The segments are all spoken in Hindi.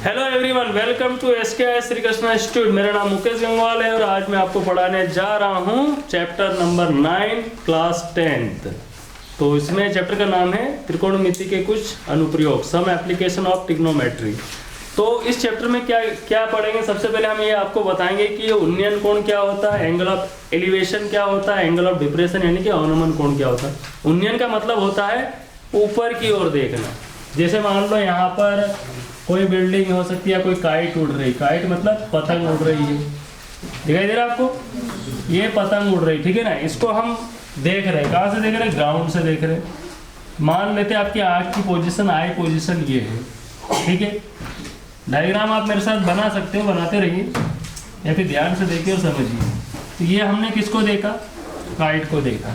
Hello everyone, welcome to SKI Shri Krishna institute. मेरा नाम मुकेश गंगवाल है और आज मैं आपको पढ़ाने जा रहा हूँ चैप्टर नंबर 9 क्लास 10th। तो इसमें चैप्टर का नाम है त्रिकोणमिति के कुछ अनुप्रयोग, सम एप्लीकेशन ऑफ ट्रिग्नोमेट्री। तो इस चैप्टर में क्या क्या पढ़ेंगे, सबसे पहले हम ये आपको बताएंगे कि ये उन्नयन कोण क्या होता है, एंगल ऑफ एलिवेशन क्या होता है, एंगल ऑफ डिप्रेशन यानी कि अवनमन कोण क्या होता है। उन्नयन का मतलब होता है ऊपर की ओर देखना। जैसे मान लो यहाँ पर कोई बिल्डिंग हो सकती है, कोई काइट उड़ रही, काइट मतलब पतंग उड़ रही है, दिखाई दे रहा है आपको, ये पतंग उड़ रही, ठीक है ना। इसको हम देख रहे हैं, कहाँ से देख रहे हैं, ग्राउंड से देख रहे हैं। मान लेते हैं आपकी आँख की पोजीशन, आई पोजीशन ये है, ठीक है। डायग्राम आप मेरे साथ बना सकते हो, बनाते रहिए या फिर ध्यान से देखिए और समझिए। तो ये हमने किसको देखा, काइट को देखा,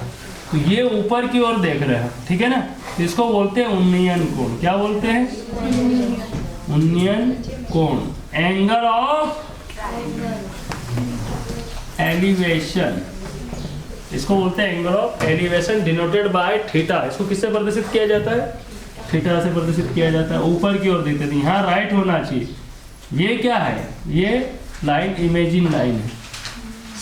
तो ये ऊपर की ओर देख रहे हैं, ठीक है ना। तो इसको बोलते हैं उन्नयन कोण। क्या बोलते हैं? उन्नयन कोण। एंगल ऑफ एलिवेशन, इसको बोलते हैं angle of elevation denoted by theta. इसको किससे प्रदर्शित किया जाता है? थीटा से प्रदर्शित किया जाता है। ऊपर की ओर देखते थे, यहाँ राइट होना चाहिए। ये क्या है? ये लाइन इमेजिन लाइन है,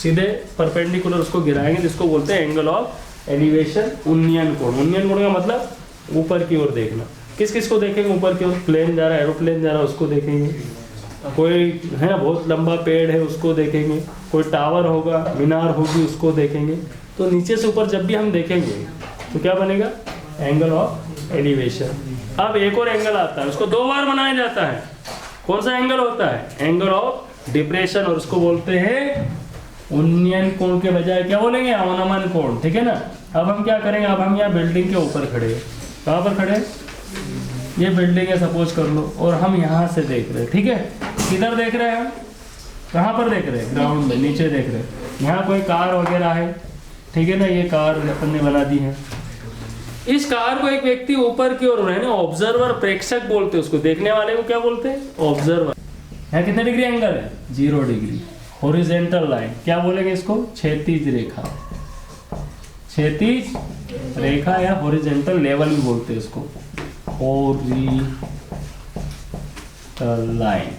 सीधे परपेंडिकुलर उसको गिराएंगे, जिसको बोलते हैं एंगल ऑफ एलिवेशन, उन्नयन कोण। उन्नयन कोण का मतलब ऊपर की ओर देखना। किस किस को देखेंगे ऊपर की ओर? प्लेन जा रहा है, एरोप्लेन जा रहा है, उसको देखेंगे। कोई है ना बहुत लंबा पेड़ है, उसको देखेंगे। कोई टावर होगा, मीनार होगी, उसको देखेंगे। तो नीचे से ऊपर जब भी हम देखेंगे तो क्या बनेगा? Angle of elevation. अब एक और एंगल आता है, उसको दो बार बनाया जाता है। कौन सा एंगल होता है? एंगल ऑफ डिप्रेशन, और उसको बोलते हैं उन्नयन कोण के बजाय क्या बोलेंगे? अवनमन कोण, ठीक है ना। अब हम क्या करेंगे, अब हम यहाँ बिल्डिंग के ऊपर खड़े हैं। कहाँ पर खड़े? ये बिल्डिंग है सपोज कर लो, और हम यहाँ से देख रहे हैं, ठीक है। किधर देख रहे हैं हम? कहाँ पर देख रहे हैं? ग्राउंड में, नीचे देख रहे हैं। यहाँ कोई कार वगैरह है, ठीक है ना, ये कार अपन ने बना दी है। इस कार को एक व्यक्ति ऊपर की ओर है ना, ऑब्जर्वर, प्रेक्षक बोलते हैं उसको। देखने वाले को क्या बोलते हैं? ऑब्जर्वर। यहाँ कितने डिग्री एंगल है? 0 डिग्री। हॉरिजॉन्टल लाइन, क्या बोलेंगे इसको? क्षैतिज रेखा। क्षैतिज रेखा या हॉरिजॉन्टल लेवल भी बोलते हैं इसको, हॉरिजॉन्टल लाइन।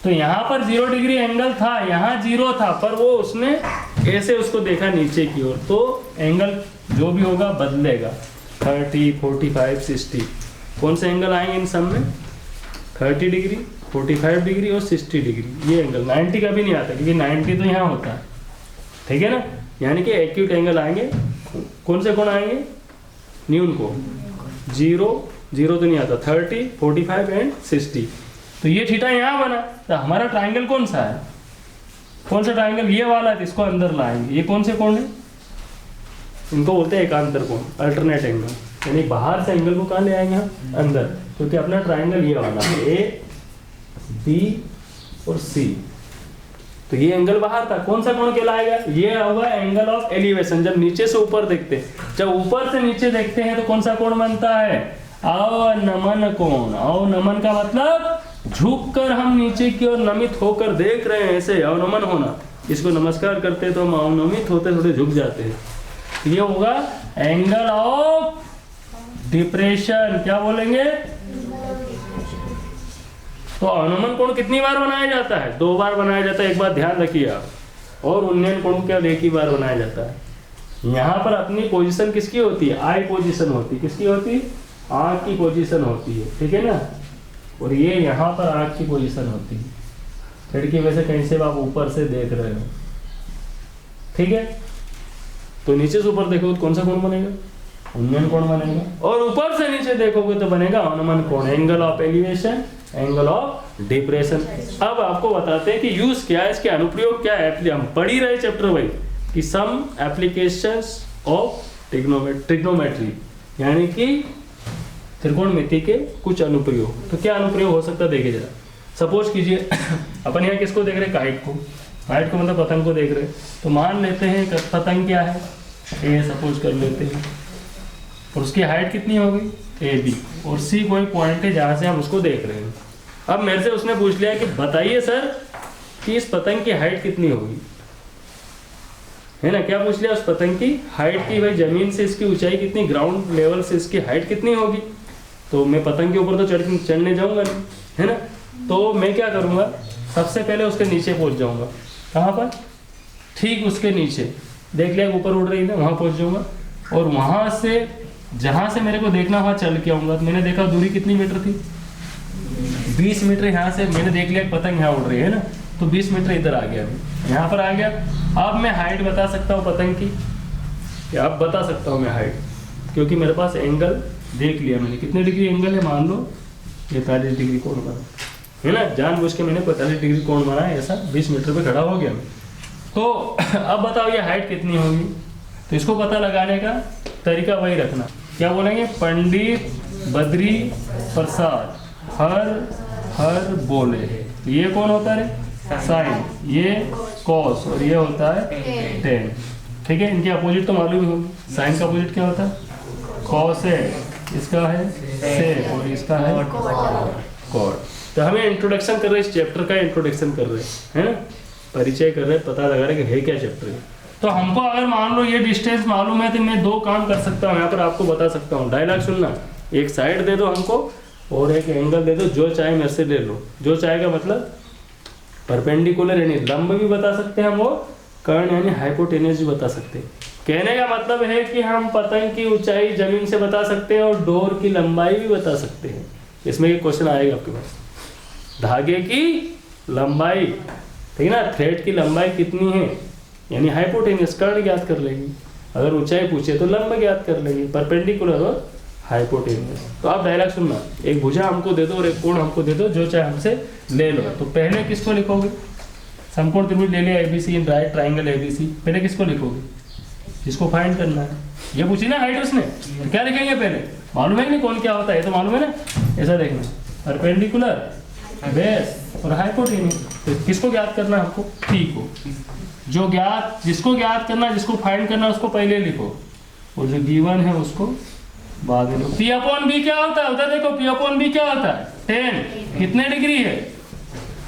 तो यहाँ पर 0 डिग्री एंगल था, यहाँ 0 था, पर वो उसने ऐसे उसको देखा नीचे की ओर, तो एंगल जो भी होगा बदलेगा। 30, 45, 60 कौन से एंगल आएंगे इन सब में? 30 डिग्री, 45 डिग्री और 60 डिग्री। ये एंगल 90 का भी नहीं आता, क्योंकि 90 तो यहाँ होता है, ठीक है ना। यानी कि एक्यूट एंगल आएंगे। कौन से कोण आएंगे? न्यून कोण। 0 तो नहीं आता, 30, 45 एंड 60। तो ये थीटा यहाँ बना। तो हमारा ट्राइंगल कौन सा है? कौन सा ट्राइंगल? ये वाला है, इसको अंदर लाएंगे। ये कौन से कोण है? इनको बोलते हैं एकांतर कोण, अल्टरनेट एंगल। यानी बाहर से एंगल को कहाँ ले आएंगे हम? अंदर। क्योंकि अपना ट्राइंगल ये वाला है, ए, बी और सी। तो ये एंगल बाहर था, कौन सा कोण कहलाएगा? ये होगा एंगल ऑफ एलिवेशन। जब नीचे से ऊपर देखते हैं, जब ऊपर से नीचे देखते हैं तो कौन सा कोण बनता है? अवनमन कोण। अवनमन का मतलब झुककर हम नीचे की ओर नमित होकर देख रहे हैं, ऐसे अवनमन होना। इसको नमस्कार करते हैं तो हम अवनमित होते थोड़े झुक जाते हैं। ये होगा एंगल ऑफ डिप्रेशन। क्या बोलेंगे? तो अवनमन कोण कितनी बार बनाया जाता है? 2 बार बनाया जाता है, एक बात ध्यान रखिए आप। और उन्नयन कोण क्या एक ही बार बनाया जाता है। यहाँ पर अपनी पोजीशन किसकी होती है? आई पोजीशन होती है। किसकी होती है? आँख की पोजीशन होती है, ठीक है ना। और ये यहाँ पर आँख की पोजीशन होती है। खिड़की में से कहीं से आप ऊपर से देख रहे हो, ठीक है। तो नीचे से ऊपर देखोगे तो कौन सा कोण बनेगा? उन्नयन कोण बनेगा। और ऊपर से नीचे देखोगे तो बनेगा अवनमन कोण, angle of elevation, angle of depression. अब आपको बताते हैं कि यूज क्या है, इसके अनुप्रयोग क्या है। हम पढ़ ही रहे चैप्टर वाइज कि सम एप्लीकेशंस ऑफ ट्रिग्नोमेट्री, यानी कि त्रिकोणमिति के कुछ अनुप्रयोग। तो क्या अनुप्रयोग हो सकता है, देखिए जरा। सपोज कीजिए अपन यहाँ किसको देख रहे हैं? काइट को। काइट को मतलब पतंग को देख रहे हैं। तो मान लेते हैं पतंग क्या है? ए सपोज कर लेते हैं, और उसकी हाइट कितनी होगी? ए बी, और सी कोई पॉइंट है जहाँ से हम उसको देख रहे हैं। अब मेरे से उसने पूछ लिया कि बताइए सर कि इस पतंग की हाइट कितनी होगी, है ना। क्या पूछ लिया? उस पतंग की हाइट की, भाई जमीन से इसकी ऊंचाई कितनी, ग्राउंड लेवल से इसकी हाइट कितनी होगी। तो मैं पतंग के ऊपर तो चढ़ने जाऊंगा नहीं, है ना। तो मैं क्या करूँगा, सबसे पहले उसके नीचे पहुँच जाऊँगा। कहाँ पर? ठीक उसके नीचे, देख लिया ऊपर उड़ रही है, वहाँ पहुँच जाऊँगा और वहाँ से जहाँ से मेरे को देखना वहाँ चल के आऊँगा। तो मैंने देखा दूरी कितनी मीटर थी, 20 मीटर। यहाँ से मैंने देख लिया पतंग यहाँ उड़ रही है ना, तो 20 मीटर इधर आ गया, अभी यहाँ पर आ गया। अब मैं हाइट बता सकता हूँ पतंग की, या अब बता सकता हूँ मैं हाइट, क्योंकि मेरे पास एंगल देख लिया मैंने, कितने डिग्री एंगल है, मान लो 45 डिग्री कोण बना है ना, जानबूझ के मैंने 45 डिग्री कोण बनाया, ऐसा 20 मीटर पे खड़ा हो गया मैं। तो अब बताओ ये हाइट कितनी होगी। तो इसको पता लगाने का तरीका वही रखना, क्या बोलेंगे, पंडित बद्री प्रसाद हर बोले। ये कौन होता है, साइन, ये कॉस और ये होता है टेन। ठीक है, इनके अपोजिट तो मालूम ही होगी। साइन का अपोजिट क्या होता है, कॉस है, इसका है सेक और इसका है कॉट। तो हमें इंट्रोडक्शन कर रहे हैं, इस चैप्टर का इंट्रोडक्शन कर रहे हैं, है ना, परिचय कर रहे हैं, पता लगा रहे हैं कि है क्या चैप्टर है। तो हमको अगर मान लो ये डिस्टेंस मालूम है तो मैं दो काम कर सकता हूँ, यहाँ पर आपको बता सकता हूँ। डायलॉग सुनना, एक साइड दे दो हमको और एक एंगल दे दो, जो चाहे मेरे से ले लो। जो चाहेगा मतलब परपेंडिकुलर यानी लंब भी बता सकते हैं हम, और कर्ण यानी हाइपोटेन्यूज भी बता सकते हैं। कहने का मतलब है कि हम पतंग की ऊंचाई जमीन से बता सकते हैं और डोर की लंबाई भी बता सकते हैं। इसमें एक क्वेश्चन आएगा आपके पास, धागे की लंबाई, ठीक है ना, थ्रेड की लंबाई कितनी है, यानी हाइपोटेन्यूज कर्ण ज्ञात कर लेंगे। अगर ऊंचाई पूछे तो लंब ज्ञात कर लेंगे, परपेंडिकुलर और हाइपोटेन्यूज। तो आप डायलॉग सुनना, एक भुजा हमको दे दो और एक कोण हमको दे दो, जो चाहे हमसे ले लो। तो पहले किसको लिखोगे, समकोण त्रिभुज ले लिया एबीसी इन राइट ट्राइंगल एबीसी, पहले किसको लिखोगे, जिसको फाइंड करना है। ये पूछी ना हाइट उसने, तो क्या लिखेंगे पहले, मालूम है कि नहीं कौन क्या होता है, तो मालूम है ना, ऐसा देखना, परपेंडिकुलर, बेस और हाइपोटेन्यूज। तो किसको ज्ञात करना है हमको, पी को। जो ज्ञात, जिसको ज्ञात करना, जिसको फाइंड करना उसको पहले लिखो और जो गिवन है उसको बाद में। पी अपॉन बी क्या होता है, उधर देखो, पी अपॉन बी क्या होता है, 10। कितने डिग्री है,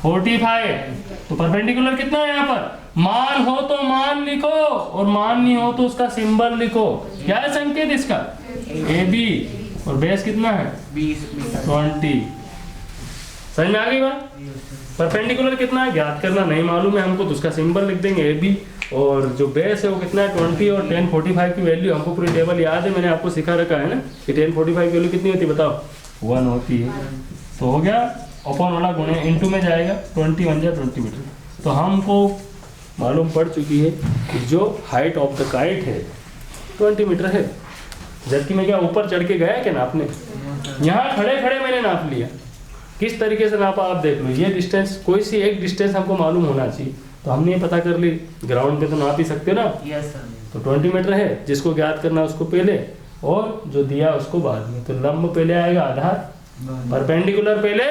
45। तो परपेंडिकुलर कितना है यहाँ पर, मान हो तो मान लिखो और मान नहीं हो तो उसका सिंबल लिखो। क्या है संकेत इसका, ए बी, और बेस कितना है 20। समझ में आ गई बात। परपेंडिकुलर कितना है ज्ञात करना, नहीं मालूम है हमको तो उसका सिंबल लिख देंगे ए बी, और जो बेस है वो कितना है 20, और 10 45 की वैल्यू हमको पूरी टेबल याद है, मैंने आपको सिखा रखा है ना कि 10 45 की वैल्यू कितनी होती है, बताओ 1 होती है। तो हो गया, अपॉन वाला गुणे इनटू में जाएगा, 20 1 जा 20 मीटर। तो हमको मालूम पड़ चुकी है कि जो हाइट ऑफ द काइट है 20 मीटर है। जबकि मैं क्या ऊपर चढ़ के गया क्या नापने, यहाँ खड़े खड़े मैंने नाप लिया। किस तरीके से नापा आप देख लो, ये डिस्टेंस, कोई सी एक डिस्टेंस हमको मालूम होना चाहिए, तो हमने ये पता कर ली। ग्राउंड पे तो नाप ही सकते हो ना, तो 20 मीटर है, जिसको ज्ञात करना उसको पहले और जो दिया उसको बाद में। तो लंब पहले आएगा, आधार, परपेंडिकुलर पहले,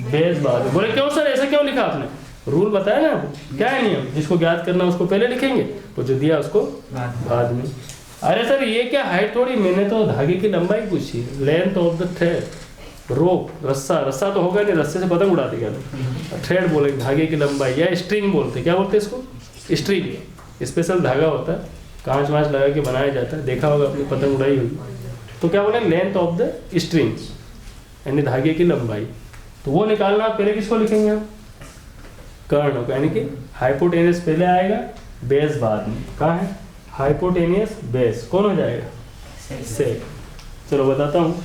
बेस बाद में। बोले क्यों सर ऐसा क्यों लिखा आपने, रूल बताया ना आपको, क्या है नियम, जिसको ज्ञात करना उसको पहले लिखेंगे और जो दिया उसको बाद में। अरे सर ये क्या हाइट थोड़ी, मैंने तो धागे की लंबाई पूछी, लेंथ ऑफ द थ्रेड, रोप, रस्सा, रस्सा तो होगा नहीं, रस्से से पतंग उड़ा देगा, थ्रेड बोले धागे की लंबाई, या स्ट्रिंग बोलते, क्या बोलते हैं इसको, स्ट्रिंग। स्पेशल धागा होता है, कांच वाँच लगा के बनाया जाता है, देखा होगा अपनी पतंग उड़ाई होगी। तो क्या बोले, लेंथ ऑफ द स्ट्रिंग यानी धागे की लंबाई। तो वो निकालना, पहले किसको लिखेंगे हम, कर्ण को, यानी कि हाइपोटेनियस पहले आएगा, बेस बाद में। कहाँ है हाइपोटेनियस, बेस कौन हो जाएगा, सेक। चलो बताता हूँ।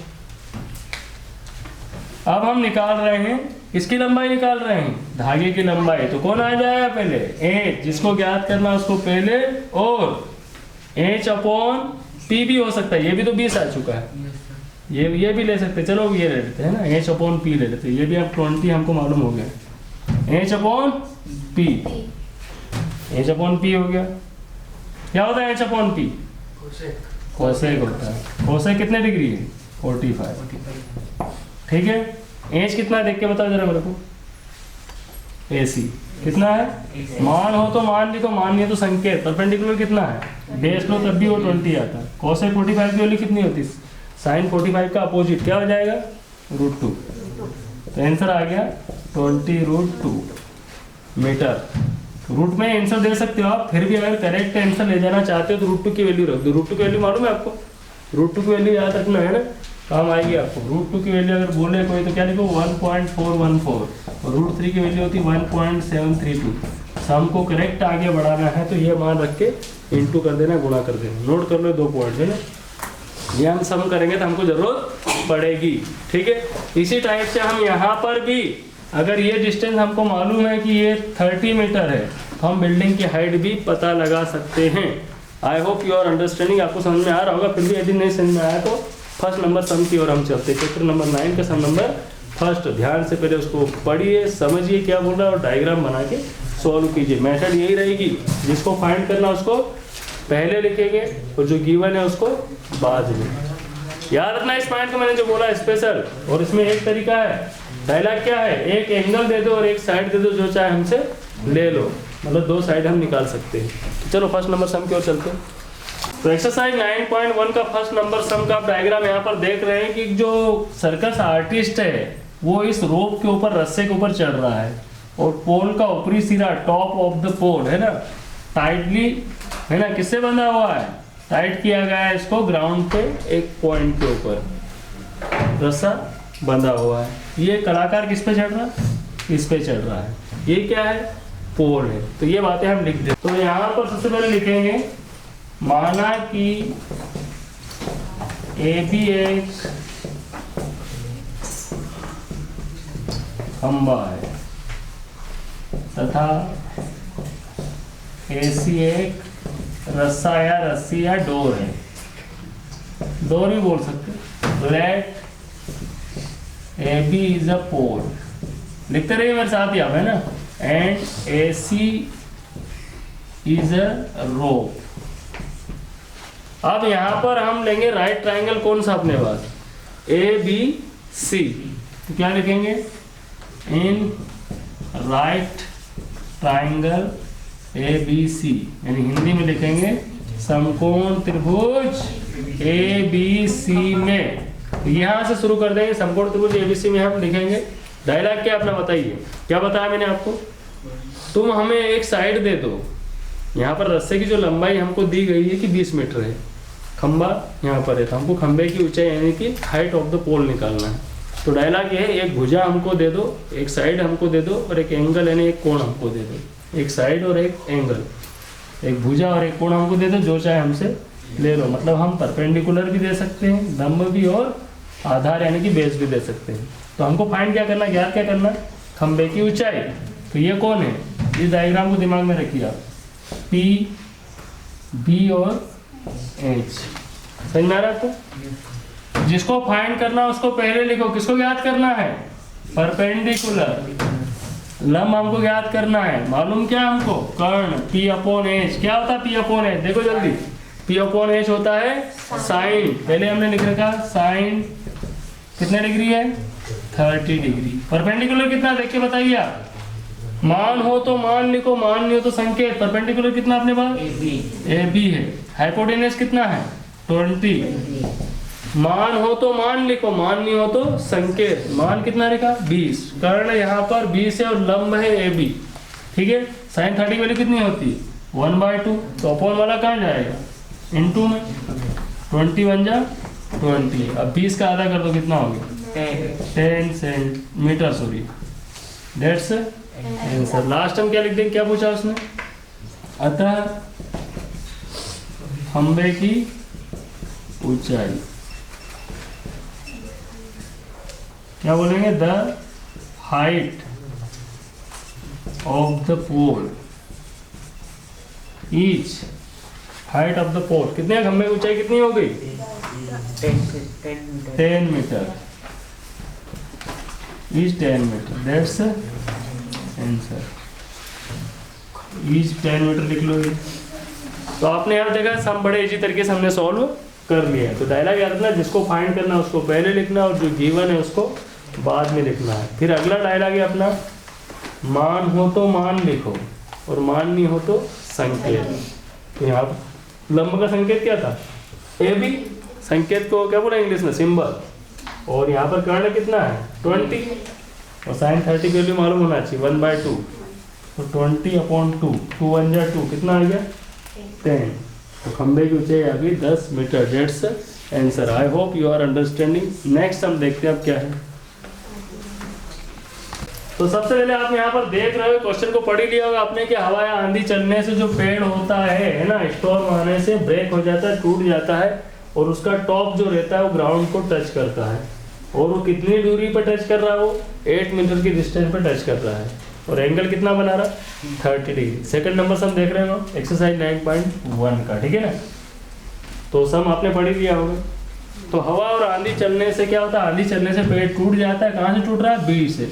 अब हम निकाल रहे हैं, किसकी लंबाई निकाल रहे हैं, धागे की लंबाई। तो कौन आ जाएगा पहले, एच, जिसको ज्ञात करना उसको पहले, और एच अपॉन पी भी हो सकता है, ये भी तो 20 आ चुका है, ये भी ले सकते, चलो ये ले लेते हैं ना, एच अपॉन पी ले लेते हैं, ये भी अब 20 हमको मालूम हो गया, H upon P, H upon P हो गया। क्या होता है एच अपॉन पी, कोसेक होता है। कोसेक कितने डिग्री है, 45। ठीक है, एच कितना है देख के बताओ जरा मेरे को, एसी कितना है, मान हो तो मान लिखो, मान नहीं है तो संकेत। परपेंडिकुलर कितना है, बेस लो तब भी वो 20 आता है। कोसेक 45 की वैल्यू कितनी होती है, साइन 45 का अपोजिट क्या हो जाएगा, √2। तो आंसर आ गया 20√2 मीटर। रूट में आंसर दे सकते हो आप, फिर भी अगर करेक्ट आंसर ले जाना चाहते हो तो √2 की वैल्यू रख दो। √2 की वैल्यू मालूम है आपको, √2 की वैल्यू याद रखना है ना, काम आएगी आपको। √2 की वैल्यू अगर बोले कोई तो क्या लिखो 1.414 और √3 की वैल्यू होती 1.732। सम को करेक्ट आगे बढ़ाना है तो ये मान रख के इंटू कर देना, गुणा कर देना। नोट कर लो 2 पॉइंट है ना, ये हम सम करेंगे तो हमको जरूरत पड़ेगी, ठीक है। इसी टाइप से हम यहाँ पर भी अगर ये डिस्टेंस हमको मालूम है कि ये 30 मीटर है तो हम बिल्डिंग की हाइट भी पता लगा सकते हैं। I hope you are understanding, आपको समझ में आ रहा होगा। फिर भी यदि नहीं समझ में आया तो फर्स्ट नंबर सम की ओर हम चलते हैं। चैप्टर नंबर 9 का सम नंबर फर्स्ट, ध्यान से पहले उसको पढ़िए, समझिए क्या बोल रहा है और डायग्राम बना के सॉल्व कीजिए। मेथड यही रहेगी, जिसको फाइंड करना उसको पहले लिखेंगे और जो गिवन है उसको बाद में। याद रखना इस पॉइंट को, मैंने जो बोला स्पेशल। और इसमें एक तरीका है, डायलॉग क्या है, एक एंगल दे दो और एक साइड दे दो, जो चाहे हमसे ले लो, मतलब 2 साइड हम निकाल सकते हैं। तो चलो फर्स्ट नंबर सम की ओर चलते हैं। तो एक्सरसाइज 9.1 का फर्स्ट नंबर सम का आप डायग्राम यहाँ पर देख रहे हैं कि जो सर्कस आर्टिस्ट है वो इस रोप के ऊपर, रस्से के ऊपर चढ़ रहा है और पोल का ऊपरी सिरा, टॉप ऑफ द पोल है ना, टाइटली है ना, किससे बंधा हुआ है, टाइट किया गया है इसको ग्राउंड पे एक पॉइंट के ऊपर रस्सा बंधा हुआ है। ये कलाकार किस पे चढ़ रहा है, इस पे चढ़ रहा है। ये क्या है, पोल है। तो ये बातें हम लिख दें। तो यहाँ पर सबसे पहले लिखेंगे, माना कि AB एक खंबा है तथा AC एक रस्सा या रस्सी या डोर है, डोर भी बोल सकते। लेट AB इज अ पोल, लिखते रहिए मेरे साथ ही आप, है ना, एंड AC इज अ रोप। अब यहां पर हम लेंगे राइट ट्राइंगल, कौन सा अपने पास, ABC। तो क्या लिखेंगे, इन राइट ट्राइंगल ABC, यानी हिंदी में लिखेंगे समकोण त्रिभुज ABC में। यहां से शुरू कर देंगे, समकोण त्रिभुज ABC में हम लिखेंगे। डायलॉग क्या अपना बताइए, क्या बताया मैंने आपको, तुम हमें एक साइड दे दो। यहाँ पर रस्से की जो लंबाई हमको दी गई है कि 20 मीटर है, खंबा यहाँ पर है, तो हमको खंबे की ऊंचाई यानी कि हाइट ऑफ द पोल निकालना है। तो डायलॉग ये है, एक भुजा हमको दे दो, एक साइड हमको दे दो और एक एंगल यानी एक कोण हमको दे दो। एक साइड और एक एंगल, एक भुजा और एक कोण हमको दे दो, जो चाहे हमसे ले लो। मतलब हम परपेंडिकुलर भी दे सकते हैं, लंब भी, और आधार यानी कि बेस भी दे सकते हैं। तो हमको फाइंड क्या करना, ज्ञात क्या करना, खंबे की ऊंचाई। तो ये कौन है, इस डायग्राम को दिमाग में रखिए आप, P, B और H। समझ में आ रहा है आपको। जिसको फाइंड करना उसको पहले लिखो। किसको ज्ञात करना है, परपेंडिकुलर। लंब हमको ज्ञात करना है, मालूम क्या हमको, कर्ण P/H। क्या होता है P/H, देखो जल्दी, P/H होता है साइन। पहले हमने लिख रखा साइन कितने डिग्री है, 30 डिग्री। परपेंडिकुलर कितना देख के बताइए आप, मान हो तो मान लिखो, मान नहीं हो तो संकेत। परपेंडिकुलर कितना अपने पास, AB है। हाइपोटेनस कितना है, 20। मान हो तो मान लिखो, मान नहीं हो तो संकेत। मान कितना लिखा, 20। कर्ण यहाँ पर 20 है और लंब है AB, ठीक है। साइन 30 वैल्यू कितनी होती है, 1/2। तो अपॉन वाला कहाँ जाएगा, इनटू में, 20 बन जा 20। अब 20 का आधा कर दो, कितना हो गया, 10 centimetre, sorry, that's answer. Last हम क्या लिख देंगे, क्या पूछा उसने, अतः खंबे की ऊंचाई, क्या बोलेंगे, the height of the pole is, height of the pole कितने, खंबे की ऊंचाई कितनी हो गई, 10 meter, is 10 meter, that's answer. Is 10 meter लिख लो ये। तो आपने यहाँ देखा सम बड़े इजी तरीके से हमने सॉल्व कर लिया है। तो डायलॉग याद रखना, जिसको फाइंड करना है उसको पहले लिखना और जो गिवन है उसको बाद में लिखना है। फिर अगला डायलॉग है अपना, मान हो तो मान लिखो और मान नहीं हो तो संकेत। तो यहाँ लंब का संकेत क्या था, AB, संकेत को क्या बोला इंग्लिश में, सिंबल। और यहाँ पर कर्ण कितना है, 20, और साइन 30 की वैल्यू मालूम होना चाहिए, 1/2। तो 20/2, 2 1 जा 2, कितना आ गया, 10। तो खंबे की ऊंचाई आ गई 10 metre, that's answer. I hope you are understanding. Next हम देखते हैं अब क्या है। तो सबसे पहले आप यहाँ पर देख रहे हो, क्वेश्चन को पढ़ ही लिया होगा आपने कि हवा या आंधी चलने से जो पेड़ होता है ना, स्टॉर्म आने से ब्रेक हो जाता है, टूट जाता है, और उसका टॉप जो रहता है वो ग्राउंड को टच करता है। और वो कितनी दूरी पर टच कर रहा है? वो 8 मीटर की डिस्टेंस पर टच कर रहा है, और एंगल कितना बना रहा? 30 डिग्री। सेकंड नंबर सम देख रहे हो एक्सरसाइज 9.1 का, ठीक है ना। तो सम आपने पढ़ ही लिया होगा। तो हवा और आंधी चलने से क्या होता है? आंधी चलने से पेड़ टूट जाता है। कहाँ से टूट रहा है? बी से।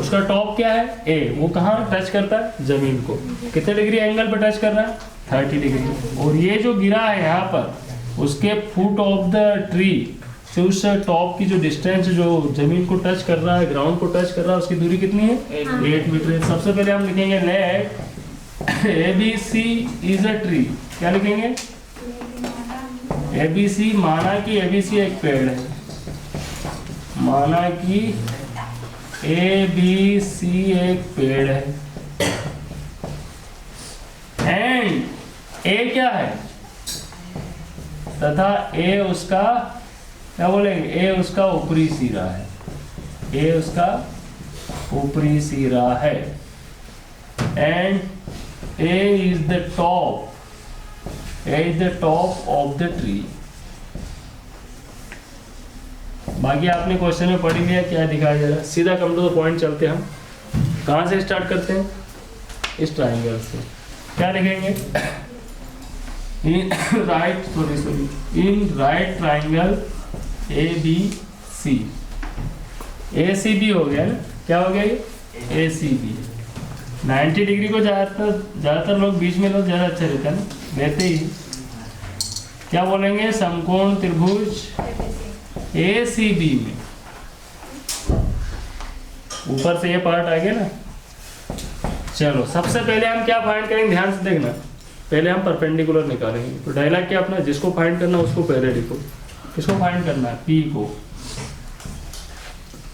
उसका टॉप क्या है? ए। वो कहाँ टच करता है? जमीन को। कितने डिग्री एंगल पर टच कर रहा है? 30 डिग्री। और ये जो गिरा है यहाँ पर, उसके फुट ऑफ द ट्री से उस टॉप की जो डिस्टेंस जो जमीन को टच कर रहा है, ग्राउंड को टच कर रहा है, उसकी दूरी कितनी है? 8 मीटर। सबसे पहले हम लिखेंगे let ABC is a tree. क्या लिखेंगे? ABC, माना कि ABC एक पेड़ है, माना कि ABC एक पेड़ है, एंड A क्या है? तथा A उसका क्या बोलेंगे? A उसका ऊपरी सिरा है, A उसका ऊपरी सिरा है, and A is the top, A is the top of the tree। बाकी आपने क्वेश्चन में पढ़ लिया क्या दिखाया जा रहा है। सीधा कम टू द पॉइंट चलते हैं हम। कहाँ से स्टार्ट करते हैं? इस ट्राइंगल से। क्या लिखेंगे? इन राइट ट्राइंगल ABC, ACB हो गया ना। क्या हो गया ये? ACB। 90 डिग्री को ज़्यादातर लोग बीच में लोग ज़्यादा अच्छा रहता है ना, रहते ही। क्या बोलेंगे? समकोण त्रिभुज ACB में। ऊपर से ये पार्ट आ गया ना। चलो सबसे पहले हम क्या फाइंड करेंगे, ध्यान से देखना। पहले हम परपेंडिकुलर निकालेंगे। तो डायलॉग क्या अपना, जिसको फाइंड करना उसको पहले लिखो। किसको फाइंड करना है? P को।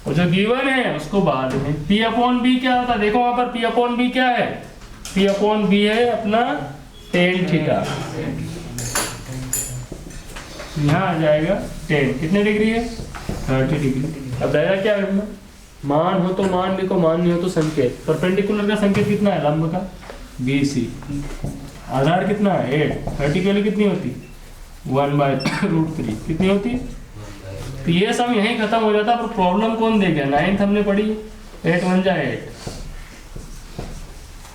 और जो गिवन है उसको बाद में। P अपॉन B क्या होता है? देखो वहां पर P अपॉन B क्या है? P अपॉन B है अपना tan थीटा। यहाँ आ जाएगा 10। कितने डिग्री है? 30 डिग्री। अब दायरा क्या करना? मान हो तो मान लिखो, मान नहीं हो तो संकेत। परपेंडिकुलर का संकेत कितना है? लंब का BC। आधार कितना है? 8। 30 की वैल्यू कितनी होती? 1/√3। कितनी होती? तो ये सब यहीं खत्म हो जाता। पर प्रॉब्लम कौन दे गया? 9th हमने पढ़ी। 8 1 जा 8।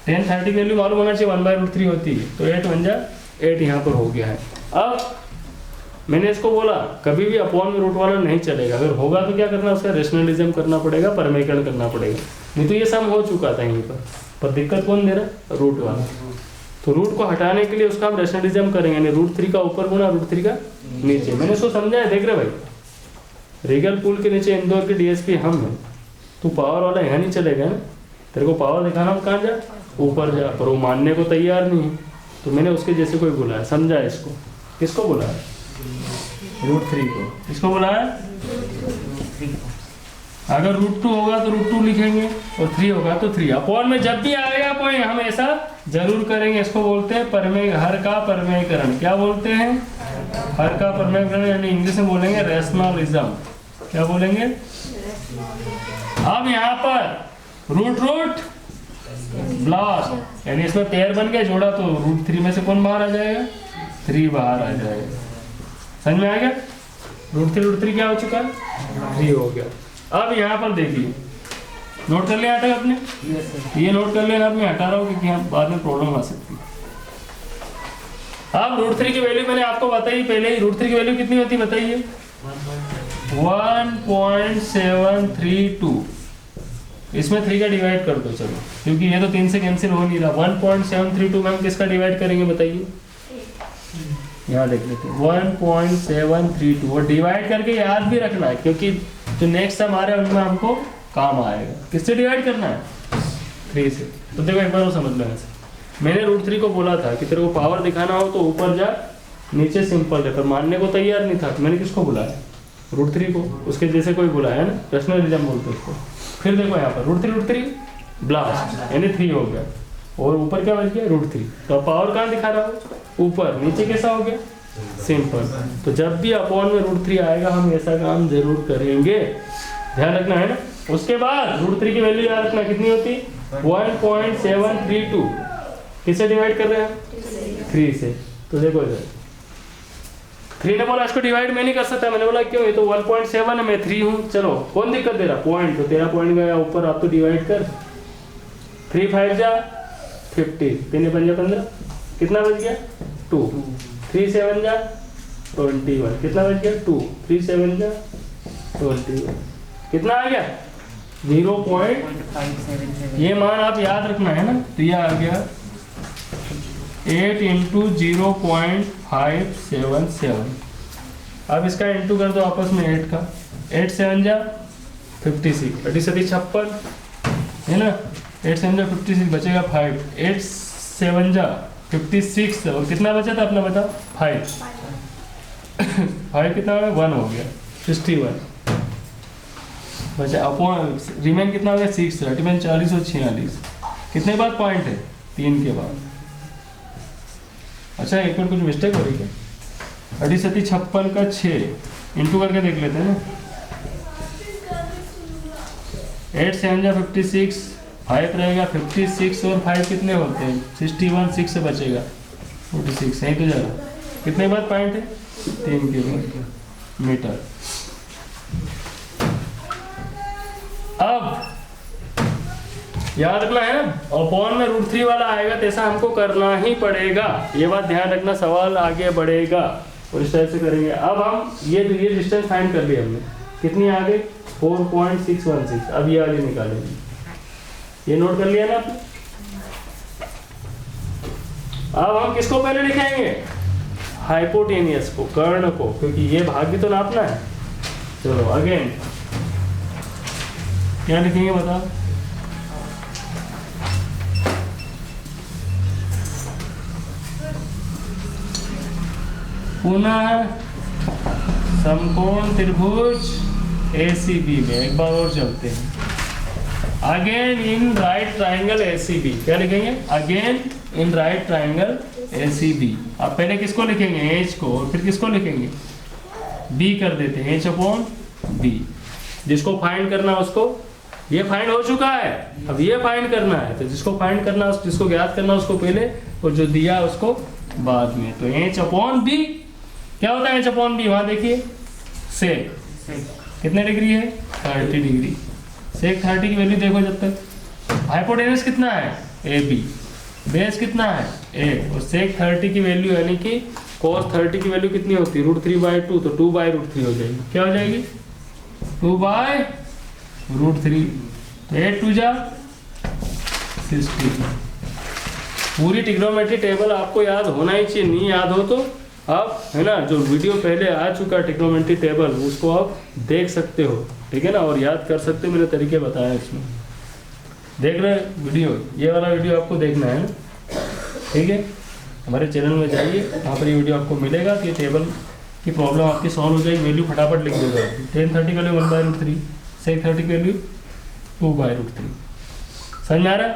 10 30 की वैल्यू मालूम होना चाहिए, 1/√3 होती है। तो 8 1 जा 8 यहाँ पर हो गया है। अब मैंने इसको बोला कभी भी अपॉन में रूट वाला नहीं चलेगा। अगर होगा तो क्या करना? उसका रेशनलिज्म करना पड़ेगा, परमीकरण करना पड़ेगा। नहीं तो ये सम हो चुका था यहीं पर दिक्कत कौन दे रहा? रूट वाला। तो रूट को हटाने के लिए उसका हम रेशनलिज्म करेंगे, यानी √3 का ऊपर गुना √3 का नीचे। मैंने उसको समझाया, देख रहे भाई, रीगल पुल के नीचे इंदौर के DSP हम हैं। तू पावर वाला यहाँ नहीं चलेगा ना। तेरे को पावर दिखाना, कहाँ जा? ऊपर जा। पर वो मानने को तैयार नहीं है। तो मैंने उसके जैसे कोई बुलाया, समझा इसको? किसको बुलाया? √3 को। किसको बुलाया? अगर √2 होगा तो √2 लिखेंगे, और 3 होगा तो 3। अपॉन में जब भी आएगा कोई हम ऐसा जरूर करेंगे। इसको बोलते हैं हर का परमेयकरण। क्या बोलते हैं? हर का परमेयकरण, यानी इंग्लिश में बोलेंगे रेशनलिज्म। क्या बोलेंगे? अब यहाँ पर रूट ब्लास्ट, यानी इसमें पेयर बन गया जोड़ा, तो √3 में से कौन बाहर आ जाएगा? 3 बाहर आ जाएगा। समझ में आ गया? √3 क्या हो चुका है? 3 हो गया। अब यहाँ पर देखिए, नोट कर लिया हटा आपने? ये नोट कर लेना। अब मैं हटा रहा हूँ क्योंकि यहाँ बाद में प्रॉब्लम आ सकती है। अब √3 की वैल्यू मैंने आपको बताई पहले ही। √3 की वैल्यू कितनी होती बताइए? 1.732। इसमें 3 का डिवाइड कर दो चलो, क्योंकि ये तो 3 से कैंसिल हो नहीं रहा। 1.732 में हम किसका डिवाइड करेंगे बताइए? यहाँ देख लेते हैं 1.732। और डिवाइड करके याद भी रखना है, क्योंकि जो नेक्स्ट सम आ रहे हैं उनमें हमको काम आएगा। किससे डिवाइड करना है? 3 से। तो देखो एक बार वो समझ लो। ऐसे मैंने √3 को बोला था कि तेरे को पावर दिखाना हो तो ऊपर जा, नीचे सिंपल है। पर मानने को तैयार नहीं था। तो मैंने किसको बुलाया? √3 को। उसके जैसे कोई बुलाया ना, रेशनलिज्म बोलते उसको। फिर देखो यहाँ पर √3 ब्लास्ट, यानी 3 हो गया, और ऊपर क्या बच गया? √3। तो पावर कहाँ दिखा रहा हो? ऊपर। नीचे कैसा हो गया? सिंपल। तो जब भी अपॉन में √3 आएगा हम ऐसा काम जरूर करेंगे, ध्यान रखना है ना। उसके बाद √3 की वैल्यू याद रखना कितनी होती, 1.732। किससे डिवाइड कर रहे हैं, 3 से। तो देखो इधर 3 ने बोला इसको डिवाइड मैं नहीं कर सकता, मैंने बोला क्यों, ये तो 1.7 है, मैं 3 हूँ, चलो कौन दिक्कत दे रहा, पॉइंट, तो तेरा पॉइंट गया ऊपर, आप तो डिवाइड कर। 3 5 जा 50, 3 5 जा 15, कितना बच गया 2, 3 7 जा 21, कितना बच गया 2, 3 7 जा 21, कितना आ गया 0.577। ये मान आप याद रखना है ना, तो ये आ गया 8 × 0.577। अब इसका इंटू कर दो आपस में 8 का, 8 7 जा 56, 56 है ना, 8 7 जा 56 बचेगा 5, 8 7 जा 56 और कितना बचा था अपना बता 5 5 कितना हो गया 1 हो गया 61 बचा, अपॉन रिमेन कितना हो गया 6, रिमेन 40 और 46, कितने बाद पॉइंट है 3 के बाद। अच्छा एक मिनट कुछ मिस्टेक हो रही है, 56 का 6 इंटू करके देख लेते हैं ना, 8 7 जा 56, 5 रहेगा 56 और 5 कितने होते हैं 61, 6 से बचेगा 46, सही तो जा रहा, कितने बाद पॉइंट है 3 के बाद मीटर। अब याद रखना है ना, अपॉन में √3 वाला आएगा तो ऐसा हमको करना ही पड़ेगा, ये बात ध्यान रखना, सवाल आगे बढ़ेगा और इस टाइप से करेंगे। अब हम ये डिस्टेंस फाइंड कर ली हमने, कितनी आ गई 4.616, अब ये वाली निकालेंगे, ये नोट कर लिया ना आपने। अब हम किसको पहले लिखेंगे, हाइपोटेनियस को, कर्ण को, क्योंकि ये भाग भी तो नापना है। चलो अगेन क्या लिखेंगे बताओ, पुनः समकोण त्रिभुज ACB में एक बार और चलते हैं, again in right triangle ACB, क्या लिखेंगे, again in right triangle ACB। अब पहले किसको लिखेंगे H को, और फिर किसको लिखेंगे B कर देते हैं, H/B। जिसको फाइंड करना उसको, ये फाइंड हो चुका है, अब ये फाइंड करना है, तो जिसको फाइंड करना जिसको ज्ञात करना उसको पहले और जो दिया उसको बाद में। तो H/B क्या होता है, H/B वहां देखिए, सेक कितने डिग्री है 30 डिग्री, सेक 30 की वैल्यू देखो जब तक, हाइपोटेनस कितना है AB, बेस कितना है 8 और सेक 30 की वैल्यू यानी कि cos 30 की वैल्यू कितनी होती है √3/2, तो 2/√3 हो जाएगी, क्या हो जाएगी 2/√3, तो 8 2 जा 60। पूरी ट्रिग्नोमेट्री टेबल आपको याद होना ही चाहिए, नहीं याद हो तो आप है ना, जो वीडियो पहले आ चुका है ट्रिग्नोमेट्री टेबल उसको आप देख सकते हो, ठीक है ना, और याद कर सकते हो, मैंने तरीके बताया इसमें, देख रहे वीडियो, ये वाला वीडियो आपको देखना है ना, ठीक है, हमारे चैनल में जाइए, वहाँ पर ये वीडियो आपको मिलेगा कि टेबल की प्रॉब्लम आपकी सॉल्व हो जाएगी, वैल्यू फटाफट लिख देगा, 1030 की वैल्यू 1/√3, सेक 30 की वैल्यू 2/√3, समझ में आ रहा है।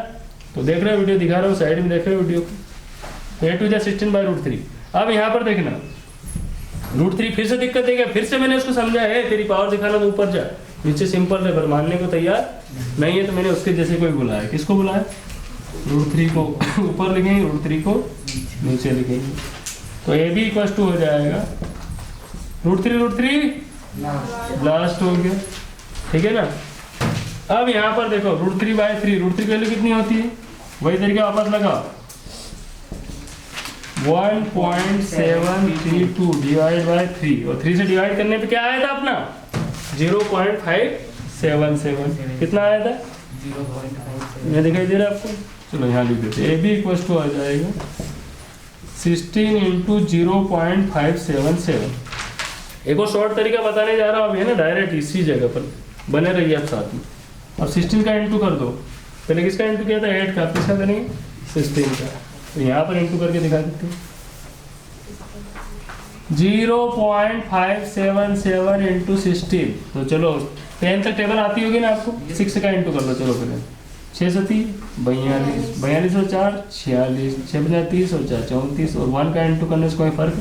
तो देख रहे हो वीडियो दिखा रहा हूँ, साइड में देख रहे हो वीडियो को, 8 2 जा 16/√3। अब यहाँ पर देखना √3 फिर से दिक्कत देगा, फिर से मैंने उसको समझा है तेरी पावर दिखाना तो ऊपर जा, नीचे सिंपल है, पर मानने को तैयार नहीं है, तो मैंने उसके जैसे कोई बुलाया, किसको बुलाया √3 को ऊपर लिखेंगे, √3 को नीचे लिखेंगे, तो AB = हो जाएगा √3 ब्लास्ट हो गया, ठीक है ना। अब यहाँ पर देखो √3/3, √3 की वैल्यू कितनी होती है, वही तरीके वापस लगा, 1.732 / 3 और 3 से डिवाइड करने पे क्या आया था अपना 0.577, कितना आया था 0.5, ये दिखाई दे रहा है आपको, चलो यहाँ लिख देते, AB = आ जाएगा 16 × 0.577। एक और शॉर्ट तरीका बताने जा रहा हूँ अभी है ना, डायरेक्ट इसी जगह पर बने रहिए आप साथ में। अब 16 का इंटू कर दो, पहले किसका इंटू किया था 8 का, किसका करेंगे 16 का, तो यहाँ पर इंटू करके दिखा देते हैं 0.577 × 16, तो चलो 10 तक टेबल आती होगी ना आपको, 6 का इंटू कर लो, चलो पहले 6 × 7 42, 42 और 4 46, 6 × 30 और 4 34, और 1 का इंटू करने से कोई फर्क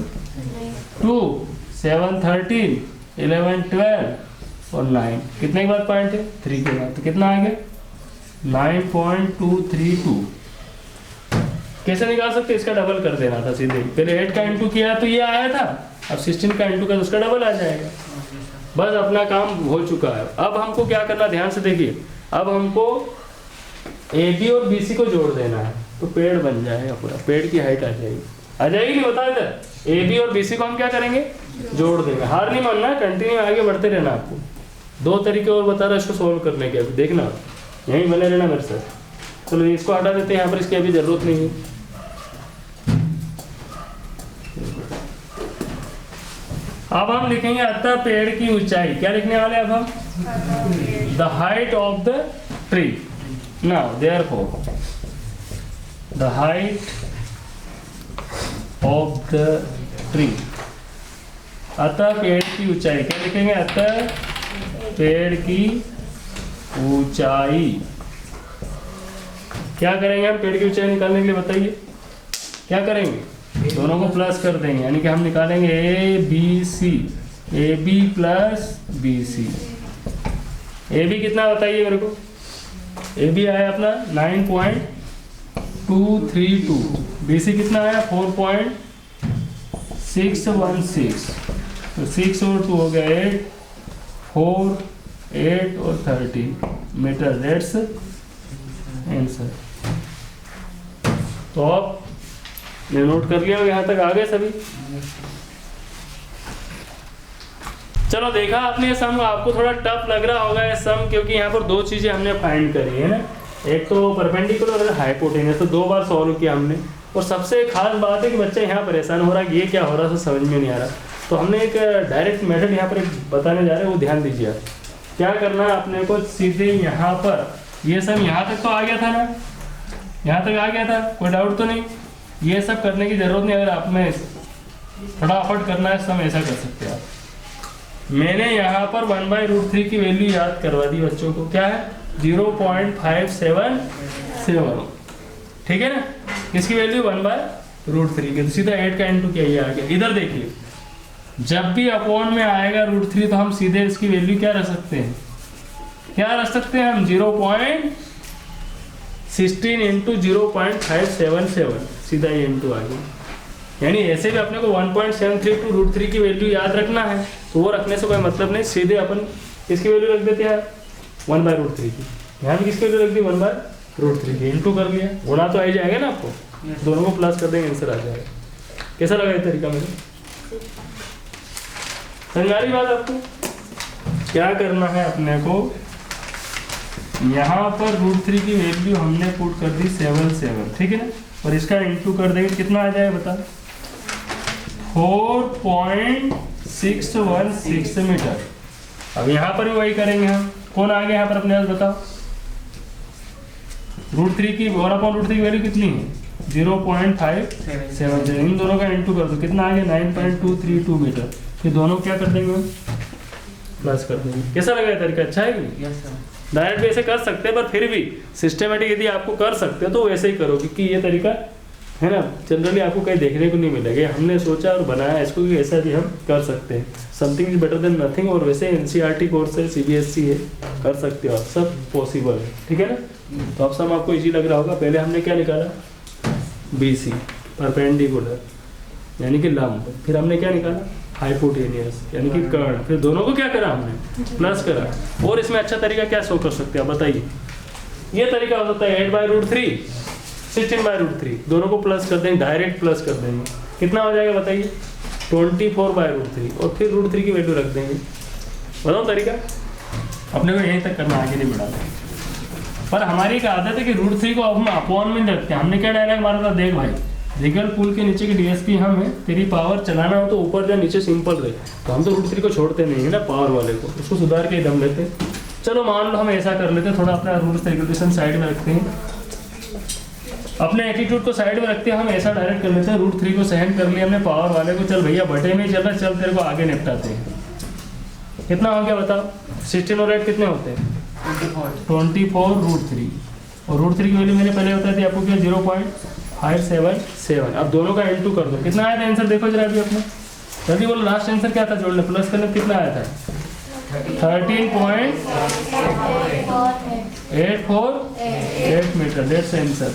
2, 7, 13, 11, 12 और 9। कितने के बाद पॉइंट है? 3 के बाद। तो कितना आ गया? 9.232। कैसे निकाल सकते? इसका डबल कर देना था सीधे। पहले 8 का इंटू किया तो ये आया था, अब 16 का इंटू का तो उसका डबल आ जाएगा। बस अपना काम हो चुका है। अब हमको क्या करना, ध्यान से देखिए। अब हमको AB और BC को जोड़ देना है, तो पेड़ बन जाएगा पूरा, पेड़ की हाइट आ जाएगी। आ जाएगी नहीं? बता इधर। AB और BC को हम क्या करेंगे? जोड़ देंगे। हार नहीं मानना, कंटिन्यू आगे बढ़ते रहना। आपको 2 तरीके और बता रहा इसको सोल्व करने के, अभी देखना, यहीं बने रहना मेरे साथ। चलो इसको हटा देते हैं यहाँ पर, इसकी अभी जरूरत नहीं है। अब हम लिखेंगे अतः पेड़ की ऊंचाई। क्या लिखने वाले अब हम? The height of the tree. Now therefore the height of the tree. अतः पेड़ की ऊंचाई क्या लिखेंगे? अतः पेड़ की ऊंचाई। क्या करेंगे हम पेड़ की ऊंचाई निकालने के लिए? बताइए क्या करेंगे? दोनों को प्लस कर देंगे, यानी कि हम निकालेंगे ABC, AB plus BC। AB कितना बताइए मेरे को? AB आया अपना 9.232। BC कितना आया? 4.616। तो 6 और 2 हो गया 8, 4, 8 और 30 मीटर। That's answer. तो अब ने नोट कर लिया, यहाँ तक आ गए सभी। चलो देखा आपने ये सम, आपको थोड़ा टफ लग रहा होगा ये सम, क्योंकि यहाँ पर 2 चीजें हमने फाइंड करी है ना। एक तो परपेंडिकुलर और हाइपोटेनस, तो 2 बार सॉल्व किया हमने। और सबसे खास बात है कि बच्चा यहाँ परेशान हो रहा है कि ये क्या हो रहा है, समझ में नहीं आ रहा। तो हमने एक डायरेक्ट मेथड यहाँ पर बताने जा रहे हैं, वो ध्यान दीजिए। क्या करना है अपने को? सीधे यहाँ पर ये सब यहाँ तक तो आ गया था ना, यहाँ तक आ गया था, कोई डाउट तो नहीं। ये सब करने की जरूरत नहीं। अगर आपने फटाफट करना है सम, ऐसा कर सकते हैं आप। मैंने यहाँ पर 1/√3 की वैल्यू याद करवा दी बच्चों को। क्या है? 0.577। ठीक है ना? इसकी वैल्यू 1/√3 की, तो सीधा 8 का इंटू किया, ये आ गया। इधर देखिए, जब भी अपॉन में आएगा √3 तो हम सीधे इसकी वैल्यू क्या रख सकते हैं? क्या रख सकते हैं हम? 0.16 इंटू 0.577, सीधा ये इंटू आ गया। यानी ऐसे भी अपने को 1.732√3 की वैल्यू याद रखना है, तो वो रखने से कोई मतलब नहीं। सीधे अपन इसकी वैल्यू रख देते हैं 1/√3 की। यहाँ भी किसकी वैल्यू रख दी? 1/√3 की। इंटू कर लिया, गुणा तो आ ही जाएगा ना आपको। दोनों को प्लस कर देंगे, आंसर आ जाएगा। कैसा लगा ये तरीका मेरे? समझ आ रही बात आपको? क्या करना है अपने को? यहाँ पर √3 की वैल्यू हमने पुट कर दी 77, ठीक है ना? और इसका इंटू कर देंगे, कितना आ जाए बता? 4.616 मीटर। अब यहाँ पर भी वही करेंगे हम। कौन आ गया यहाँ पर अपने पास? बताओ। √3 की 1/√3 की वैल्यू कितनी है? 0.577। इन दोनों का इंटू कर दो, कितना आ गया? 9.232 मीटर। फिर दोनों क्या कर देंगे? प्लस कर देंगे। कैसा लगा ये तरीका? अच्छा है कि नहीं? डायरेक्ट भी ऐसे कर सकते हैं, पर फिर भी सिस्टमेटिक यदि आपको कर सकते हो तो वैसे ही करो, क्योंकि ये तरीका है ना जनरली आपको कहीं देखने को नहीं मिलेगा। हमने सोचा और बनाया इसको कि ऐसा भी हम कर सकते हैं। Something is better than nothing. और वैसे NCERT कोर्स है, CBSE है, कर सकते हो आप, सब पॉसिबल है। ठीक है ना? तो अब सब आपको इजी लग रहा होगा। पहले हमने क्या निकाला? BC, परपेंडिकुलर यानी कि लंब। फिर हमने क्या निकाला? हाइपोटेनियस यानी कि कर्ण। फिर दोनों को क्या करा हमने? प्लस करा। और इसमें अच्छा तरीका क्या शो कर सकते हैं आप बताइए? ये तरीका हो सकता है 8/√3, 16/√3। दोनों को प्लस कर देंगे, डायरेक्ट प्लस कर देंगे। कितना हो जाएगा बताइए? 24/√3। और फिर √3 की वैल्यू रख देंगे। बताओ तरीका? अपने को यहीं तक करना, आगे नहीं बढ़ाना। पर हमारी एक आदत है कि √3 को हम अपॉन में रखते हैं। हमने क्या डायरेक्ट मारा था? देख भाई, रिगल पुल के नीचे की DSP हम है, तेरी पावर चलाना हो तो ऊपर या नीचे सिंपल रहे। तो हम तो √3 को छोड़ते नहीं है ना, पावर वाले को, उसको सुधार के ही दम लेते हैं। चलो मान लो हम ऐसा कर लेते हैं, थोड़ा अपना रूल्स रेगुलेशन साइड में रखते हैं, अपने एटीट्यूड को साइड में रखते हैं। हम ऐसा डायरेक्ट कर लेते हैं, √3 को सहन कर लिया हमने पावर वाले को, चल भैया बटे में ही चल रहा, चल तेरे को आगे निपटाते हैं। कितना हो गया बताओ? 16 और 8 कितने होते हैं? 24/√3। और √3 की वैल्यू मैंने पहले बता दी आपको क्या? 0.577। अब दोनों का इंटू कर दो, कितना आया था आंसर? देखो जरा अभी अपना जल्दी बोलो, लास्ट आंसर क्या था जोड़ने प्लस करने कितना आया था? 13.848 मीटर, डेट्स आंसर।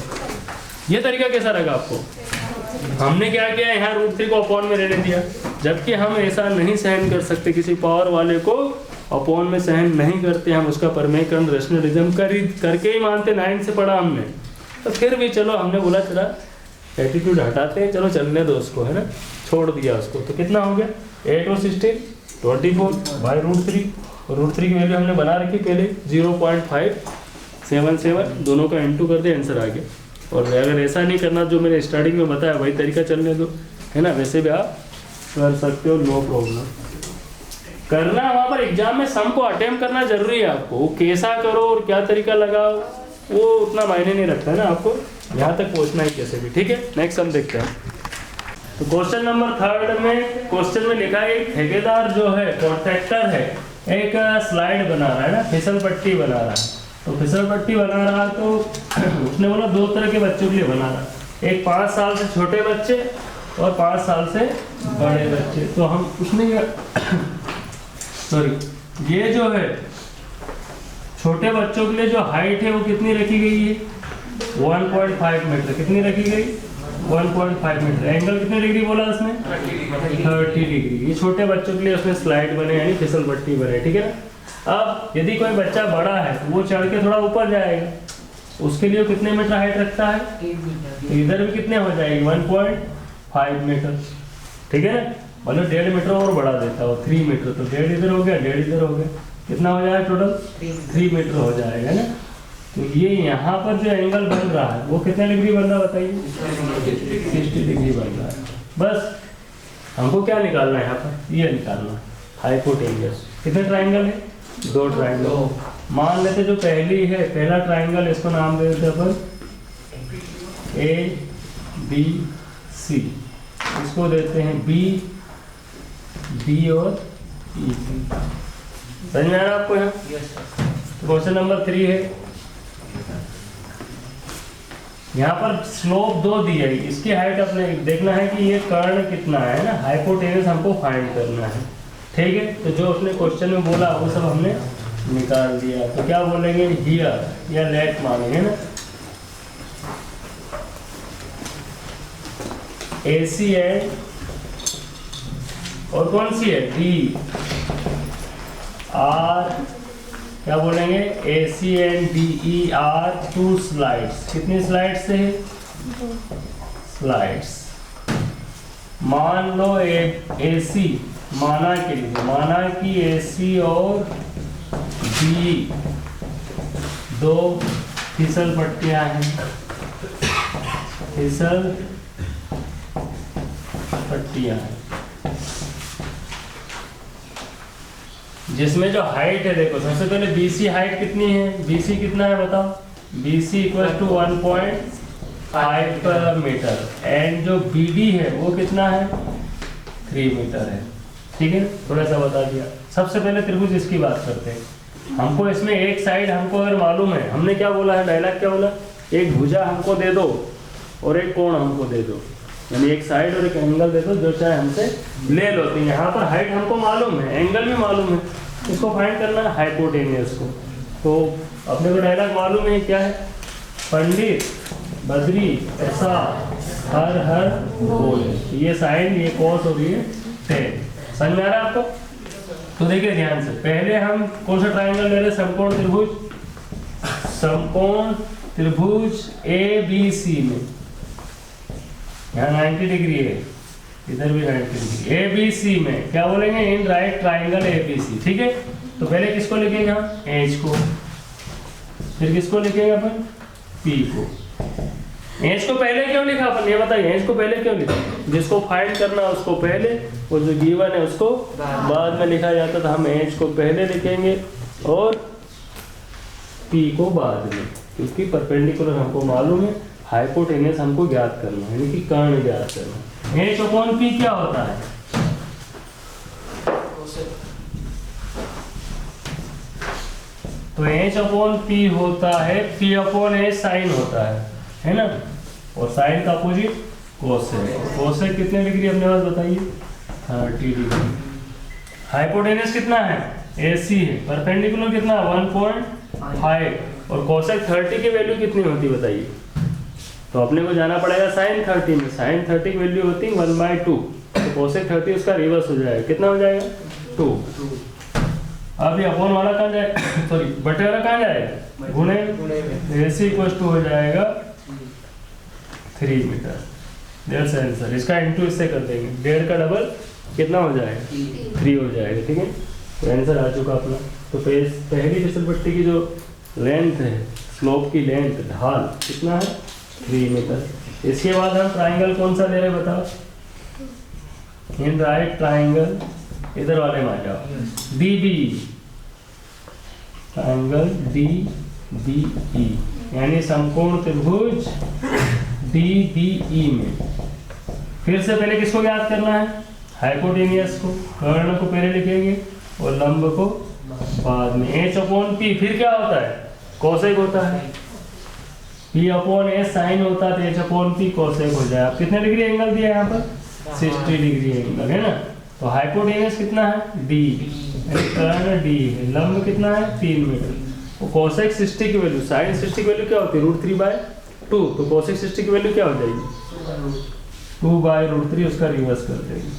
ये तरीका कैसा लगा आपको? हमने क्या किया, यहाँ √3 को अपॉन में रहने दिया, जबकि हम ऐसा नहीं सहन कर सकते, किसी पावर वाले को अपॉन में सहन नहीं करते हम, उसका परमेयकरण रेशनलिज्म करके ही मानते। 9 से पढ़ा हमने, तो फिर भी चलो हमने बोला चला एटीट्यूड हटाते हैं, चलो चलने दो उसको, है ना, छोड़ दिया उसको। तो कितना हो गया? 8 और 16 24 बाई √3, और √3 की वैल्यू हमने बना रखी पहले 0.577, दोनों का इंटू कर दे, आंसर आ गया। और अगर ऐसा नहीं करना जो मैंने स्टार्टिंग में बताया वही तरीका चलने दो, है ना, वैसे भी आप कर सकते हो, नो प्रॉब्लम। करना वहाँ पर एग्जाम में सम को अटेम्प्ट करना जरूरी है आपको, वो कैसा करो और क्या तरीका लगाओ वो उतना मायने नहीं रखता है ना, आपको यहाँ तक पहुँचना ही कैसे भी। ठीक है, नेक्स्ट हम देखते हैं। तो क्वेश्चन नंबर 3 में क्वेश्चन में लिखा है एक ठेकेदार जो है कॉन्ट्रैक्टर है, एक स्लाइड बना रहा है ना, फिसल पट्टी बना रहा है। तो फिसल पट्टी बना रहा तो उसने बोला 2 तरह के बच्चों के लिए बना रहा, एक 5 साल से छोटे बच्चे और 5 साल से बड़े बच्चे। तो हम उसने सॉरी ये जो है छोटे बच्चों के लिए जो हाइट है वो कितनी रखी गई है? 1.5 मीटर। कितनी रखी गई? 1.5 मीटर। एंगल कितने डिग्री बोला उसने? 30 डिग्री। ये छोटे बच्चों के लिए उसने स्लाइड बने यानी फिसल पट्टी बने, ठीक है ना। अब यदि कोई बच्चा बड़ा है तो वो चढ़ के थोड़ा ऊपर जाएगा, उसके लिए कितने मीटर हाइट रखता है? तो इधर भी कितने हो जाएगी? 1.5 मीटर, ठीक है ना। मतलब 1.5 मीटर और बढ़ा देता हो, 3 मीटर। तो 1.5 इधर हो गया, 1.5 इधर हो गया, कितना हो जाएगा टोटल? 3 मीटर हो जाएगा ना। तो ये यहाँ पर जो एंगल बन रहा है वो कितने डिग्री बन रहा है बताइए? 60 डिग्री बन रहा है। बस हमको क्या निकालना है यहाँ पर? ये निकालना हाइपोटेन्यूस। कितने ट्राइंगल है? 2 ट्राइंगल। मान लेते जो पहली है, पहला ट्राइंगल, इसको नाम दे देते अपन ABC, इसको देते हैं B और E। समझ में आ रहा है आपको? यहाँ क्वेश्चन नंबर 3 है, यहाँ पर स्लोप 2 दी है, इसकी हाइट अपने देखना है कि ये कर्ण कितना है ना, हाइपोटेनस हमको फाइंड करना है, ठीक है। तो जो उसने क्वेश्चन में बोला वो सब हमने निकाल दिया। तो क्या बोलेंगे? हियर या लेट मानेंगे ना, AC है और कौन सी है? D R, क्या बोलेंगे? AC and DE are 2 slides. कितनी स्लाइड्स है? 2 स्लाइड्स। मान लो AC, माना के लिए, माना कि AC और DE 2 फिसल पट्टियां हैं, फिसल पट्टियां हैं, जिसमें जो हाइट है, देखो सबसे पहले BC हाइट कितनी है? BC कितना है बताओ? BC equal to 1.5 metre and जो BD है वो कितना है? 3 मीटर है, ठीक है। थोड़ा सा बता दिया। सबसे पहले त्रिभुज इसकी बात करते हैं। हमको इसमें एक साइड हमको अगर मालूम है, हमने क्या बोला है, डायलॉग क्या बोला? एक भुजा हमको दे दो और एक कोण हमको दे दो, यानी एक साइड और एक एंगल दे दो, जो चाहे हमसे ले लो। तो यहाँ पर हाइट हमको मालूम है, एंगल भी मालूम है, इसको फाइंड करना है हाइपोटेन्यूस को। तो अपने को डायलॉग मालूम है क्या है? पंडित बद्री ऐसा हर हर बोले। ये साइन, ये कॉस और ये टेन। समझ में आ रहा है आपको? तो देखिए ध्यान से, पहले हम कौन सा ट्राइंगल ले रहे हैं? समकोण त्रिभुज। समकोण त्रिभुज ABC में यहाँ 90 डिग्री है, इधर भी 90 डिग्री। ABC में क्या बोलेंगे? इन राइट ट्राइंगल ABC, ठीक है। तो पहले किसको लिखेंगे हम? H को, फिर किसको लिखेंगे अपन? P को। H को पहले क्यों लिखा अपन, ये बताइए? H को पहले क्यों लिखा? जिसको फाइंड करना उसको पहले और जो गिवन है उसको बाद में लिखा जाता था। हम H को पहले लिखेंगे और P को बाद में, क्योंकि परपेंडिकुलर हमको मालूम है, हाइपोटेनस हमको ज्ञात करना है, यानी कि कर्ण ज्ञात करना। H अपॉन P क्या होता है? तो H अपॉन P होता है P अपॉन H साइन होता है ना। और साइन का अपोजिट कोसेक। कोसेक कितने डिग्री अपने पास बताइए? 30 डिग्री। हाइपोटेनस कितना है, AC है, परपेंडिकुलर कितना 1.5 और कोसेक 30 की वैल्यू कितनी होती है बताइए। तो अपने को जाना पड़ेगा साइन 30 में, साइन 30 की वैल्यू होती है 1/2, तो कोसेक 30 उसका रिवर्स हो जाएगा, कितना हो जाएगा 2। अब ये अपॉन वाला कहाँ जाएगा सॉरी बटे वाला कहाँ जाएगा, गुणे में, AC इक्वल टू हो जाएगा 3 मीटर। That's answer. इसका इनटू इससे कर देंगे, 1.5 का डबल कितना हो जाएगा 3 हो जाएगा, ठीक है। तो आंसर आ चुका अपना। तो पहली फिसल पट्टी की जो लेंथ है, स्लोप की लेंथ, ढाल कितना है 3 मीटर। इसके बाद हम ट्राइंगल कौन सा ले रहे हैं बताओ, इन राइट ट्राइंगल, इधर वाले में आ जाओ, DB ट्राइंगल DBE यानी समकोण त्रिभुज DBE में फिर से पहले किसको याद करना है, हाइपोटेनियस को, कर्ण को पहले लिखेंगे और लंब को बाद में। H/P फिर क्या होता है, कोसेक होता है। P/S साइन होता है, तो H/P कोसेक हो जाए। अब कितने डिग्री एंगल दिया है यहाँ पर, 60 डिग्री एंगल है ना। तो हाइपोटेनस कितना है D, कर्ण D है, लंब कितना है 3 मीटर। तो कोसेक 60 की वैल्यू, साइन 60 की वैल्यू क्या होती है √3/2, तो कोसेक 60 की वैल्यू क्या हो जाएगी 2/√3, उसका रिवर्स कर देंगे।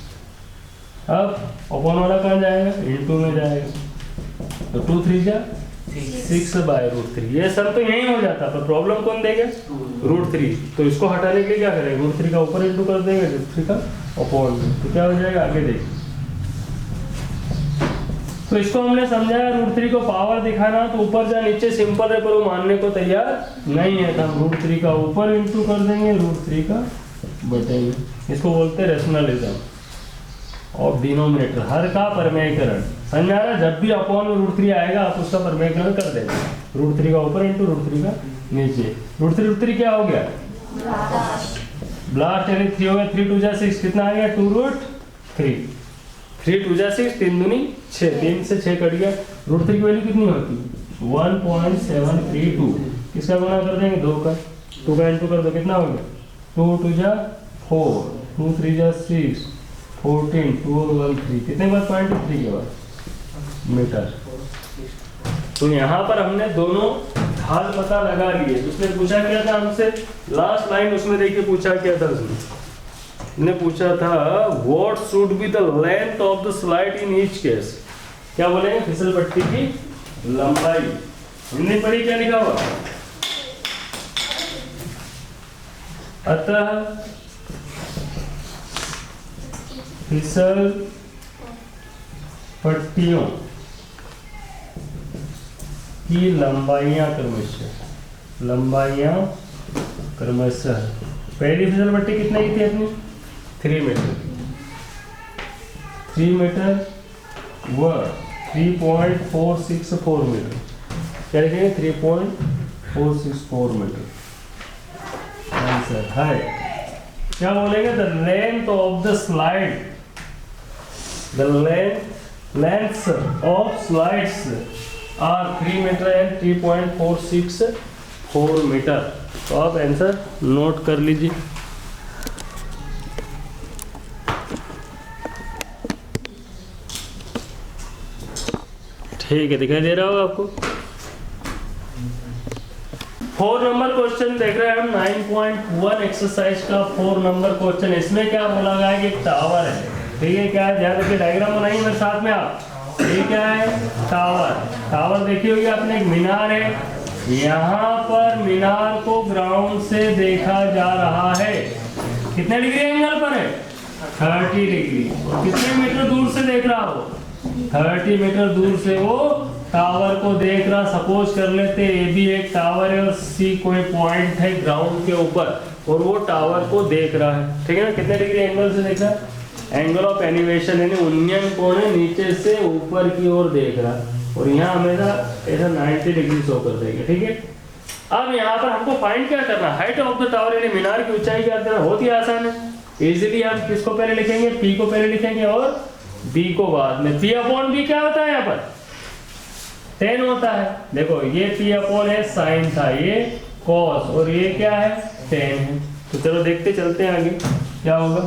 अब अपॉन वाला कहाँ जाएगा, इनटू में जाएगा, तो 2 3 जा 6/√3। ये सब तो यही हो जाता, पर प्रॉब्लम कौन देगा √3, तो इसको हटाने के लिए क्या करेंगे, √3 का ऊपर इनटू कर देंगे, √3 का अपॉन में, तो क्या हो जाएगा आगे देखिए। तो इसको हमने समझाया, √3 को पावर दिखाना तो ऊपर जा नीचे सिंपल है, पर वो मानने को तैयार नहीं है, तो हम √3 का ऊपर इनटू कर देंगे, √3 का बटे में। इसको बोलते हैं रेशनलिज्म ऑफ डिनोमिनेटर, हर का परमेयकरण। समझ आ रहा है, जब भी अपॉन में √3 आएगा आप उसका परमेयकरण कर देंगे, √3 का ऊपर इंटू √3 का नीचे। √3 क्या हो गया ब्लास्ट, यानी 3 हो गया, 3 2 जा 6, कितना आ गया 2√3, 3 2 जा 6, 3 दूनी 6, 3 से 6 कट गया। √3 की वैल्यू कितनी होती है 1.732, किसका गुणा कर देंगे 2 का, 2 का इंटू कर दो, कितना हो गया 2 2 जा 4, 2 3 जा 6, 14, 2 और 1 3, कितने के बाद 0.3 के बाद मीटर। तो यहाँ पर हमने दोनों ढाल पता लगा लिए। उसने पूछा क्या था हमसे, लास्ट लाइन उसमें देखिए पूछा क्या था, उसने पूछा था what should be the length of the slide in each case. क्या बोलेंगे, फिसल पट्टी की लंबाई। हमने पढ़ी क्या लिखा हुआ, अतः फिसल पट्टियों की लंबाइयां क्रमशः, पहली फिसल पट्टी कितने की थी अपनी 3 मीटर, 3 मीटर व 3.464 मीटर, क्या लिखेंगे 3.464 मीटर आंसर है। क्या बोलेंगे, the length of the slide, the length of slides are 3 metre and 3.464 metre. तो आप आंसर नोट कर लीजिए। ठीक है, दिखाई दे रहा होगा आपको। 4 नंबर क्वेश्चन देख रहे हैं हम, 9.1 एक्सरसाइज का 4 नंबर क्वेश्चन। इसमें क्या बोला गया है कि एक टावर है, ठीक है, क्या है ध्यान रखिए, डायग्राम बनाइए मेरे साथ में आप। ये क्या है, टावर देखी होगी आपने, एक मीनार है, यहाँ पर मीनार को ग्राउंड से देखा जा रहा है, कितने डिग्री एंगल पर है 30 डिग्री, और कितने मीटर दूर से देख रहा हो 30 मीटर दूर से वो टावर को देख रहा। सपोज कर लेते ए भी एक टावर है और सी कोई पॉइंट है ग्राउंड के ऊपर, और वो टावर को देख रहा है, ठीक है ना। कितने डिग्री एंगल से देख रहा है, एंगल ऑफ एलिवेशन यानी उन्नयन कोण है, नीचे से ऊपर की ओर देख रहा है, और यहाँ हमेशा ऐसा 90 डिग्री शो कर देगा, ठीक है। अब यहाँ पर हमको फाइंड क्या करना, हाइट ऑफ द टावर यानी मीनार की ऊंचाई क्या करना, बहुत ही आसान है। इजीली हम किसको पहले लिखेंगे, पी को पहले लिखेंगे और बी को बाद में। पी अपॉन बी क्या होता है, यहाँ पर 10 होता है। देखो ये पी अपॉन है साइन था, ये कॉस, और ये क्या है 10 है। तो चलो देखते चलते हैं आगे क्या होगा।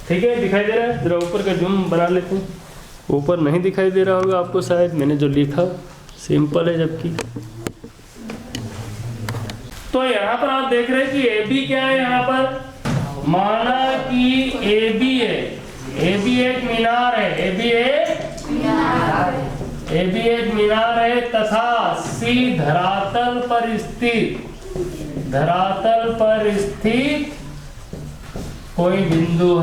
ठीक है, दिखाई दे रहा है? जरा ऊपर का जूम बना लेते हैं। ऊपर नहीं दिखाई दे रहा होगा आपको शायद, मैंने जो लिखा सिंपल है जबकि। तो यहाँ पर आप देख रहे हैं कि ए बी क्या है, यहाँ पर माना कि ए बी है, ए बी एक मीनार है, ए बी एक मीनार है तथा सी धरातल पर स्थित कोई बिंदु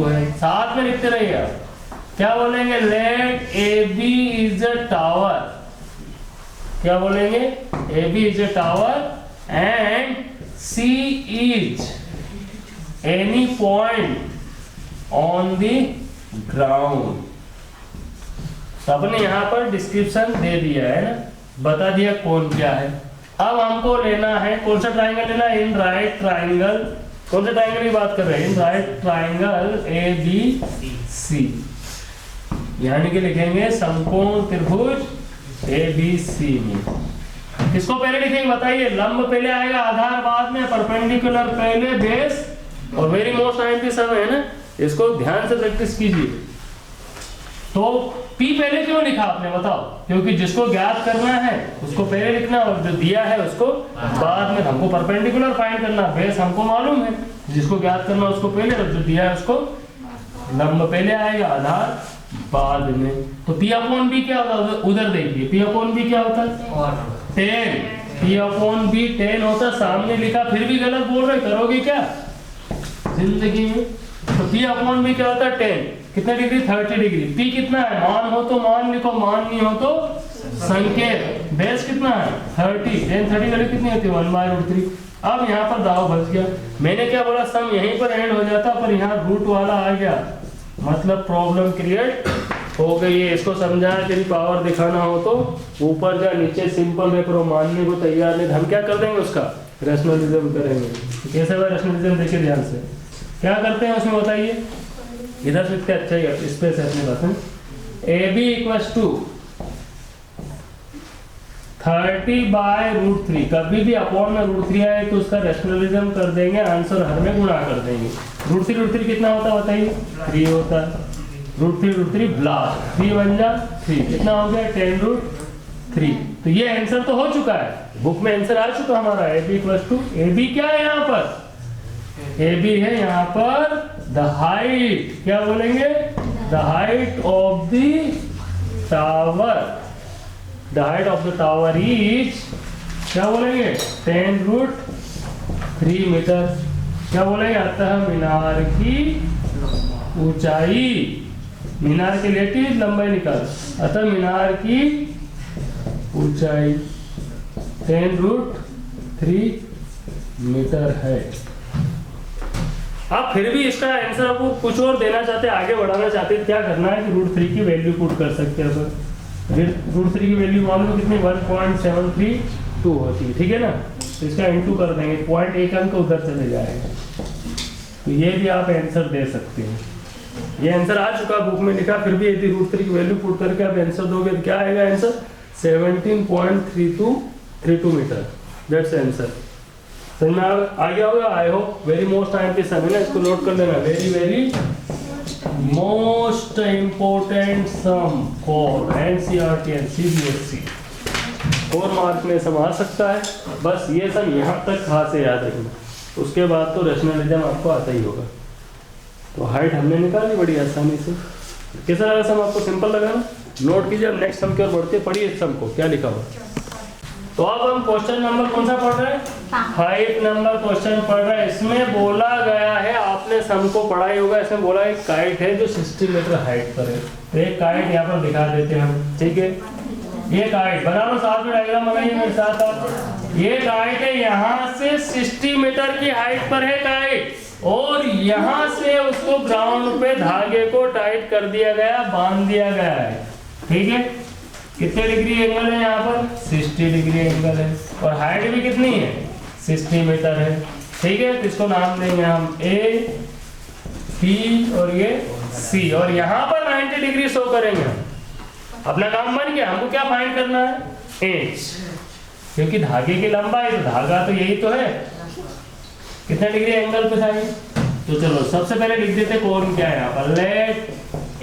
है, साथ में लिखते रहिए। क्या बोलेंगे? Let A B is a tower, क्या बोलेंगे? A B is a tower and C is any point on the ground. तो आपने यहाँ पर डिस्क्रिप्शन दे दिया है ना, बता दिया कौन क्या है। अब हमको लेना है कौन सा ट्राइंगल लेना है? इन राइट ट्राइंगल, कौन सा ट्राइंगल की बात कर रहे हैं? In right triangle A B C, यानी कि लिखेंगे समकोण त्रिभुज ए बी सी में। इसको पहले लिखेंगे, बताइए। लंब पहले आएगा, आधार बाद में, परपेंडिकुलर पहले, बेस और वेरी मोस्ट टाइम सम है ना, इसको ध्यान से प्रैक्टिस कीजिए। तो P पहले क्यों लिखा आपने बताओ? क्योंकि जिसको ज्ञात करना है उसको पहले लिखना और जो दिया है उसको बाद में। हमको परपेंडिकुलर फाइंड करना, बेस हमको मालूम है, जिसको ज्ञात करना उसको पहले और जो दिया है उसको लंब पहले आएगा, आधार बाद में। तो P अपॉन B क्या होता है? उधर देखिए, P अपॉन B क्या होता है? 10, P अपॉन B 10 होता है। सामने लिखा फिर भी गलत बोल रहे, करोगे क्या जिंदगी में? तो P अपॉन B क्या होता है? 10। कितने डिग्री? 30 डिग्री। P कितना है? मान हो तो मान लिखो, मान नहीं हो तो संकेत। बेस कितना है? 30। 10 30 वैल्यू कितनी होती है? 1/√3। अब यहाँ पर दाव बच गया। मैंने क्या बोला? सम यहीं पर एंड हो जाता, पर यहाँ रूट वाला आ गया, मतलब प्रॉब्लम क्रिएट हो गई है। इसको समझाया, तेरी पावर दिखाना हो तो ऊपर जा, नीचे सिंपल है, पर वो मानने को तैयार नहीं। हम क्या कर देंगे? उसका रैशनलिज्म करेंगे। कैसे भाई रैशनलिज्म? देखिए ध्यान से, क्या करते हैं उसमें बताइए। इधर से लिखते अच्छा ही स्पेस है अपने पास में। A B equals to 30/√3। कभी भी अपॉन में √3 आए तो उसका रैशनलिज्म कर देंगे, आंसर हर में गुणा कर देंगे। √3 कितना होता है बताइए? 3 होता है। √3 ब्लास्ट 3 बन जा 3, कितना हो गया? 10√3। तो ये आंसर तो हो चुका है, बुक में आंसर आ चुका हमारा। A B equals to, A B क्या है यहाँ पर? ए बी है यहाँ पर द हाइट, क्या बोलेंगे? The height of the tower. The height of the tower is, क्या बोलेंगे? 10√3 मीटर। क्या बोलेंगे? अतः मीनार की ऊंचाई, मीनार की लेटी लंबाई निकाल, अतः मीनार की ऊंचाई 10√3 मीटर है। आप फिर भी इसका आंसर आपको कुछ और देना चाहते हैं, आगे बढ़ाना चाहते हैं, क्या करना है कि √3 की वैल्यू पुट कर सकते हैं। √3 की वैल्यू मालूम कितनी? 1.732 होती है, ठीक है ना। तो इसका इंटू कर देंगे, 0.1 अंक उधर चले जाएगा। तो ये भी आप आंसर दे सकते हैं। ये आंसर आ चुका, बुक में लिखा, फिर भी यदि √3 की वैल्यू पुट करके आप आंसर दोगे तो क्या आएगा आंसर? 17.3232 मीटर। That's answer. समझ में आ गया होगा? I hope. Very most time पे सम है ना, इसको नोट कर लेना। Very most important sum for NCERT and CBSE। 4 mark में सम आ सकता है, बस ये सम यहाँ तक खास है, याद रखना। उसके बाद तो रैशनलिज्म आपको आता ही होगा। तो हाइट हमने निकाली बड़ी आसानी से। कैसा लगा सम आपको? सिंपल लगा ना? नोट कीजिए। अब नेक्स्ट सम की ओर बढ़ते, पढ़िए इस सम को क्या लिखा हुआ। तो अब हम क्वेश्चन नंबर कौन सा पढ़ रहे हैं? 5 नंबर क्वेश्चन पढ़ रहे हैं। इसमें बोला गया है, आपने सम को पढ़ा ही होगा, इसमें बोला एक काइट है जो 60 मीटर हाइट पर है। तो एक काइट यहाँ पर दिखा देते हैं हम, ठीक है। ये काइट बना लो, साथ में डायग्राम बनाइए मेरे साथ आप। ये काइट है, यहाँ से 60 मीटर की हाइट पर है काइट, और यहाँ से उसको ग्राउंड पे धागे को टाइट कर दिया गया, बांध दिया गया है, ठीक है। कितने डिग्री एंगल है यहाँ पर? 60 डिग्री एंगल है, और हाइट भी कितनी है? 60 मीटर है, ठीक है। तो इसको नाम देंगे हम A, P और ये C, और यहाँ पर 90 डिग्री शो करेंगे हम। अपना काम बन गया। हमको क्या फाइंड करना है? H, क्योंकि धागे की लंबाई, तो धागा तो यही तो है। कितने डिग्री एंगल पे था? तो चलो सबसे पहले लिख देते कोण क्या है यहाँ पर। Let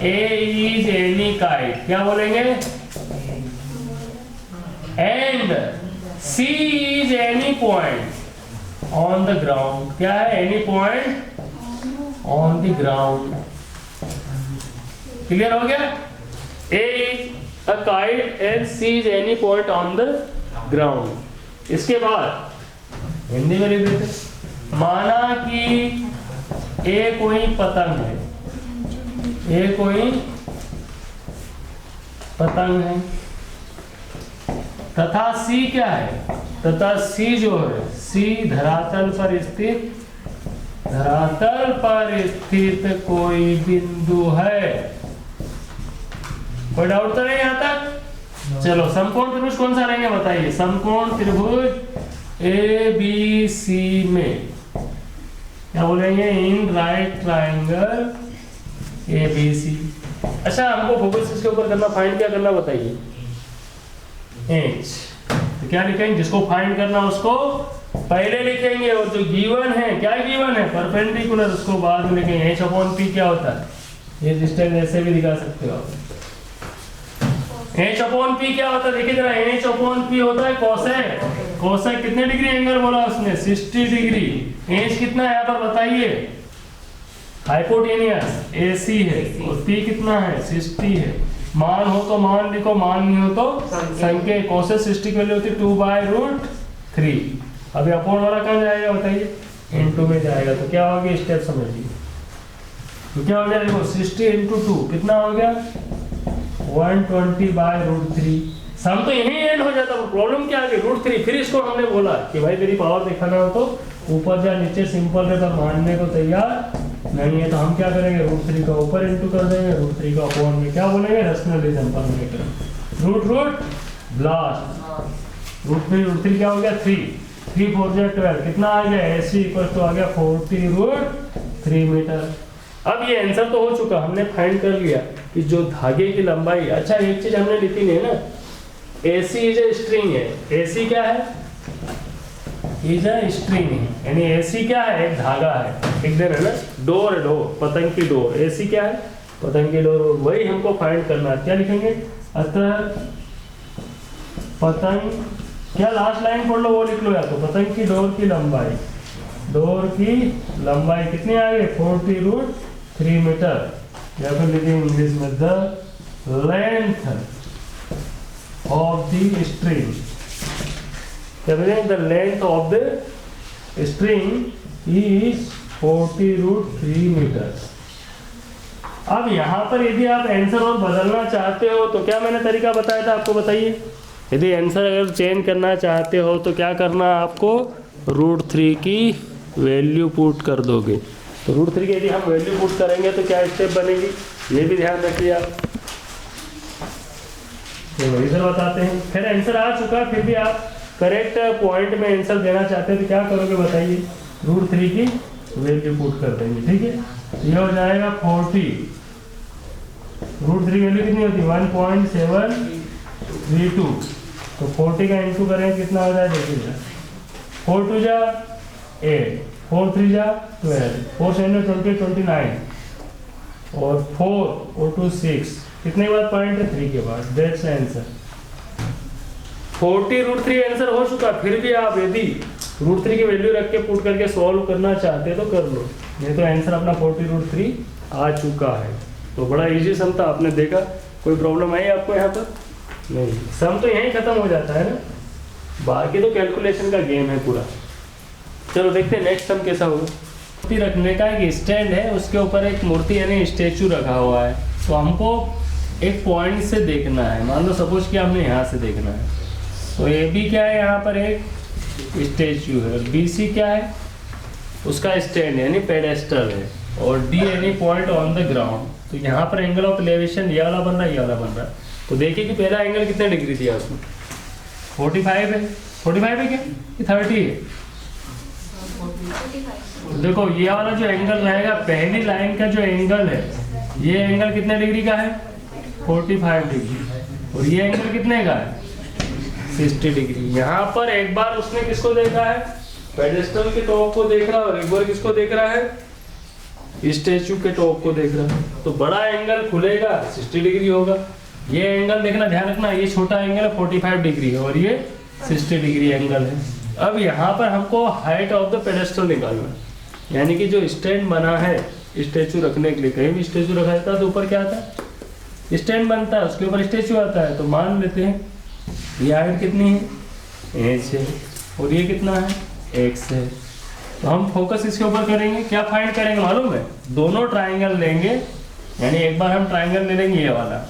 A is any kite, क्या बोलेंगे, and C is any point on the ground, क्या है, any point on the ground. Clear हो गया। A is a kite and C is any point on the ground. इसके बाद हिंदी में लिख देते, माना कि ए कोई पतंग है, ए कोई पतंग है, तथा सी क्या है, तथा सी जो है, सी धरातल पर स्थित कोई बिंदु है। कोई डाउट तो नहीं यहाँ तक। चलो समकोण त्रिभुज कौन सा रहेंगे बताइए। समकोण त्रिभुज ए बी सी में क्या बोलेंगे, in right triangle A B C. अच्छा हमको फोकस इसके ऊपर करना, फाइंड क्या करना बताइए, एच। तो क्या लिखेंगे, जिसको फाइंड करना उसको पहले लिखेंगे, और जो गिवन है, क्या गिवन है, परपेंडिकुलर, उसको बाद में लिखेंगे। एच अपॉन पी क्या होता है, ये डिस्टेंस ऐसे भी दिखा सकते हो आप। एच अपॉन पी क्या होता है, देखिए जरा, एच अपॉन पी होता है कोसेक। कोसेक कितने डिग्री एंगल बोला उसने, 60 डिग्री। एच कितना है यहाँ पर बताइए, हाइपोटेनियस एसी है, और पी कितना है, 60 है। मान हो तो मान लिखो, मान नहीं हो तो संकेत। कोसेक 60 की वैल्यू होती है 2/√3। अभी अपॉन वाला कहाँ जाएगा बताइए, इनटू में जाएगा। तो क्या हो गया, स्टेप समझिए। तो क्या हो गया, देखो 60 × 2 कितना हो गया, 120/√3। सम तो यही एंड हो जाता, प्रॉब्लम क्या आ गई, √3। फिर इसको हमने बोला कि भाई तेरी पावर दिखाना हो तो ऊपर जा, नीचे सिंपल है, पर मानने को तैयार नहीं है, तो हम क्या करेंगे, √3 का ऊपर इंटू कर देंगे, √3 का अपॉन में क्या बोलेंगे, रैशनलिज्म परमीटर। रूट ब्लास्ट, √3 क्या हो गया, 3 4 12 कितना आ गया, एसी इक्वल टू आ गया 40√3 मीटर। अब ये आंसर तो हो चुका, हमने फाइंड कर लिया कि जो धागे की लंबाई। अच्छा एक चीज हमने लिखी नहीं ना, AC इज ए स्ट्रिंग है। AC क्या है, इज ए स्ट्रिंग है, यानी AC क्या है, एक धागा है, एक दिन है ना, डोर है, डोर, पतंग की डोर। AC क्या है, पतंग की डोर, वही हमको फाइंड करना है। क्या लिखेंगे, अतः पतंग, क्या लास्ट लाइन पढ़ लो वो लिख लो, या तो पतंग की डोर की लंबाई, डोर की लंबाई कितनी आ गई, 40√3 मीटर। या फिर लिखेंगे इंग्लिश में, the length of the string, क्या बोलेंगे, the length of the string is 40√3 metre. अब यहाँ पर यदि आप आंसर और बदलना चाहते हो तो क्या मैंने तरीका बताया था आपको, बताइए। यदि आंसर अगर चेंज करना चाहते हो तो क्या करना है आपको, √3 की वैल्यू पुट कर दोगे। तो √3 की यदि हम वैल्यू पुट करेंगे तो क्या स्टेप बनेगी, ये भी ध्यान रखिए आप। तो इधर बताते हैं। फिर आंसर आ चुका, फिर भी आप करेक्ट पॉइंट में आंसर देना चाहते हैं तो क्या करोगे बताइए, √3 की वैल्यू पुट कर देंगे, ठीक है। ये हो जाएगा 40, √3 की वैल्यू कितनी होती है, 1.732। तो 40 का इंटू करें कितना हो जाए, देखिए 4 2 जा 8, 4 3 जा 12, 4 7 20 29, और 4 और 2 6, कितने के बाद पॉइंट है, 3 के बाद। दैट्स आंसर 40√3 आंसर हो चुका। फिर भी आप यदि √3 की वैल्यू रख के पुट करके सॉल्व करना चाहते तो कर लो, नहीं तो आंसर अपना 40√3 आ चुका है। तो बड़ा इजी सम था, आपने देखा। कोई प्रॉब्लम आई आपको यहाँ पर, नहीं, सम तो यहीं खत्म हो जाता है ना, बाकी तो कैलकुलेशन का गेम है पूरा। चलो देखते हैं नेक्स्ट सम कैसा होगा। मूर्ति रखने का एक स्टैंड है, उसके ऊपर एक मूर्ति यानी स्टेचू रखा हुआ है। तो हमको एक पॉइंट से देखना है, मान लो सपोज कि हमने यहाँ से देखना है। तो ए बी क्या है, यहाँ पर एक स्टेचू है, बी सी क्या है, उसका स्टैंड यानी पेडेस्टल है, और डी यानी पॉइंट ऑन द ग्राउंड। तो यहाँ पर एंगल ऑफ एलिवेशन ये वाला बन रहा है, ये वाला बन रहा है। तो देखिए कि पहला एंगल कितने डिग्री दिया उसने, 45 है। 45 है क्या, कि 30 है? देखो ये वाला जो एंगल रहेगा, पहली लाइन का जो एंगल है, ये एंगल कितने डिग्री का है, 45 डिग्री। और ये एंगल कितने का है, 60 डिग्री। यहाँ पर एक बार उसने किसको देखा है, पेडेस्टल के टॉप को देख रहा है, और एक बार किसको देख रहा है, स्टैचू के टॉप को देख रहा है, तो बड़ा एंगल खुलेगा 60 डिग्री होगा। ये एंगल देखना, ध्यान रखना, ये छोटा एंगल है 45 डिग्री है और ये 60 डिग्री एंगल है। अब यहाँ पर हमको हाइट ऑफ द पेडेस्टल निकालना है, यानी कि जो स्टैंड बना है स्टैचू रखने के लिए, कहीं भी स्टैचू रखा जाता है तो ऊपर क्या आता है, स्टैंड बनता है, उसके ऊपर स्टैचू आता है। तो मान लेते हैं ये हाइट कितनी है, h है, और ये कितना है, x है। तो हम फोकस इसके ऊपर करेंगे, क्या फाइंड करेंगे मालूम है, दोनों ट्राइंगल लेंगे, यानी एक बार हम ट्राइंगल ले लेंगे ये वाला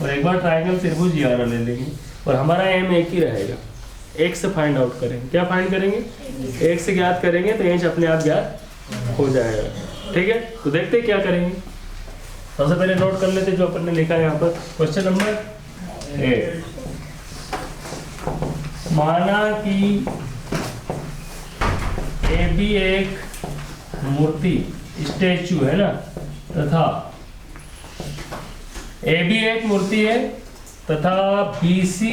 और एक बार ट्राइंगल त्रिभुज ये वाला ले लेंगे, और हमारा एम एक ही रहेगा, x फाइंड आउट करेंगे। क्या फाइंड करेंगे, x ज्ञात करेंगे तो h अपने आप ज्ञात हो जाएगा। ठीक है, तो देखते हैं क्या करेंगे। सबसे पहले नोट कर लेते जो अपन ने लिखा है यहाँ पर, क्वेश्चन नंबर 8। माना कि ए बी एक मूर्ति स्टैचू है ना, तथा ए बी एक मूर्ति है तथा बी सी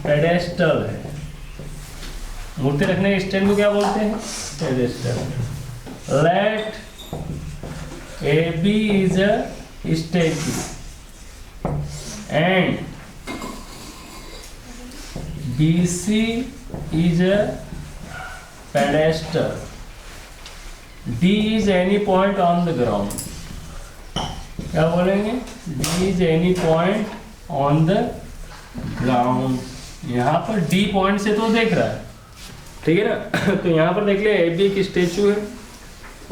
पेडेस्टल है। मूर्ति रखने के स्टैंड को क्या बोलते हैं, pedestal. Let A B is a statue and B C is a pedestal, D is any point on the ground। क्या बोलेंगे, D is any point on the ground। यहाँ पर D पॉइंट से तो देख रहा है, ठीक है ना। तो यहाँ पर देख लिया AB की स्टेचू है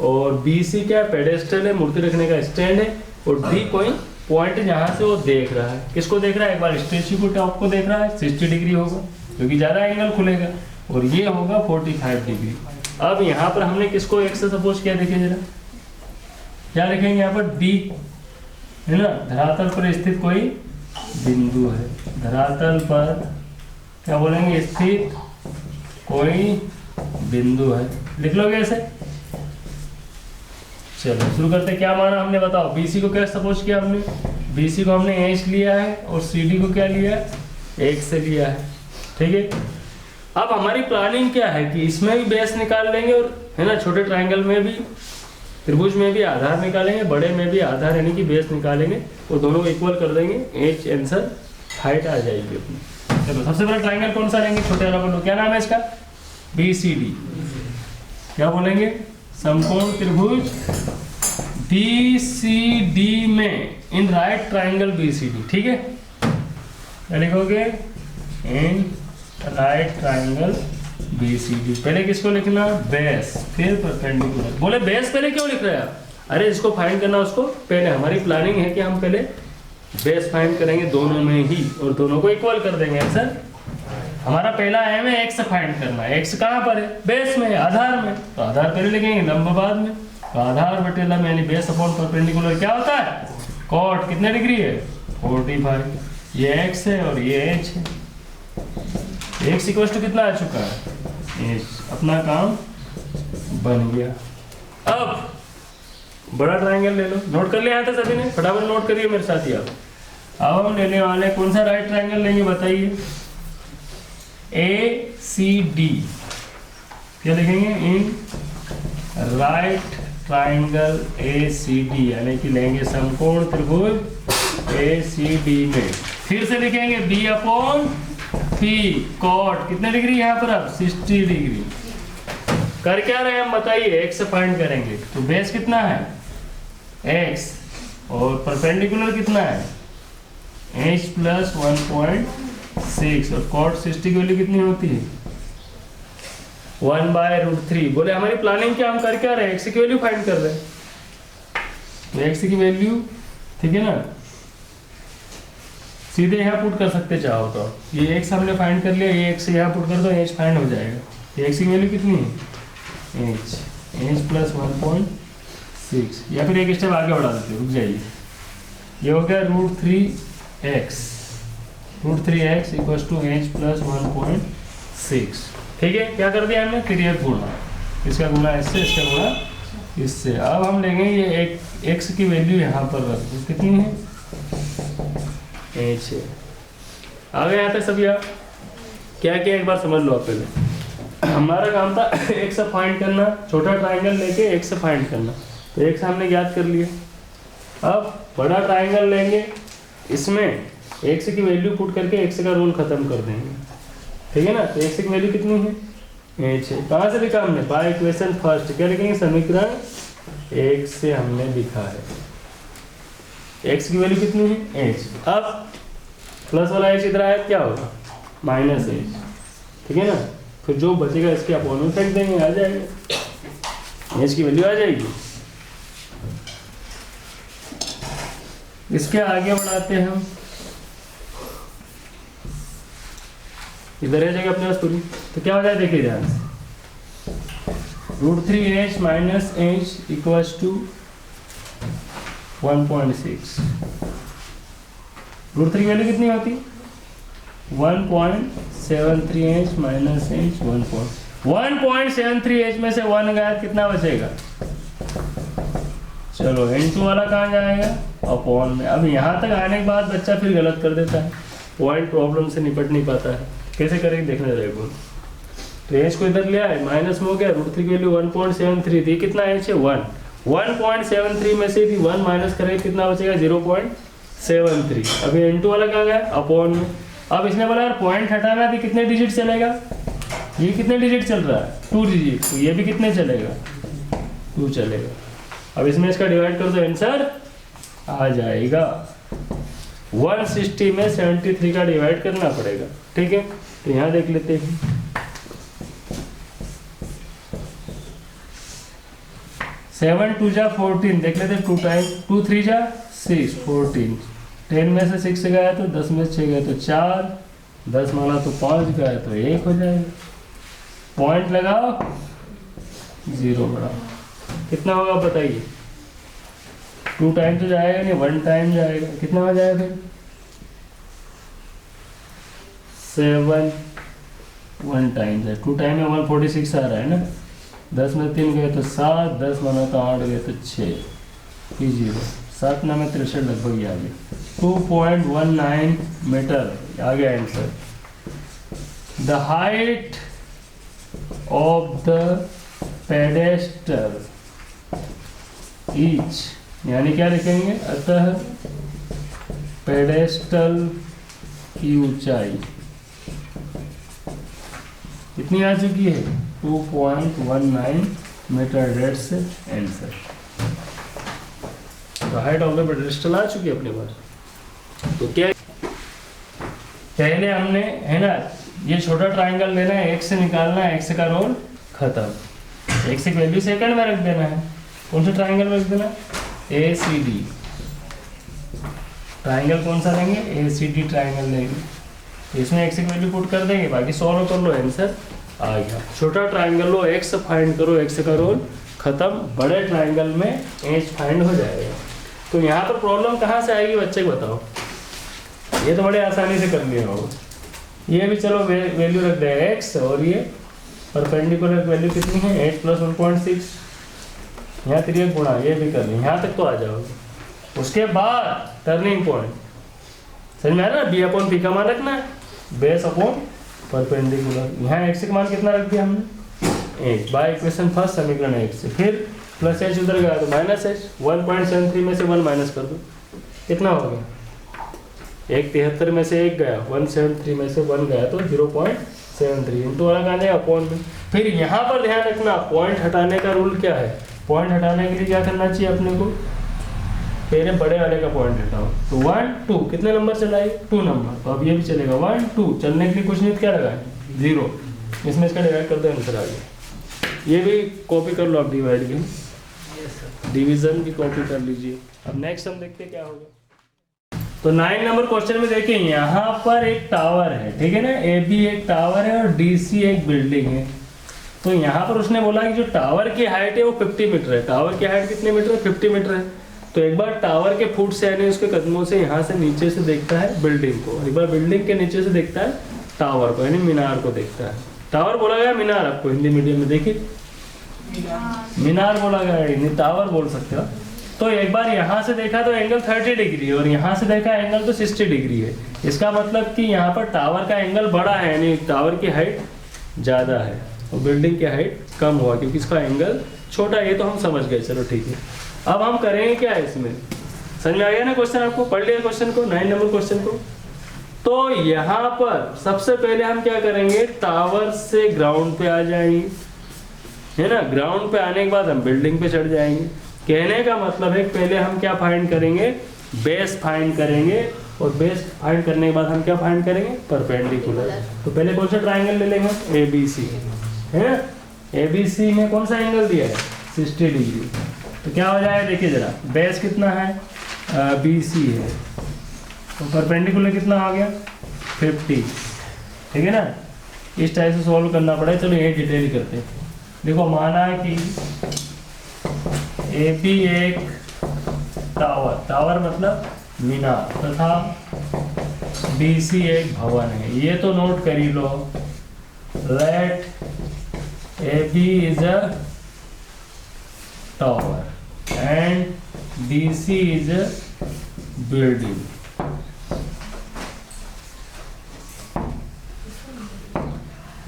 और BC क्या पेडेस्टल है, मूर्ति रखने का स्टैंड है, और D कोई पॉइंट जहाँ से वो देख रहा है। किसको देख रहा है, एक बार स्टेचू को टॉप को देख रहा है, 60 डिग्री होगा क्योंकि ज़्यादा एंगल खुलेगा, और ये होगा 45 डिग्री। अब यहाँ पर हमने किसको x से सपोज किया, देखिए जरा क्या लिखेंगे यहाँ पर, D है ना, धरातल पर स्थित कोई बिंदु है, धरातल पर क्या बोलेंगे, स्थित कोई बिंदु है, लिख लोगे ऐसे। चलो शुरू करते, क्या माना हमने बताओ। BC को क्या सपोज किया हमने, BC को हमने h लिया है और CD को क्या लिया है, x से लिया है। ठीक है, अब हमारी प्लानिंग क्या है कि इसमें भी बेस निकाल लेंगे, और है ना छोटे ट्रायंगल में भी, त्रिभुज में भी आधार निकालेंगे, बड़े में भी आधार यानी कि बेस निकालेंगे, और दोनों को इक्वल कर देंगे, एच आंसर हाइट आ जाएगी अपनी। चलो सबसे पहले ट्रायंगल कौन सा लेंगे, छोटे वाला बोलो, क्या नाम है इसका, BCD। क्या बोलेंगे, समकोण त्रिभुज BCD में इन राइट ट्रायंगल BCD। ठीक है, क्या लिखोगे, इन राइट ट्रायंगल BCD। पहले किसको लिखना, बेस, फिर परपेंडिकुलर। बोले बेस पहले क्यों लिख रहे हैं आप, अरे जिसको फाइंड करना उसको पहले। हमारी प्लानिंग है कि हम पहले बेस फाइंड करेंगे दोनों में ही, और दोनों को इक्वल कर देंगे। आंसर हमारा पहला एम है x फाइंड करना है। x कहाँ पर है, बेस में है, आधार में, तो आधार पहले लिखेंगे, लंब बाद में। तो आधार बटे लंब यानी बेस अपॉन परपेंडिकुलर क्या होता है, कॉट कितने डिग्री है, 45। ये x है और ये h है। x इक्वल टू कितना आ चुका है, अपना काम बन गया। अब बड़ा ट्रायंगल ले लो, नोट कर लिया था सभी ने, फटाफट नोट करिए मेरे साथ ही आप। अब हम लेने वाले कौन सा राइट ट्रायंगल लेंगे बताइए, ACD। क्या लिखेंगे, इन राइट ट्रायंगल ACD, यानी कि लेंगे समकोण त्रिभुज ACD में। फिर से लिखेंगे B अपॉन P, कॉट कितने डिग्री यहाँ पर, अब 60 डिग्री। कर क्या रहे हम बताइए, x फाइंड करेंगे, तो बेस कितना है x, और परपेंडिकुलर कितना है h प्लस 1.6, और कॉट 60 की वैल्यू कितनी होती है 1/√3। बोले हमारी प्लानिंग क्या, हम कर क्या रहे हैं, x की वैल्यू फाइंड कर रहे हैं, तो x की वैल्यू, ठीक है ना, सीधे यहाँ पुट कर सकते चाहो तो। ये x हमने फाइंड कर लिया, ये x यहाँ पुट कर दो, h फाइंड हो जाएगा। ये x की वैल्यू कितनी है, h प्लस 1.6, या फिर एक स्टेप आगे बढ़ा देते, रुक जाइए। ये हो गया √3x, √3x equal to h plus 1.6। ठीक है, क्या कर दिया हमने, फिर ये गुणा, इसका गुणा इससे, इसका गुणा इससे। अब हम लेंगे ये x की वैल्यू यहाँ पर रख दो, कितनी है, h। आ गए यहाँ तक सभी आप, क्या क्या एक बार समझ लो आप पहले। हमारा काम था एक्स फाइंड करना, छोटा ट्राइंगल लेके एक्स फाइंड करना, तो एक्स हमने ज्ञात कर लिया। अब बड़ा ट्राइंगल लेंगे, इसमें एक्स की वैल्यू पुट करके एक्स का रूल खत्म कर देंगे, ठीक है ना। तो एक्स की वैल्यू कितनी है, एच है। कहाँ से लिखा हमने, बाय इक्वेशन फर्स्ट, क्या लिखेंगे, समीकरण एक से हमने लिखा है। एक्स की वैल्यू कितनी है, एच। अब प्लस वाला एच इधर आया, क्या होगा, माइनस एच, ठीक है ना। फिर जो बचेगा इसके अपोन में फेंक देंगे, आ जाएगा, एच की वैल्यू आ जाएगी। इसके आगे बढ़ाते हैं हम, इधर है जगह अपने पास पूरी, तो क्या हो जाए देखिए ध्यान से, √3h minus h equals to 1.6। √3 value कितनी होती, 1.73h माइनस h 1.73h में से 1 गया, कितना बचेगा, चलो n2 वाला कहाँ जाएगा, अपॉन में। अब यहाँ तक आने के बाद बच्चा फिर गलत कर देता है, पॉइंट प्रॉब्लम से निपट नहीं पाता है, कैसे करेंगे देखने देखो। तो एच को इधर ले आए, माइनस में हो गया, √3 की वैल्यू 1.73 थी, कितना एच है 1, 1.73 में से भी 1 माइनस करेंगे, कितना बचेगा 0.73। अभी n2 वाला कहाँ गया, अपॉन में। अब इसने बोला यार पॉइंट हटाना थी, कितने डिजिट चलेगा, ये कितने डिजिट चल रहा है, 2 डिजिट, तो ये भी कितने चलेगा, 2 चलेगा। अब इसमें इसका डिवाइड कर दो, आंसर आ जाएगा 160 में 73 का डिवाइड करना पड़ेगा, ठीक है। तो यहाँ देख लेते हैं, 7 2 जा 14, देख लेते हैं, 2 टाइम 2 3 जा 6 14, 10 में से 6 गया तो 10 में से 6 गया तो 4, 10 माना तो 5 गया तो 1 हो जाएगा। पॉइंट लगाओ, 0 बढ़ाओ, कितना होगा बताइए, 2 टाइम तो जाएगा नहीं, 1 टाइम जाएगा, कितना हो जाएगा फिर 7 1 टाइम है, 2 टाइम में 146 आ रहा है ना, 10 में 3 गए तो 7, 10 माना तो 8 गए तो 6, फिर 0, 7 में 63 लगभग ही आ गया, 2.19 मीटर आ गया answer. The height of the pedestal each, यानी क्या लिखेंगे, अतः पेडेस्टल की ऊंचाई कितनी आ चुकी है, 2.19 मीटर, रेड से आंसर। तो हाइट ऑफ द पेडेस्टल आ चुकी है अपने पास। तो क्या पहले हमने, है ना, ये छोटा ट्राइंगल लेना है, एक्स से निकालना है, एक्स का रोल खत्म, एक्स की वैल्यू सेकंड में रख देना है। कौन सा ट्राइंगल में रख देना, ACD ट्राइंगल, कौन सा लेंगे, ACD ट्राइंगल लेंगे, इसमें एक्स की वैल्यू पुट कर देंगे, बाकी सॉल्व कर लो, आंसर आ गया। छोटा ट्राइंगल लो, एक्स फाइंड करो, एक्स का रोल खत्म, बड़े ट्राइंगल में एच फाइंड हो जाएगा। तो यहाँ पर प्रॉब्लम कहाँ से आएगी बच्चे को बताओ, ये तो बड़े आसानी से कर लिया होगा। ये भी चलो वैल्यू रख देगा एक्स, और ये परपेंडिकुलर वैल्यू कितनी है 8 + 1.6, यहाँ 3 गुणा, ये भी कर लें, यहाँ तक तो आ जाओगे। उसके बाद टर्निंग पॉइंट, समझ में आया ना, B/P का मान रखना है, बेस अपॉन परपेंडिकुलर। यहाँ एक्स का मान कितना रख दिया हमने 1, बाय इक्वेशन फर्स्ट समीकरण 1 से, फिर प्लस एच उधर गया तो माइनस एच, 1.73 में से 1 माइनस कर दो, कितना हो गया, 173 में से 1 गया, 173 में से 1 गया तो 0.73, इंटू वाला कहाँ जाएगा अपॉन में। फिर यहाँ पर ध्यान रखना, पॉइंट हटाने का रूल क्या है, पॉइंट हटाने के लिए क्या करना चाहिए अपने को, पहले बड़े वाले का पॉइंट हटाओ, तो 1 2 कितने नंबर चलाए, 2 नंबर, तो अब ये भी चलेगा 1 2, चलने के लिए कुछ नहीं, क्या लगाए 0, इसमें इसका डिवाइड कर दो, आंसर आ गया। ये भी कॉपी कर लो आप, डिवाइड की, डिवीजन भी कॉपी कर लीजिए। अब नेक्स्ट हम देखते हैं क्या होगा। तो 9 नंबर क्वेश्चन में देखिए, यहाँ पर एक टावर है, ठीक है ना, AB एक टावर है और DC एक बिल्डिंग है। तो यहाँ पर उसने बोला कि जो टावर की हाइट है वो 50 मीटर है, टावर की हाइट कितने मीटर है, 50 मीटर है। तो एक बार टावर के फुट से यानी उसके कदमों से यहाँ से नीचे से देखता है बिल्डिंग को, एक बार बिल्डिंग के नीचे से देखता है टावर को, यानी मीनार को देखता है। टावर बोला गया मीनार, आपको हिंदी मीडियम में देखिए मीनार बोला गया है, नहीं टावर बोल सकते हो। तो एक बार यहाँ से देखा तो एंगल 30 डिग्री है और यहाँ से देखा एंगल तो 60 डिग्री है। इसका मतलब कि यहाँ पर टावर का एंगल बड़ा है, यानी टावर की हाइट ज़्यादा है। और बिल्डिंग की हाइट कम हुआ क्योंकि इसका एंगल छोटा है, ये तो हम समझ गए, चलो ठीक है। अब हम करेंगे क्या है इसमें, समझ में आ गया ना क्वेश्चन, आपको पढ़ लिया क्वेश्चन को, 9 नंबर क्वेश्चन को। तो यहाँ पर सबसे पहले हम क्या करेंगे, टावर से ग्राउंड पे आ जाएंगे, है ना। ग्राउंड पे आने के बाद हम बिल्डिंग पे चढ़ जाएंगे। कहने का मतलब है पहले हम क्या फाइंड करेंगे, बेस फाइंड करेंगे, और बेस फाइंड करने के बाद हम क्या फाइंड करेंगे, परपेंडिकुलर। तो पहले कौन सा ट्राइंगल ले लेंगे, ABC, है ना। ABC में कौन सा एंगल दिया है, 60 डिग्री। तो क्या हो जाएगा, देखिए जरा, बेस कितना है, BC है, तो परपेंडिकुलर कितना आ गया, 50, ठीक है ना। इस टाइप से सॉल्व करना पड़ेगा। चलो ये डिटेल करते हैं। देखो माना कि AB एक टावर, टावर मतलब मीनार, तथा BC एक भवन है। ये तो नोट कर ही लो, let AB is a tower and BC is a building.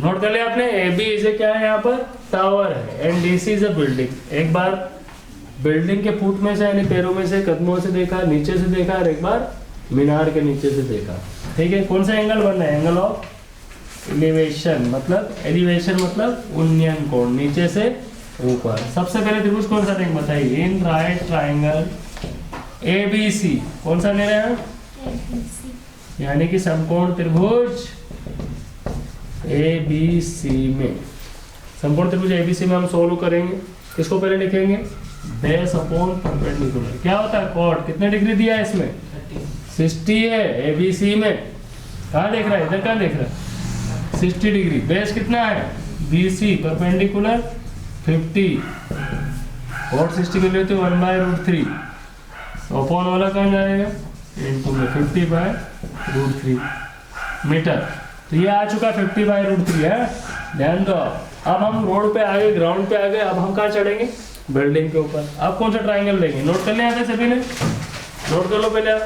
Note कर लिया आपने, AB इज क्या है, यहाँ पर टावर है, and DC is a building. एक बार बिल्डिंग के फुट में से यानी पैरों में से, कदमों से देखा, नीचे से देखा, और एक बार मीनार के नीचे से देखा, ठीक है। कौन सा एंगल बनना है, एंगल ऑफ एलिवेशन, मतलब एलिवेशन मतलब उन्नयन कोण, नीचे से ऊपर। सबसे पहले त्रिभुज कौन सा देंगे बताइए, इन राइट ट्राइंगल ABC, कौन सा ले रहे हैं, यानी कि समकोण त्रिभुज ABC में, समकोण त्रिभुज ABC में हम सोल्व करेंगे। किसको पहले लिखेंगे, बेस अपॉन परपेंडिकुलर। क्या होता है, कॉट कितने डिग्री दिया है इसमें, 60 है ABC में। कहाँ देख रहा है, इधर कहाँ देख रहा है, 60 डिग्री। बेस कितना है, BC, परपेंडिकुलर 50, कॉट 60 के लिए तो 1/√3, अपॉन वाला कहाँ जाएगा, इनटू में 50/√3 मीटर। तो ये आ चुका 50/√3 है, ध्यान दो। अब हम रोड पे आ गए, ग्राउंड पे आ गए, अब हम कहाँ चढ़ेंगे, बिल्डिंग के ऊपर। अब कौन सा ट्राइंगल लेंगे, नोट कर लिया था सभी ने, नोट कर लो पहले आप।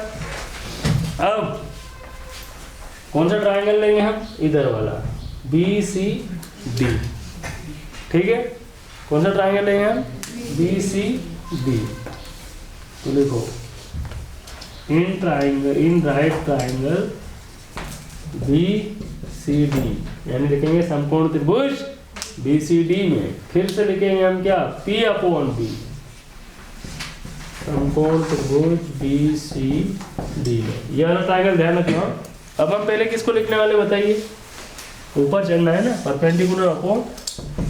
अब कौन सा ट्राइंगल लेंगे हम, इधर वाला BCD, ठीक है। कौन सा ट्राइंगल लेंगे हम, BCD। तो देखो, in triangle, in right triangle BCD, यानी लिखेंगे समकोण त्रिभुज BCD में। फिर से लिखेंगे हम क्या, P/B, समकोण त्रिभुज BCD में। ये वाला ट्राइंगल ध्यान रखना। अब हम पहले किसको लिखने वाले बताइए, ऊपर चढ़ना है ना, परपेंडिकुलर अपॉन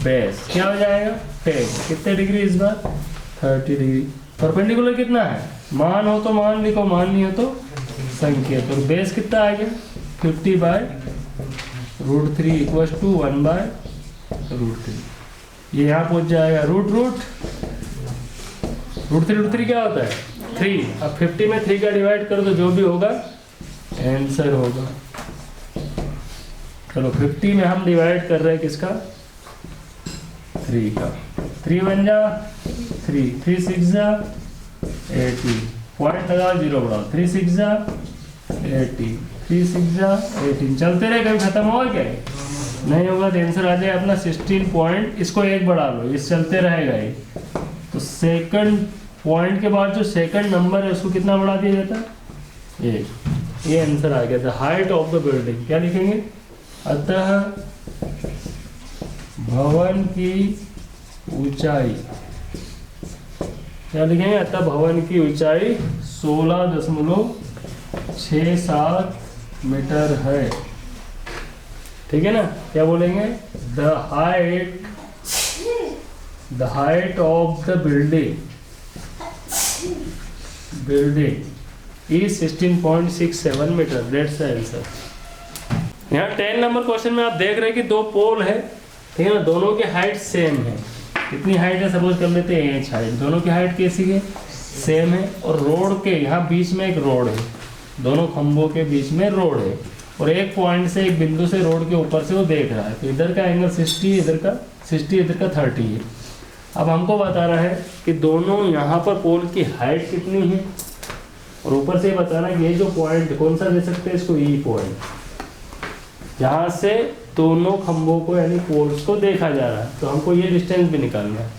बेस। क्या हो जाएगा, 10, कितने डिग्री इस बार, 30 डिग्री। परपेंडिकुलर कितना है, मान हो तो मान लिखो, मान नहीं हो तो संकेत। और बेस कितना आ गया, 50/√3 इक्वल्स टू 1/√3। ये यहाँ पहुँच जाएगा, √3 क्या होता है, 3। अब 50 में 3 का डिवाइड कर दो, जो भी होगा आंसर होगा। चलो 50 में हम डिवाइड कर रहे हैं किसका, 3 का। 3 बन जा 3, 3 6 जा 80, पॉइंट लगाओ, 0 बढ़ाओ, 3 6 जा 80, 3 6 जा 18। चलते रहे, कभी खत्म होगा क्या, नहीं होगा। तो आंसर आ जाए अपना 16 पॉइंट। इसको 1 बढ़ा लो, ये चलते रहेगा ये। तो सेकंड पॉइंट के बाद जो सेकंड नंबर है उसको कितना बढ़ा दिया जाता है, 1। ये आंसर आ गया था, हाइट ऑफ द बिल्डिंग। क्या लिखेंगे, अतः भवन की ऊंचाई, क्या लिखेंगे, अतः भवन की ऊंचाई 16.67 मीटर है, ठीक है ना। क्या बोलेंगे, the height of the building is 16.67 metre, that's the answer. यहाँ 10 नंबर क्वेश्चन में आप देख रहे हैं कि 2 पोल है, ठीक है ना, दोनों की हाइट सेम है। कितनी हाइट है, सपोज कर लेते हैं h हाइट, दोनों की हाइट कैसी है, सेम है। और रोड के यहाँ बीच में एक रोड है, दोनों खंभों के बीच में रोड है, और एक पॉइंट से, एक बिंदु से रोड के ऊपर से वो देख रहा है। तो इधर का एंगल 60, इधर का 60, इधर का 30 है। अब हमको बता रहा है कि दोनों यहाँ पर पोल की हाइट कितनी है, और ऊपर से बताना कि ये जो पॉइंट कौन सा दे सकते हैं इसको, ई पॉइंट, जहाँ से दोनों खंभों को यानी पोल्स को देखा जा रहा है, तो हमको ये डिस्टेंस भी निकालना है।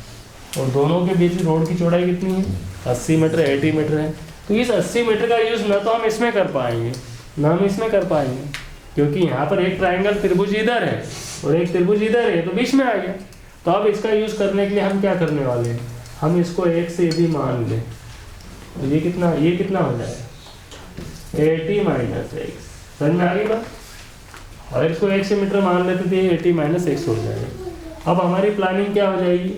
और दोनों के बीच रोड की चौड़ाई कितनी है? 80 मीटर 80 मीटर है। तो इस 80 मीटर का यूज़ ना तो हम इसमें कर पाएंगे ना हम इसमें कर पाएंगे, क्योंकि यहाँ पर एक ट्राइंगल त्रिभुज इधर है और एक त्रिभुज इधर है, तो बीच में आ गया। तो अब इसका यूज़ करने के लिए हम क्या करने वाले हैं, हम इसको एक से भी मान लें, तो ये कितना हो जाएगा 80 माइनस एक्स। समझ में आ गई बात? और इसको 1 से मीटर मान लेते थे, 80 माइनस एक्स हो जाएगा। अब हमारी प्लानिंग क्या हो जाएगी,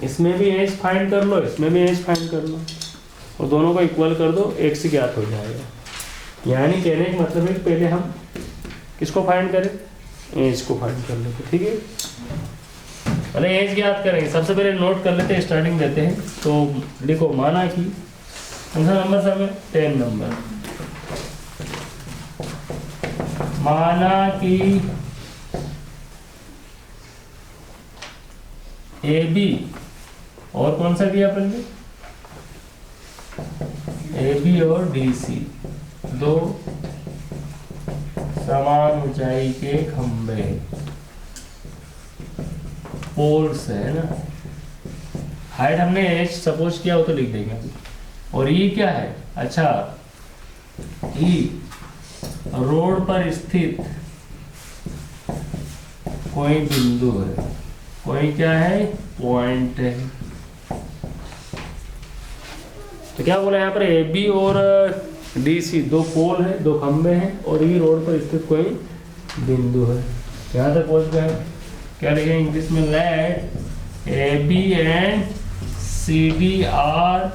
इसमें भी एच फाइंड कर लो, इसमें भी एच फाइंड कर लो, और दोनों को इक्वल कर दो, एक्स ज्ञात हो जाएगा। यानी कहने का मतलब है कि पहले हम किसको फाइंड करें, एच को फाइंड कर लेते। ठीक है, पहले एच ज्ञात करेंगे। सबसे पहले नोट कर लेते हैं, स्टार्टिंग देते हैं। तो लिखो, माना कि कौन सा नंबर समय 10 नंबर, माना कि ए बी और कौन सा दिया अपन ने, ए बी और डी सी दो समान ऊंचाई के खंभे पोल्स है ना। हाइट हमने एच सपोज किया हो तो लिख देंगे। और ई क्या है, अच्छा ई रोड पर स्थित कोई बिंदु है, कोई क्या है, पॉइंट है। तो क्या बोला यहाँ पर, ए बी और डी सी दो पोल है, दो खंबे हैं, और ई रोड पर स्थित कोई बिंदु है। यहाँ तक पहुंच गए। क्या लिखेंगे इंग्लिश में, let A B and C D are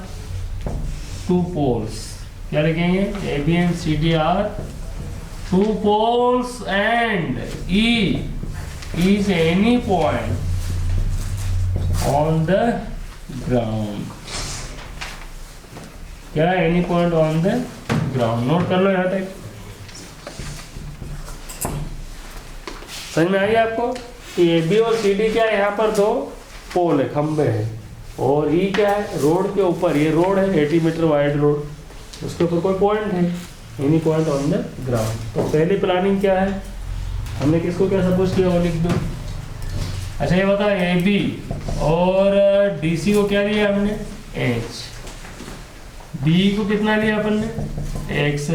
two poles. क्या लिखेंगे, A B and C D are two poles and E is any point on the ground। क्या any point on the ground, note कर लो यहाँ तक। समझ में आई आपको कि ए बी और सी डी क्या है, यहाँ पर दो पोल है, खंबे हैं, और ई क्या है, रोड के ऊपर, ये रोड है 80 मीटर वाइड रोड, उसके ऊपर कोई पॉइंट है, any point on the ground. तो पहली प्लानिंग क्या है, हमने किसको क्या सपोज किया वो लिख दो। अच्छा ये बता, ए बी और डी सी को क्या लिया हमने, एच, बी को कितना लिया अपन ने, एक्स,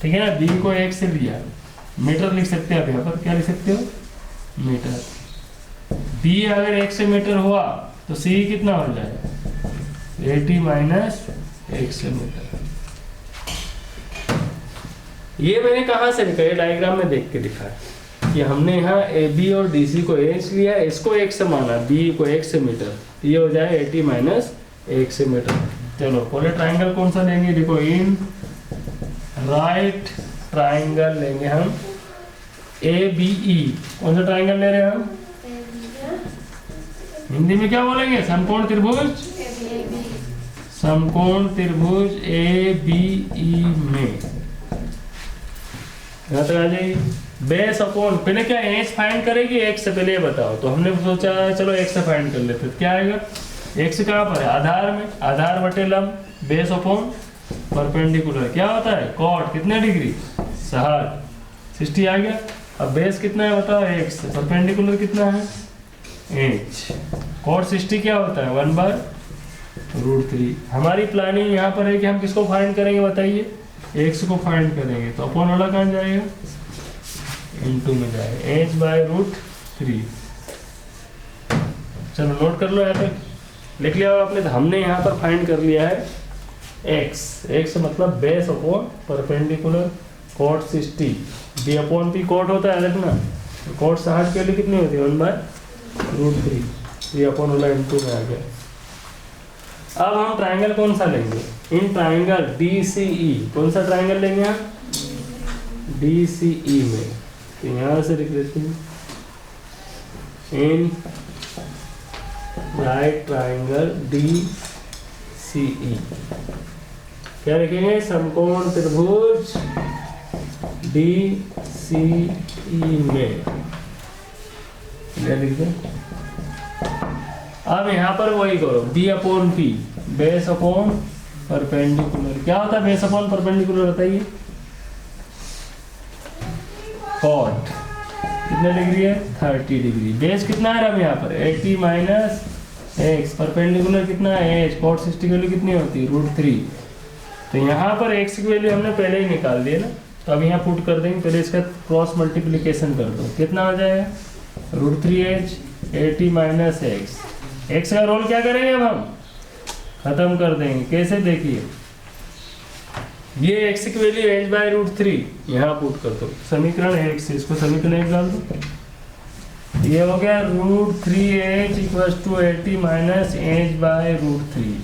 ठीक है ना। बी को एक्स से लिया, मीटर लिख सकते हैं आप यहाँ पर, क्या लिख सकते हो, मीटर। बी अगर एक्स से मीटर हुआ तो सी कितना हो जाएगा, 80 माइनस एक्स से मीटर। ये मैंने कहाँ से लिखा, ये डायग्राम में देख के लिखा है कि हमने यहाँ ए बी और डी सी को एच लिया, इसको एक से माना, बी को एक से मीटर, ये हो जाए 80 माइनस एक से मीटर। चलो पहले ट्राइंगल कौन सा लेंगे, देखो इन राइट ट्राइंगल लेंगे हम ए बी ई। कौन सा ट्राइंगल ले रहे हैं हम, हिंदी में क्या बोलेंगे, समकोण त्रिभुज, समकोण त्रिभुज ए बी ई में। यहाँ तक आ जाइए। बेस अपॉन, पहले क्या एच फाइंड करेगी, एक्स से पहले बताओ। तो हमने सोचा चलो एक्स से फाइंड कर लेते, क्या आएगा, एक्स कहाँ पर है, आधार में, आधार बटे लंब, बेस अपॉन परपेंडिकुलर क्या होता है, कॉट, कितने डिग्री, 60 आ गया। अब बेस कितना है बताओ, एक्स, परपेंडिकुलर कितना है, एच, कॉट 60 क्या होता है, 1/√3। हमारी प्लानिंग यहाँ पर है कि हम किसको फाइंड करेंगे बताइए, एक्स को फाइंड करेंगे। तो अपॉन वाला कहाँ जाएगा, इनटू में जाएगा, h/√3। चलो नोट कर लो, यहाँ तक लिख लिया आपने। तो हमने यहाँ पर फाइंड कर लिया है x, x मतलब base upon perpendicular cot 60, b upon p cot होता है देखना, कॉट 60 के लिए कितनी होती है, 1/√3, ये अपॉन वाला इनटू में आ गया। अब हम ट्राइंगल कौन सा लेंगे, इन ट्राइंगल DCE, कौन सा ट्राइंगल लेंगे हम, DCE में। तो यहाँ से लिख लेते हैं इन राइट ट्राइंगल DCE। क्या लिखेंगे, समकोण त्रिभुज DCE में, क्या लिख दें। अब यहाँ पर वही करो, b upon p, base upon perpendicular. क्या होता है बेस अपॉन परपेंडिकुलर, बताइए, कॉट, कितना डिग्री है 30 डिग्री। बेस कितना है अब यहाँ पर 80 माइनस एक्स, परपेंडिकुलर कितना है एच, कॉट 60 की वैल्यू कितनी होती है √3। तो यहाँ पर एक्स की वैल्यू हमने पहले ही निकाल दी है ना, तो अब यहाँ पुट कर देंगे। पहले इसका क्रॉस मल्टीप्लिकेशन कर दो, कितना हो जाएगा √3h 80 माइनस एक्स। एक्स का रोल क्या करेंगे अब हम खत्म कर देंगे। कैसे देखिए, ये एक्स की वैल्यू h बाय √3 यहाँ पुट कर दो, समीकरण है एक्स, इसको समीकरण एक डाल दो। ये हो गया √3h = 80 माइनस h बाय √3।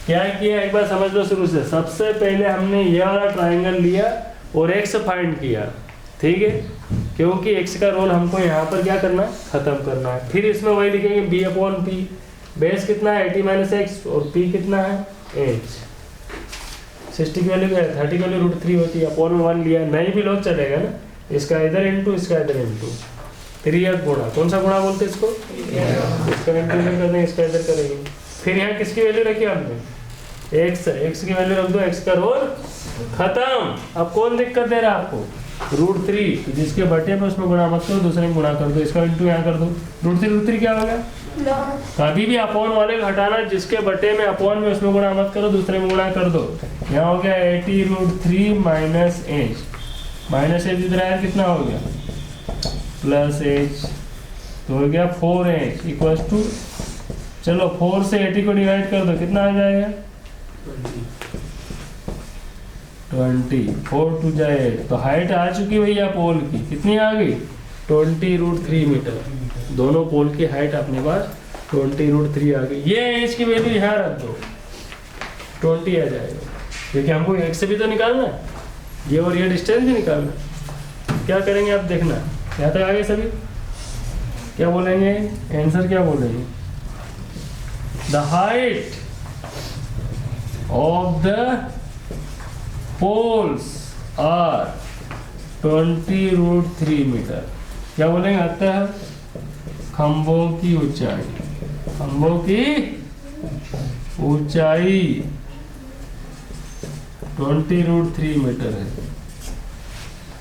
क्या किया एक बार समझ लो शुरू से। सबसे पहले हमने ये वाला ट्राइंगल लिया और एक्स फाइंड किया, ठीक है, क्योंकि एक्स का रोल हमको यहाँ पर क्या करना है खत्म करना है। फिर इसमें वही लिखेंगे b/p, बेस कितना है 80 माइनस एक्स और p कितना है h। 60 की वैल्यू क्या है 30 की वैल्यू √3 होती है, अपॉन में 1 लिया, नहीं भी लोग चलेगा ना, इसका इधर इंटू इसका इधर इंटू, त्रियक गुणा, कौन सा गुणा बोलते हैं इसको, इसका इंटू इधर कर देंगे, इसका इधर करेंगे। फिर यहाँ किसकी वैल्यू रखी हमने एक्स की वैल्यू रख दो, एक्स का रोल खत्म। अब कौन दिक्कत दे रहा है आपको √3, तो जिसके बटे में उसमें गुणा मत करो, दूसरे में गुणा कर दो, इसका इंटू यहाँ कर दो। √3 क्या होगा, कभी भी अपॉन वाले को हटाना, जिसके बटे में अपॉन में उसमें गुणा मत करो, दूसरे में गुणा कर दो। यहाँ हो गया 80 √3 माइनस एच, माइनस एच इधर आया कितना हो गया प्लस एच, तो हो गया 4h = चलो 4 से 80 को डिवाइड कर दो, कितना आ जाएगा 20, 4 2 जाए 8। तो हाइट आ चुकी भैया पोल की, कितनी आ गई 20 √3 मीटर। दोनों पोल की हाइट अपने पास 20 √3 आ गई। ये एच की वैल्यू यहाँ रख दो, 20 आ जाएगा, क्योंकि हमको एक्स से भी तो निकालना है, ये और ये डिस्टेंस भी निकालना है। क्या करेंगे आप देखना, यहाँ तक आ गए सभी, क्या बोलेंगे आंसर क्या बोलेंगे, the height of the poles are 20 √3 metre. क्या बोलेंगे, अतः खंभों की ऊंचाई, खंभों की ऊंचाई 20 √3 मीटर है।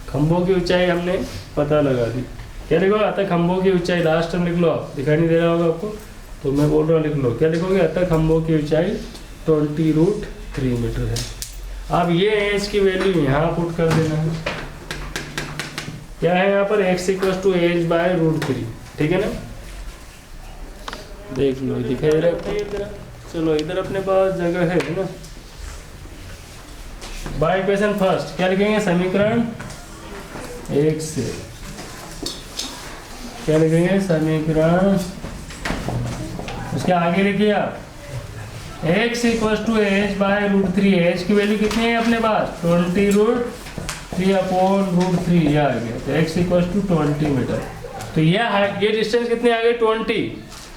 खंभों की ऊंचाई हमने पता लगा दी। क्या लिखोगे, अतः खंभों की ऊंचाई, लास्ट टर्म लिख लो आप, दिखाई नहीं दे रहा होगा आपको तो मैं बोल रहा हूँ लिख लो। क्या लिखोगे, अतः खंभों की ऊंचाई 20 √3 मीटर है। अब ये एच की वैल्यू यहाँ पुट कर देना है, क्या है यहाँ पर x = h बाय √3, ठीक है ना, देख लो दिखाई दे रहा है। चलो इधर अपने पास जगह है ना। बाय इक्वेशन फर्स्ट क्या लिखेंगे, समीकरण 1 से क्या लिखेंगे, समीकरण, उसके आगे लिखिए आप x = h बाय √3। h की वैल्यू कितनी है अपने पास 20 √3/√3, यह आ गया, तो x = 20 मीटर। तो ये डिस्टेंस कितनी आ गई 20,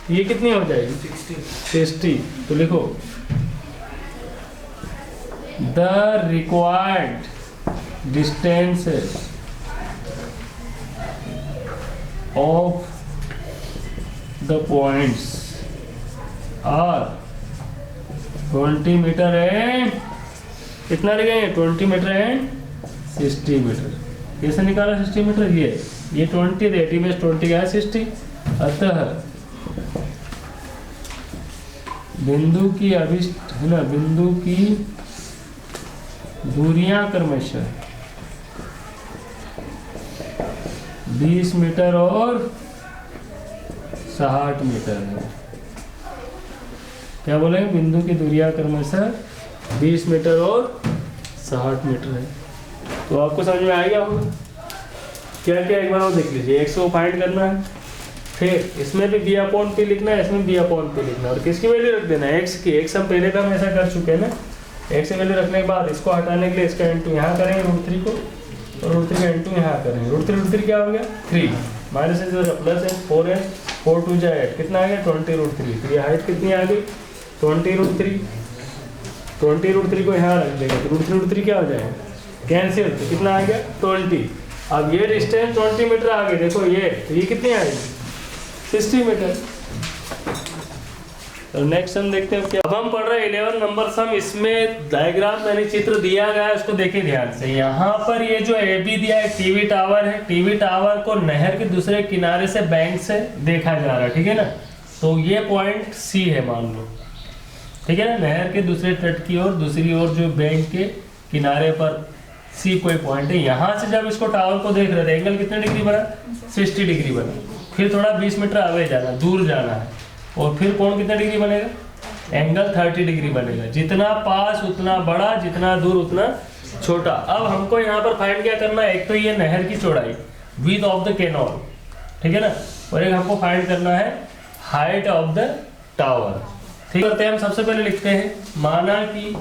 ये कितनी हो जाएगी 60। तो लिखो the required distance of the points are 20 metre and कितना लिखेंगे 20 मीटर एंड 60 मीटर। कैसे निकाला 60 मीटर, ये 20 थे, 80 में 20 का है 60। अतः बिंदु की अभिष्ट है ना, बिंदु की दूरियां क्रमशः 20 मीटर और 60 मीटर है। क्या बोलेंगे, बिंदु की दूरियां क्रमशः 20 मीटर और 60 मीटर है। तो आपको समझ में आ गया होगा क्या क्या, एक बार और देख लीजिए। x को फाइंड करना है, फिर इसमें भी b/p लिखना है, इसमें b/p लिखना है, और किसकी वैल्यू रख देना है x की। x हम पहले हम ऐसा कर चुके हैं ना, x की वैल्यू रखने के बाद इसको हटाने के लिए इसका इंटू यहाँ करेंगे √3 को, और √3 का इंटू यहाँ करेंगे। √3 क्या हो गया 3, माइनस है प्लस है 4 है, 4 2 जा 8, कितना आ गया 20 √3। तो ये हाइट कितनी आ गई 20 √3। 20 √3 को यहाँ रख देंगे तो √3 क्या हो जाएगा कैंसिल, तो कितना आ गया 20। अब ये डिस्टेंस 20 मीटर आ गई, देखो ये, तो ये कितनी आएगी 60 मीटर। तो नेक्स्ट सम देखते हैं क्या। अब हम पढ़ रहे हैं 11 नंबर सम। इसमें डायग्राम मैंने चित्र दिया गया है, उसको देखिए ध्यान से। यहाँ पर ये जो AB दिया है टीवी टावर है। टीवी टावर को नहर के दूसरे किनारे से बैंक से देखा जा रहा है, ठीक है ना। तो ये पॉइंट C है मान लो, ठीक है ना। नहर के दूसरे तट की ओर, दूसरी ओर जो बैंक के किनारे पर C कोई पॉइंट है। यहाँ से जब इसको टावर को देख रहे थे, एंगल कितने डिग्री बना? 60 डिग्री बना। फिर थोड़ा 20 मीटर आगे जाना, दूर जाना है, और फिर कोण कितना डिग्री बनेगा? एंगल 30 डिग्री बनेगा। जितना पास उतना बड़ा, जितना दूर उतना छोटा। अब हमको यहाँ पर फाइंड क्या करना है? एक तो ये नहर की चौड़ाई, विड्थ ऑफ द कैनॉल, ठीक है ना। और एक हमको फाइंड करना है हाइट ऑफ द टावर। ठीक करते हैं हम। सबसे पहले लिखते हैं, माना कि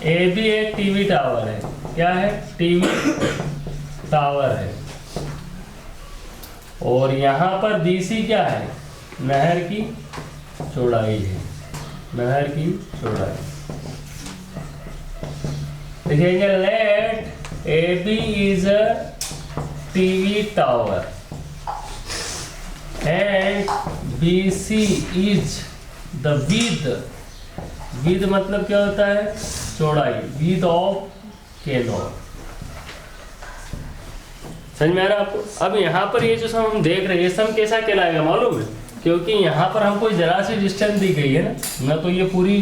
AB एक टीवी टावर है। क्या है? टीवी टावर है। और यहाँ पर BC क्या है? नहर की चौड़ाई है। नहर की चौड़ाई लिखेंगे, let AB is a TV tower and BC is the width मतलब क्या होता है? चौड़ाई, विड्थ ऑफ कैनॉल। समझ में आ रहा है आपको? अब यहाँ पर ये जो सम हम देख रहे हैं, ये सम कैसा कहलाएगा मालूम है? क्योंकि यहाँ पर हमको जरा सी डिस्टेंस दी गई है ना तो ये पूरी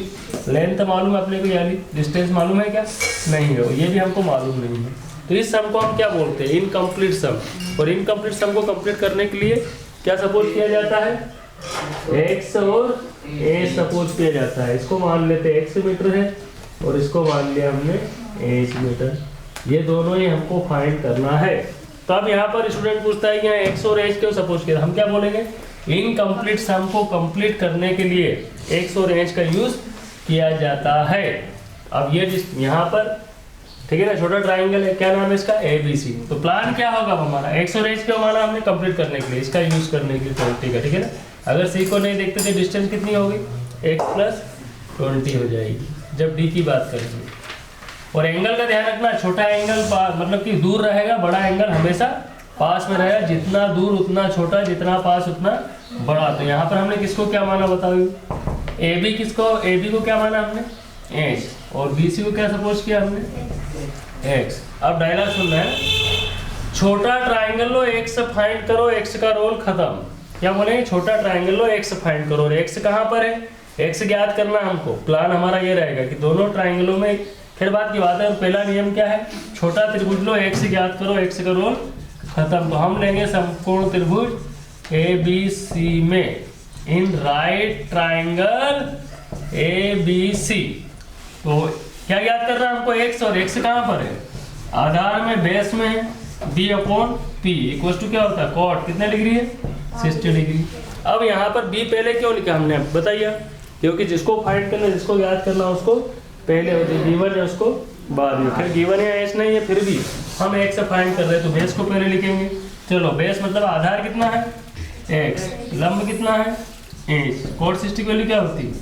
लेंथ मालूम है अपने को, यानी डिस्टेंस मालूम है क्या? नहीं है, ये भी हमको मालूम नहीं है। तो इस सम को हम क्या बोलते हैं? इनकम्प्लीट सम। और इनकम्प्लीट सम को कंप्लीट करने के लिए क्या सपोज किया जाता है? x और a सपोज किया जाता है। इसको मान लेते हैं x मीटर है, और इसको मान लिया हमने h मीटर। ये दोनों ही हमको फाइंड करना है। तो अब यहाँ पर स्टूडेंट पूछता है कि यहाँ x और h क्यों सपोज किया? हम क्या बोलेंगे? इनकम्प्लीट सम को कंप्लीट करने के लिए x और h का यूज किया जाता है। अब ये यहाँ पर ठीक है ना, छोटा ट्राइंगल है, क्या नाम है इसका? ABC। तो प्लान क्या होगा हमारा? x और h क्यों माना हमने? कंप्लीट करने के लिए, इसका यूज करने के लिए 20 का, ठीक है ना। अगर C को नहीं देखते थे, डिस्टेंस कितनी होगी? x प्लस 20 हो जाएगी जब D की बात करेंगे। और एंगल का ध्यान रखना, छोटा एंगल मतलब कि दूर रहेगा, बड़ा एंगल हमेशा पास में रहेगा। जितना दूर उतना छोटा, जितना पास उतना बड़ा। तो यहाँ पर हमने किसको क्या माना बताओ? AB को क्या माना हमने? H। और BC को क्या सपोज किया हमने? X। अब डायलॉग सुनना है, छोटा ट्राइंगल लो, x फाइंड करो, x का रोल खत्म। क्या बोलेंगे? छोटा ट्राइंगल लो, x फाइंड करो। और x कहाँ पर है? x ज्ञात करना हमको। प्लान हमारा ये रहेगा कि दोनों ट्राइंगलों में, फिर बात की बात है, पहला नियम क्या है? छोटा त्रिभुज लो, x ज्ञात करो, x का रोल खत्म। तो हम लेंगे समकोण त्रिभुज ABC में इन राइट ट्राइंगल ABC। तो क्या ज्ञात करना है हमको? x। और x कहाँ पर है? आधार में, बेस में है। B/P इक्वल टू क्या होता है? कॉट कितने डिग्री है? 60 डिग्री। अब यहाँ पर B पहले क्यों लिखा हमने? बताइए। क्योंकि जिसको फाइंड करना, जिसको याद करना, उसको पहले होती है, गिवन है उसको बाद में। फिर गिवन है h नहीं है, फिर भी हम x से फाइंड कर रहे हैं तो बेस को पहले लिखेंगे। चलो, बेस मतलब आधार कितना है? x, लंब कितना है? h। कॉट 60 की वैल्यू क्या होती है?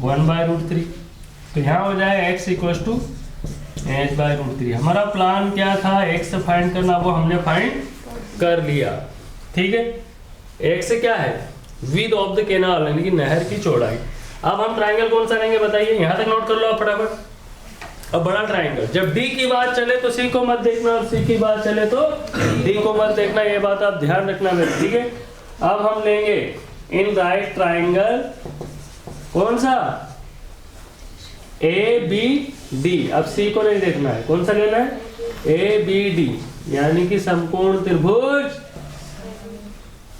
1/√3। तो यहाँ हो जाए x इक्वल टू h/√3। हमारा प्लान क्या था? x से फाइंड करना, वो हमने फाइंड कर लिया, ठीक है। x क्या है? विड्थ ऑफ द कैनाल, यानी कि नहर की चौड़ाई। अब हम ट्राइंगल कौन सा लेंगे बताइए? यहाँ तक नोट कर लो आप फटाफट। अब बड़ा ट्राइंगल, जब D की बात चले तो C को मत देखना, और C की बात चले तो D को मत देखना। ये बात आप ध्यान रखना मेरे, ठीक है। अब हम लेंगे इन राइट ट्राइंगल, कौन सा? ABD। अब C को नहीं देखना है, कौन सा लेना है? ABD, यानी कि समकोण त्रिभुज।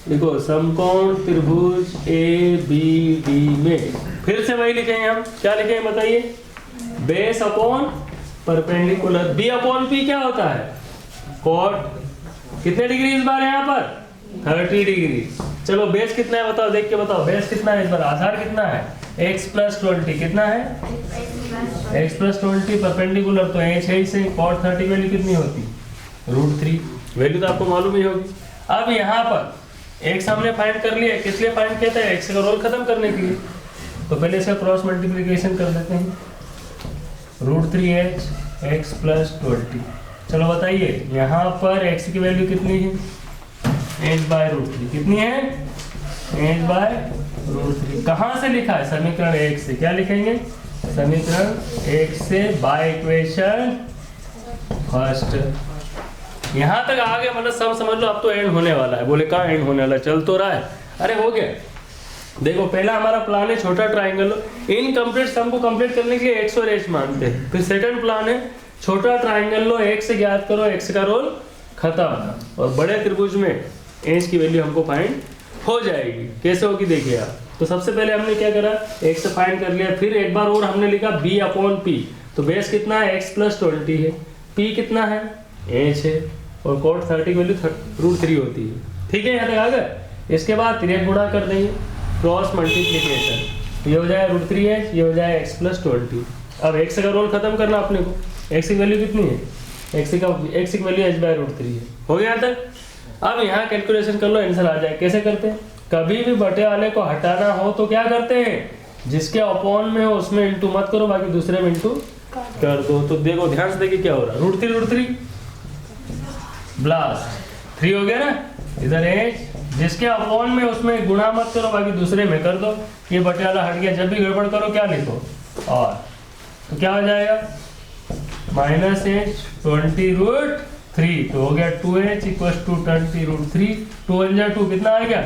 देखो, समकोण त्रिभुज ABD में फिर से वही लिखेंगे हम। क्या लिखेंगे बताइए? Base upon perpendicular. B/P क्या होता है? कॉट कितने डिग्री इस बार? यहाँ पर 30 डिग्री। चलो, बेस कितना है बताओ, देख के बताओ। बेस कितना है इस बार? आधार कितना है? x + 20 कितना है? x + 20 परपेंडिकुलर, तो h है से। कॉट 30 वैल्यू कितनी होती? √3। वैल्यू तो आपको मालूम ही होगी। अब यहाँ पर x हमने फाइंड कर लिया। किस लिए फाइंड किया था? x का रोल खत्म करने के लिए। तो पहले इसका क्रॉस मल्टीप्लिकेशन कर देते हैं। √3h x + 20। चलो बताइए, यहाँ पर x की वैल्यू कितनी है? h/√3 कितनी है? H by root 3। कहाँ से लिखा है? समीकरण 1 से। क्या लिखेंगे? समीकरण 1 से बाय इक्वेशन फर्स्ट। यहाँ तक आ गए, मतलब सब समझ लो। अब तो एंड होने वाला है। बोले कहाँ एंड होने वाला? चल तो रहा है। अरे हो गया। देखो पहला हमारा प्लान है छोटा ट्राइंगल। इनकम्प्लीट सम को कंप्लीट करने के लिए एक्स और एच मानते हैं। फिर सेकंड प्लान है छोटा ट्राइंगल लो, एक्स ज्ञात करो, एक्स का रोल खत्म, और बड़े त्रिभुज में एच की वैल्यू हमको फाइंड हो जाएगी। कैसे होगी देखिए आप। तो सबसे पहले हमने क्या करा, एक्स फाइंड कर लिया। फिर एक बार और हमने लिखा बी अपॉन पी। तो बेस कितना है? एक्स प्लस 20 है। पी कितना है? एच है। और कोट 30 की वैल्यू √3 होती है। ठीक है, यहाँ तक आ गए। इसके बाद 3 गुणा कर देंगे, क्रॉस मल्टीप्लीकेशन। ये हो जाए √3 है, ये हो जाए एक्स प्लस 20। अब एक्स का रोल खत्म करना अपने को। एक्स की वैल्यू कितनी है? एक्स की वैल्यू एच बाय √3 है। हो गया यहाँ तक। अब यहाँ कैलकुलेशन कर लो, आंसर आ जाए। कैसे करते हैं? कभी भी बटे वाले को हटाना हो तो क्या करते हैं? जिसके अपॉन में हो उसमें इंटू मत करो, बाकी दूसरे में इंटू कर दो। तो देखो ध्यान से देखिए क्या हो रहा है। √3 ब्लास्ट 3 हो गया ना। इधर एच, जिसके अपॉन में उसमें गुणा मत करो, बाकी दूसरे में कर दो। ये बटे वाला हट गया। जब भी गड़बड़ करो क्या लिखो? और तो क्या हो जाएगा? Minus H 20√3। तो हो गया 2h इक्वल टू 20√3। 2 × 2 कितना आ गया?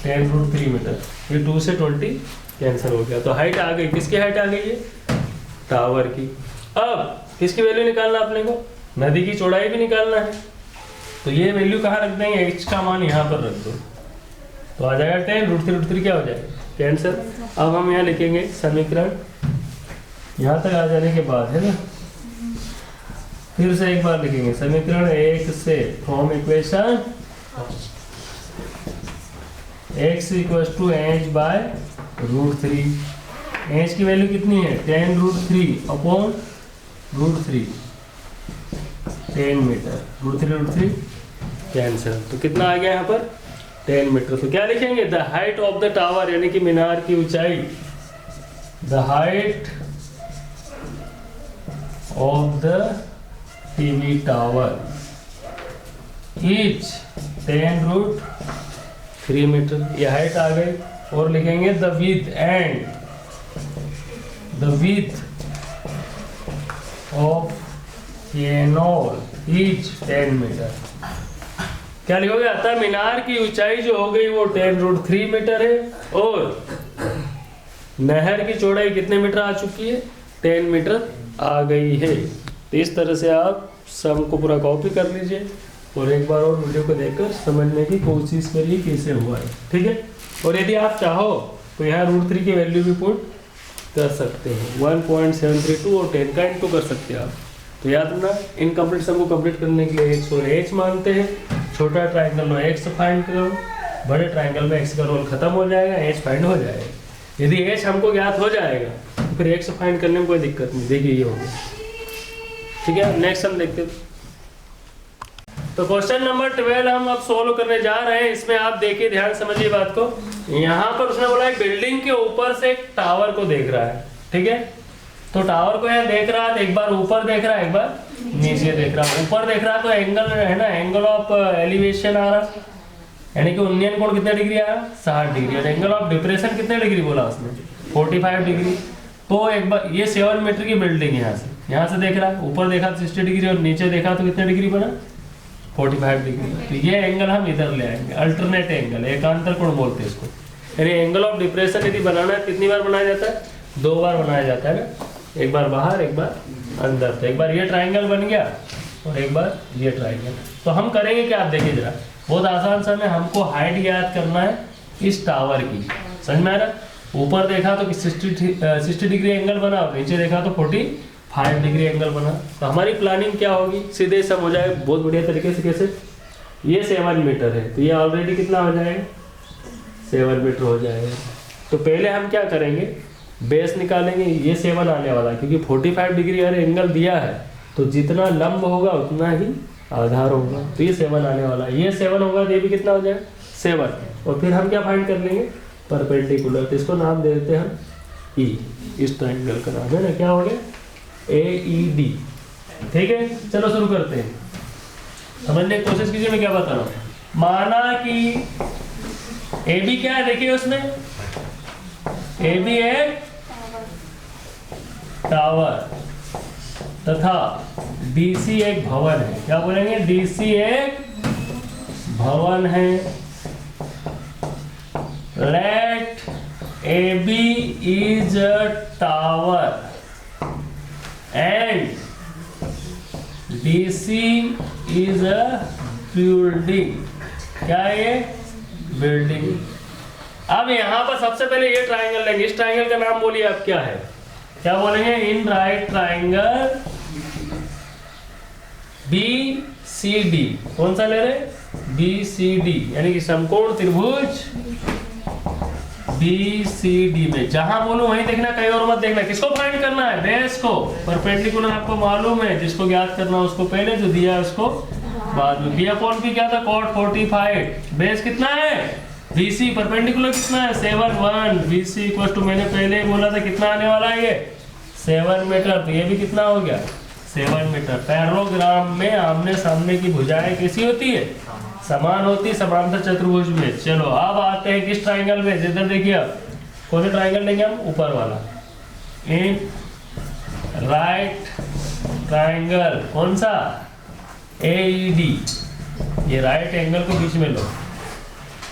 10√3 मीटर। ये 2 से 20 कैंसिल हो गया। तो हाइट आ गई। किसकी हाइट आ गई है? टावर की। अब किसकी वैल्यू निकालना अपने को? नदी की चौड़ाई भी निकालना है। तो ये वैल्यू कहाँ रख देंगे? एच का मान यहाँ पर रख दो। तो आ जाएगा 10√3 क्या हो जाएगा? कैंसिल। अब हम यहाँ लिखेंगे समीकरण, यहाँ तक आ जाने के बाद है ना, फिर से एक बार लिखेंगे समीकरण 1 से from equation x equal to H by √3। H की वैल्यू कितनी है? 10√3 अपॉन √3, 10 मीटर। √3 कैंसिल। तो कितना आ गया यहाँ पर? 10 मीटर। तो क्या लिखेंगे? The height of the tower, यानी कि मीनार की ऊंचाई। The height of the TV tower is 10√3 metre. ये हाइट आ गई। और लिखेंगे the width and the width of canal is 10 metre. क्या लिखोगे? अतः मीनार की ऊंचाई जो हो गई वो 10√3 मीटर है। और नहर की चौड़ाई कितने मीटर आ चुकी है? 10 मीटर आ गई है। तो इस तरह से आप सम को पूरा कॉपी कर लीजिए और एक बार और वीडियो को देखकर समझने की कोशिश करिए कैसे हुआ है। ठीक है। और यदि आप चाहो तो यहाँ √3 की वैल्यू भी पुट कर सकते हैं। 1.732 और 10 का इंटू कर सकते हैं आप। तो याद रखना, इनकम्प्लीट सम को कंप्लीट करने के लिए एक्स और एच मानते हैं। छोटा ट्राइंगल में एक्स फाइंड करो, बड़े ट्राइंगल में एक्स का रोल खत्म हो जाएगा, एच फाइंड हो जाएगा। यदि एच हमको ज्ञात हो जाएगा तो फिर एक्स फाइंड करने में कोई दिक्कत नहीं। देखिए ये हो गया। ठीक है, नेक्स्ट हम देखते हैं। तो क्वेश्चन नंबर 12 हम अब सोल्व करने जा रहे हैं। इसमें आप देखिए, ध्यान समझिए बात को। यहाँ पर उसने बोला एक बिल्डिंग के ऊपर से एक टावर को देख रहा है। ठीक है, तो टावर को यहाँ देख रहा है, एक बार ऊपर देख रहा है, एक बार नीचे देख रहा है। ऊपर देख रहा है तो एंगल है ना, एंगल ऑफ एलिवेशन आ रहा, यानी कि उन्नयन कोण कितने डिग्री आ रहा? 60 डिग्री। और एंगल ऑफ डिप्रेशन कितने डिग्री बोला उसने? 45 डिग्री। तो एक बार ये 7 मीटर की बिल्डिंग है। यहाँ से देख रहा है, ऊपर देखा तो 60 डिग्री और नीचे देखा तो कितने डिग्री बना? 45 डिग्री। तो ये एंगल हम इधर ले आएंगे, अल्टरनेट एंगल, एकांतर कोण बोलते हैं इसको। यानी एंगल ऑफ डिप्रेशन यदि बनाना है कितनी बार बनाया जाता है? 2 बार बनाया जाता है ना, एक बार बाहर एक बार अंदर। तो एक बार ये ट्राइंगल बन गया और एक बार ये ट्राइंगल। तो हम करेंगे क्या, आप देखिए जरा, बहुत आसान सा है। हमको हाइट याद करना है इस टावर की। समझ में आ रहा? ऊपर देखा तो 60 डिग्री एंगल बना और नीचे देखा तो 45 डिग्री एंगल बना। तो हमारी प्लानिंग क्या होगी? सीधे सब हो जाए बहुत बढ़िया तरीके से। कैसे? ये 7 मीटर है तो ये ऑलरेडी कितना हो जाएगा? 7 मीटर हो जाएगा। तो पहले हम क्या करेंगे, बेस निकालेंगे। ये 7 आने वाला है क्योंकि 45 डिग्री अरे एंगल दिया है तो जितना लंब होगा उतना ही आधार होगा। तो ये 7 आने वाला है, ये 7 होगा तो ये भी कितना हो जाएगा? 7। और फिर हम क्या फाइंड कर लेंगे? परपेंडिकुलर। तो इसको नाम दे देते हैं हम ई। इस ट्राइंगल का नाम है ना, क्या हो गया? AED। ठीक है, चलो शुरू करते हैं। समझने की कोशिश कीजिए मैं क्या बता रहा हूँ। माना कि ए बी क्या है देखिए उसमें, ए बी एक टावर तथा डीसी एक भवन है। क्या बोलेंगे, डीसी एक भवन है। Let A B is a tower and DC is a building. क्या है ये, बिल्डिंग। अब यहां पर सबसे पहले ये ट्राइंगल लेंगे, इस ट्राइंगल का नाम बोलिए आप क्या है, क्या बोलेंगे, in right triangle B C D. कौन सा ले रहे, बी सी डी, यानी कि समकोण त्रिभुज बी सी डी में जहां बोलूं वहीं देखना, कहीं और मत देखना। किसको फाइंड करना है, बेस को। परपेंडिकुलर आपको मालूम है, जिसको ज्ञात करना उसको पहले, जो दिया है उसको बाद में। बी अपॉन पी क्या था, cot 45। बेस कितना है, BC। परपेंडिकुलर कितना है, 7 1। BC इक्वल टू, मैंने पहले ही बोला था कितना आने वाला है ये, 7 मीटर। तो ये भी कितना हो गया, 7 मीटर। पैरेललोग्राम में आमने सामने की भुजाएं कैसी होती है, समान होती है, समांतर चतुर्भुज में। चलो अब आते हैं किस ट्राइंगल में, इधर देखिए अब कौन सा ट्राइंगल लेंगे हम, ऊपर वाला। इन राइट ट्राइंगल, कौन सा, AED। ये राइट एंगल को बीच में लो,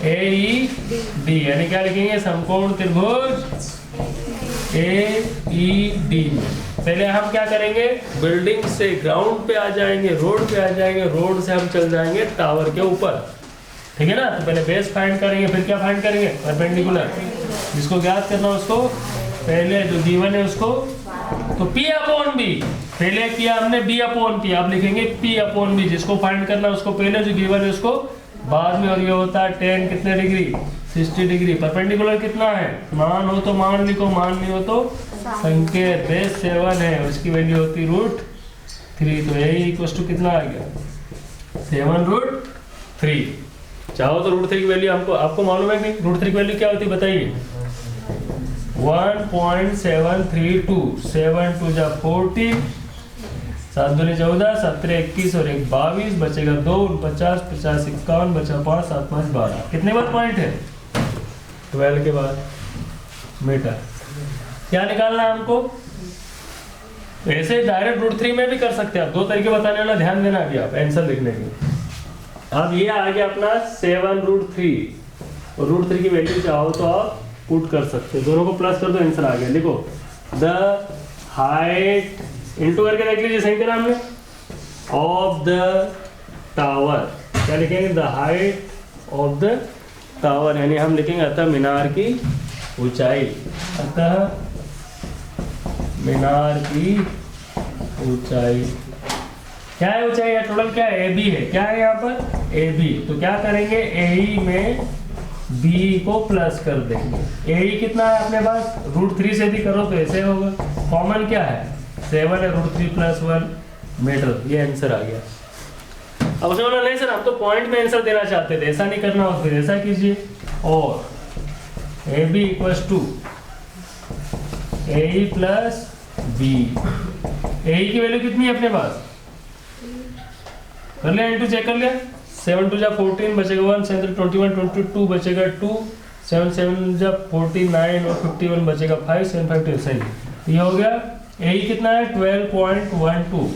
AED, यानी क्या लिखेंगे, समकोण त्रिभुज AED में। पहले हम क्या करेंगे, बिल्डिंग से ग्राउंड पे आ जाएंगे, रोड पे आ जाएंगे, रोड से हम चल जाएंगे टावर के ऊपर, ठीक है ना। तो पहले बेस फाइंड करेंगे, फिर क्या फाइंड करेंगे, परपेंडिकुलर। जिसको ज्ञात करना उसको पहले, जो गिवन है उसको, तो P अपॉन B पहले किया हमने, B अपॉन P, आप लिखेंगे P अपॉन B। जिसको फाइंड करना उसको पहले, जो गिवन है उसको बाद में। और ये होता है 10 कितने डिग्री, 60 डिग्री। परपेंडिकुलर कितना है, मान हो तो मान लिखो, मान नहीं हो तो संकेत। बेस 7 है, उसकी वैल्यू होती √3। तो यही इक्वल टू कितना आ गया, 7√3। चाहो तो √3 की वैल्यू आपको मालूम है कि √3 की वैल्यू क्या होती है, बताइए। 1.732, 7 2 जा 40, 7 2 14, 17 21 और 1 22, बचेगा 2 49 50 51, बचा 5 7 5 12। कितने बार पॉइंट है, 12 के बाद मीटर। क्या निकालना है हमको, ऐसे डायरेक्ट √3 में भी कर सकते हैं आप, दो तरीके बताने वाला, ध्यान देना अभी आप आंसर लिखने के। अब ये आ गया अपना 7√3, और √3 की वैल्यू चाहो तो आप पुट कर सकते हो, दोनों को प्लस कर दो, आंसर आ गया। लिखो द हाइट, इंटू करके देख लीजिए सही करा हमने, ऑफ द टावर। क्या लिखेंगे, the height of the tower, यानी हम लिखेंगे अतः मीनार की ऊंचाई, अतः मीनार की ऊंचाई। क्या है ऊंचाई, या टोटल क्या है, AB है। क्या है यहाँ पर, AB। तो क्या करेंगे, AE में B को प्लस कर देंगे। AE कितना है अपने पास, √3 से भी करो तो ऐसे होगा। कॉमन क्या है, 7 है, √3 + 1 मीटर। ये आंसर आ गया। अब उसने बोला नहीं सर हम तो पॉइंट में आंसर देना चाहते थे, ऐसा नहीं करना हो, फिर ऐसा कीजिए। और AB = AE + B। AE की वैल्यू कितनी है अपने पास, कर लिया, इंटू चेक कर लिया। 7 2 जा 14, बचेगा 1, 7 21 22, बचेगा 2, 7 7 जा 49 और 51, बचेगा 5, 7 5 2। सही, ये हो गया। AE कितना है, 12.12,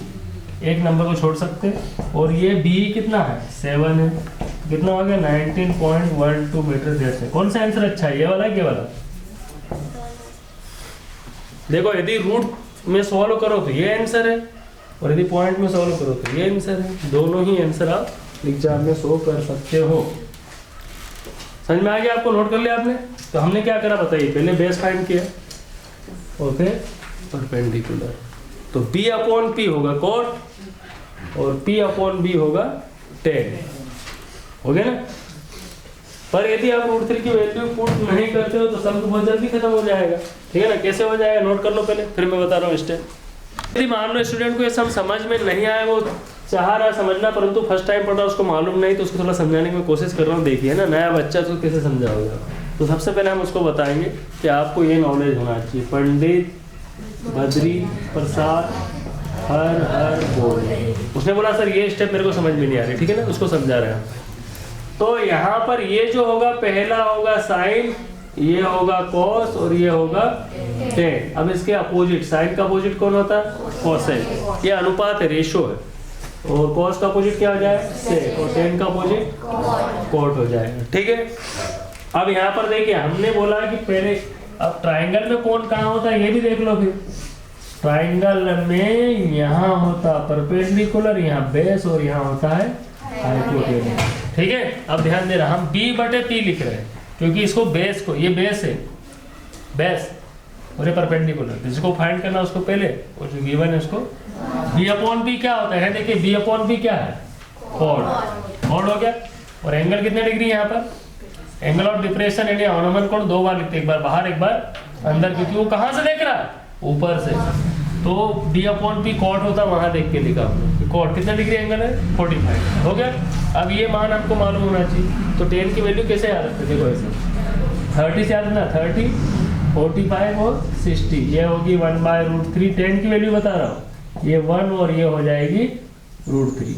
एक नंबर को छोड़ सकते। और ये B कितना है, 7 है, कितना हो गया, 19.12 मीटर देर से। कौन सा आंसर अच्छा है, ये वाला ये वाला। देखो यदि रूट में सॉल्व करो तो ये आंसर है, और यदि पॉइंट में सॉल्व करो तो ये आंसर है। दोनों ही आंसर आप एग्जाम में शो कर सकते हो। समझ में आ गया आपको, नोट कर लिया आपने। तो हमने क्या करा बताइए, पहले बेस फाइंड किया और फिर परपेंडिकुलर। तो B अपॉन P होगा cot और P अपॉन B होगा tan, हो गया ना। पर यदि आप √3 की वैल्यू पुट नहीं करते हो तो सम तो बहुत जल्दी खत्म हो जाएगा, ठीक है ना। कैसे हो जाएगा, नोट कर लो पहले, फिर मैं बता रहा हूँ स्टेप। यदि मान लो स्टूडेंट को ये सम समझ में नहीं आया, वो चाह रहा समझना परंतु फर्स्ट टाइम पढ़ रहा उसको मालूम नहीं, तो उसको थोड़ा समझाने की मैं कोशिश कर रहा हूँ। देखिए ना, नया बच्चा तो कैसे समझाओगे। तो सबसे पहले हम उसको बताएंगे कि आपको ये नॉलेज होना चाहिए, पंडित बद्री प्रसाद हर बोल। उसने बोला सर ये स्टेप मेरे को समझ में नहीं आ रही, ठीक है ना, उसको समझा रहे हैं। तो यहाँ पर ये जो होगा पहला होगा साइन, ये होगा कॉस और ये होगा टेन। अब इसके अपोजिट, साइन का अपोजिट कौन होता है? कोसेक। ये अनुपात है, रेशो है। और कॉस का अपोजिट क्या हो जाएगा? सेक। और टेन का अपोजिट कॉट हो जाएगा। ठीक है। अब यहाँ पर देखिए हमने बोला कि पहले, अब ट्राइंगल में कौन कहाँ होता है ये भी देख लो। फिर ट्राइंगल में यहाँ होता परपेंडिकुलर, यहाँ बेस और यहाँ होता है हाइपोटेन्यूज। ठीक है। अब ध्यान दे रहा, हम b/p लिख रहे हैं क्योंकि इसको बेस को, ये बेस है, बेस और ये परपेंडिकुलर, जिसको फाइंड करना उसको पहले, और जो गिवन है उसको b/p क्या होता है? देखिए b/p क्या है? कॉट। कॉट हो गया। और एंगल कितने डिग्री है यहाँ पर? एंगल ऑफ डिप्रेशन यानी अनुमान कोण दो बार लिखते हैं, एक बार बाहर एक बार अंदर, क्योंकि वो कहाँ से देख रहा है? ऊपर से। तो b/p कॉट होता, वहां देख के लिखा हमने। कॉट कितना डिग्री एंगल है? 45 हो गया। अब ये मान हमको मालूम होना चाहिए, तो 10 की वैल्यू कैसे याद रखते? देखो ऐसे 30 से याद ना, 30, 45 और 60, ये होगी 1/√3। 10 की वैल्यू बता रहा हूँ, ये 1 और ये हो जाएगी √3।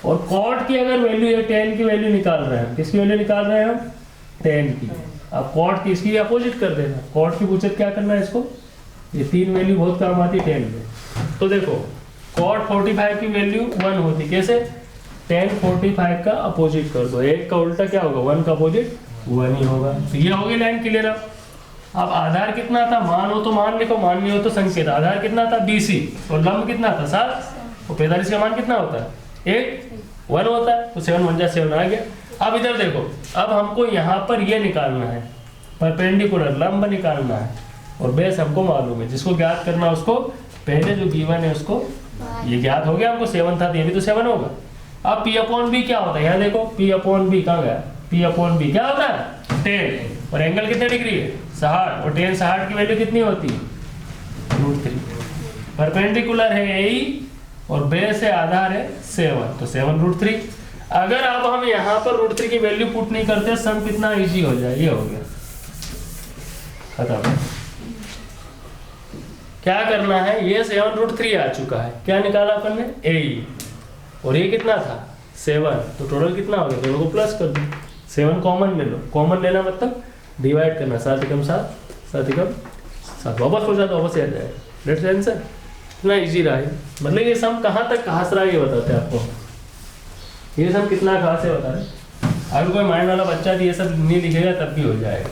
और कॉट की अगर वैल्यू है, 10 की वैल्यू निकाल रहे हैं, किसकी वैल्यू निकाल रहे हैं हम? 10 की। अब कॉट की इसकी अपोजिट कर देना, कॉट की पूछे क्या करना है इसको? ये 3 वैल्यू बहुत काम आती 10 में। तो देखो कॉट 45 की वैल्यू 1 होती, कैसे? 10 45 का अपोजिट कर दो, एक का उल्टा क्या होगा? 1 का अपोजिट 1 ही होगा। तो ये होगी लाइन क्लियर। अब आधार कितना था? मान हो तो मान लिखो, मान नहीं हो तो संकेत। आधार कितना था? BC। और लंब कितना था? 7। और 45 का मान कितना होता है? 1 होता है। तो 7 1 7 आ गया। अब इधर देखो, अब हमको यहाँ पर ये निकालना है, परपेंडिकुलर लंब निकालना है, और बेस हमको मालूम है। जिसको ज्ञात करना उसको पहले जो गिवन है उसको, ये ज्ञात हो गया हमको, 7 था तो ये भी तो 7 होगा। अब p/b क्या होता है? यहाँ देखो p/b कहाँ गया? p/b क्या होता है? 10। और एंगल कितने डिग्री है? 60। और 10 60 की वैल्यू कितनी होती है? √3। परपेंडिकुलर है AE और बेस है, आधार है 7, तो 7√3। अगर अब हम यहाँ पर √3 की वैल्यू पुट नहीं करते, सम कितना इजी हो जाए। ये हो गया खत्म। क्या करना है? ये 7√3 आ चुका है, क्या निकाला अपन ने? AE। और ये कितना था? 7। तो टोटल कितना हो गया? दोनों को प्लस कर दो, 7 कॉमन ले लो। कॉमन लेना मतलब डिवाइड करना, 7 एकम 7, 7 एकम 7, वापस हो जाता, वापस आ जाए। Let's answer. इतना इजी रहा है। मतलब ये सम कहाँ तक कहाँ से रहा है ये बताते हैं आपको। ये सम कितना कहाँ से बता रहे। अगर कोई माइंड वाला बच्चा ये सब नहीं लिखेगा तब भी हो जाएगा।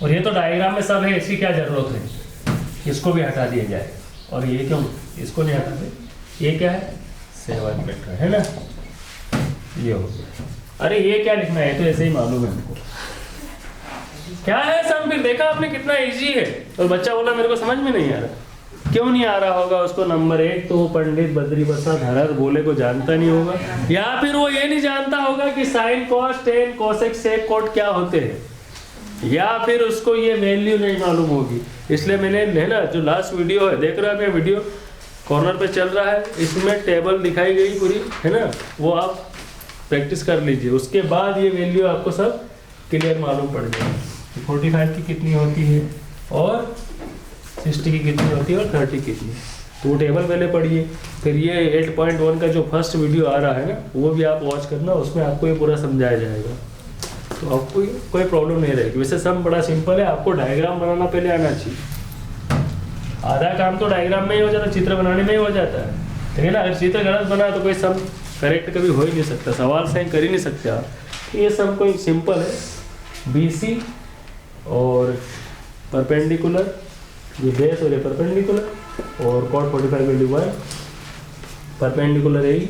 और ये तो डायग्राम में सब है, इसकी क्या जरूरत है? इसको भी हटा दिया जाए। और ये क्यों इसको नहीं हटाते? ये क्या है? 7 मीटर है ना, ये हो गया। अरे ये क्या लिखना है? तो ऐसे ही मालूम है हमको क्या है सम। फिर देखा आपने कितना इजी है। और बच्चा बोला मेरे को समझ में नहीं आ रहा। क्यों नहीं आ रहा होगा उसको? नंबर 1 तो वो पंडित बद्री प्रसाद हरर बोले को जानता नहीं होगा, या फिर वो ये नहीं जानता होगा कि sine cos tan cosec sec cot क्या होते हैं, या फिर उसको ये वैल्यू नहीं मालूम होगी। इसलिए मैंने है ना, जो लास्ट वीडियो है देख रहा है, वीडियो कॉर्नर पे चल रहा है, इसमें टेबल दिखाई गई पूरी है ना, वो आप प्रैक्टिस कर लीजिए। उसके बाद ये वैल्यू आपको सब क्लियर मालूम पड़ जाएगी। 45 की कितनी होती है और 60 की कितनी होती है और 30 कितनी। तो वो टेबल पहले पढ़िए। फिर ये 8.1 का जो फर्स्ट वीडियो आ रहा है ना, वो भी आप वॉच करना, उसमें आपको ये पूरा समझाया जाएगा। तो आपको कोई प्रॉब्लम नहीं रहेगी। वैसे सब बड़ा सिंपल है, आपको डायग्राम बनाना पहले आना चाहिए। आधा काम तो डायग्राम में ही हो जाता है, चित्र बनाने में ही हो जाता है, ठीक है ना। अगर चित्र गलत बना तो कोई सम करेक्ट कभी हो ही नहीं सकता, सवाल सही कर ही नहीं सकते आप। ये सम कोई सिंपल है, BC और परपेंडिकुलर, ये बेस और ये परपेंडिकुलर, और कॉट 45 वैल्यू 1, परपेंडिकुलर 8,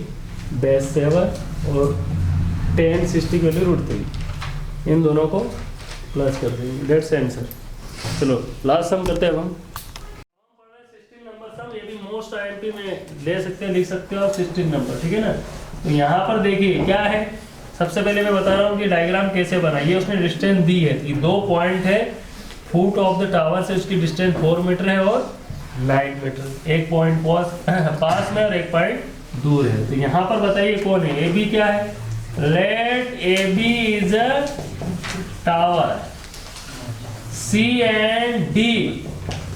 बेस 7 और 10 60 की वैल्यू √3। इन दोनों को प्लस कर देंगे, डेट्स आंसर। चलो लास्ट सम करते हैं अब हम। 16 नंबर सम, ये भी मोस्ट IMP में ले सकते हैं, लिख सकते हो आप 16 नंबर, ठीक है ना। तो यहाँ पर देखिए क्या है, सबसे पहले मैं बता रहा हूँ कि डायग्राम कैसे बनाइए। उसने डिस्टेंस दी है कि 2 पॉइंट है, फुट ऑफ द टावर से उसकी डिस्टेंस 4 मीटर है और 9 मीटर। एक पॉइंट पास में और एक पॉइंट दूर है। तो यहाँ पर बताइए कौन है? AB क्या है? Let AB is a tower, C and D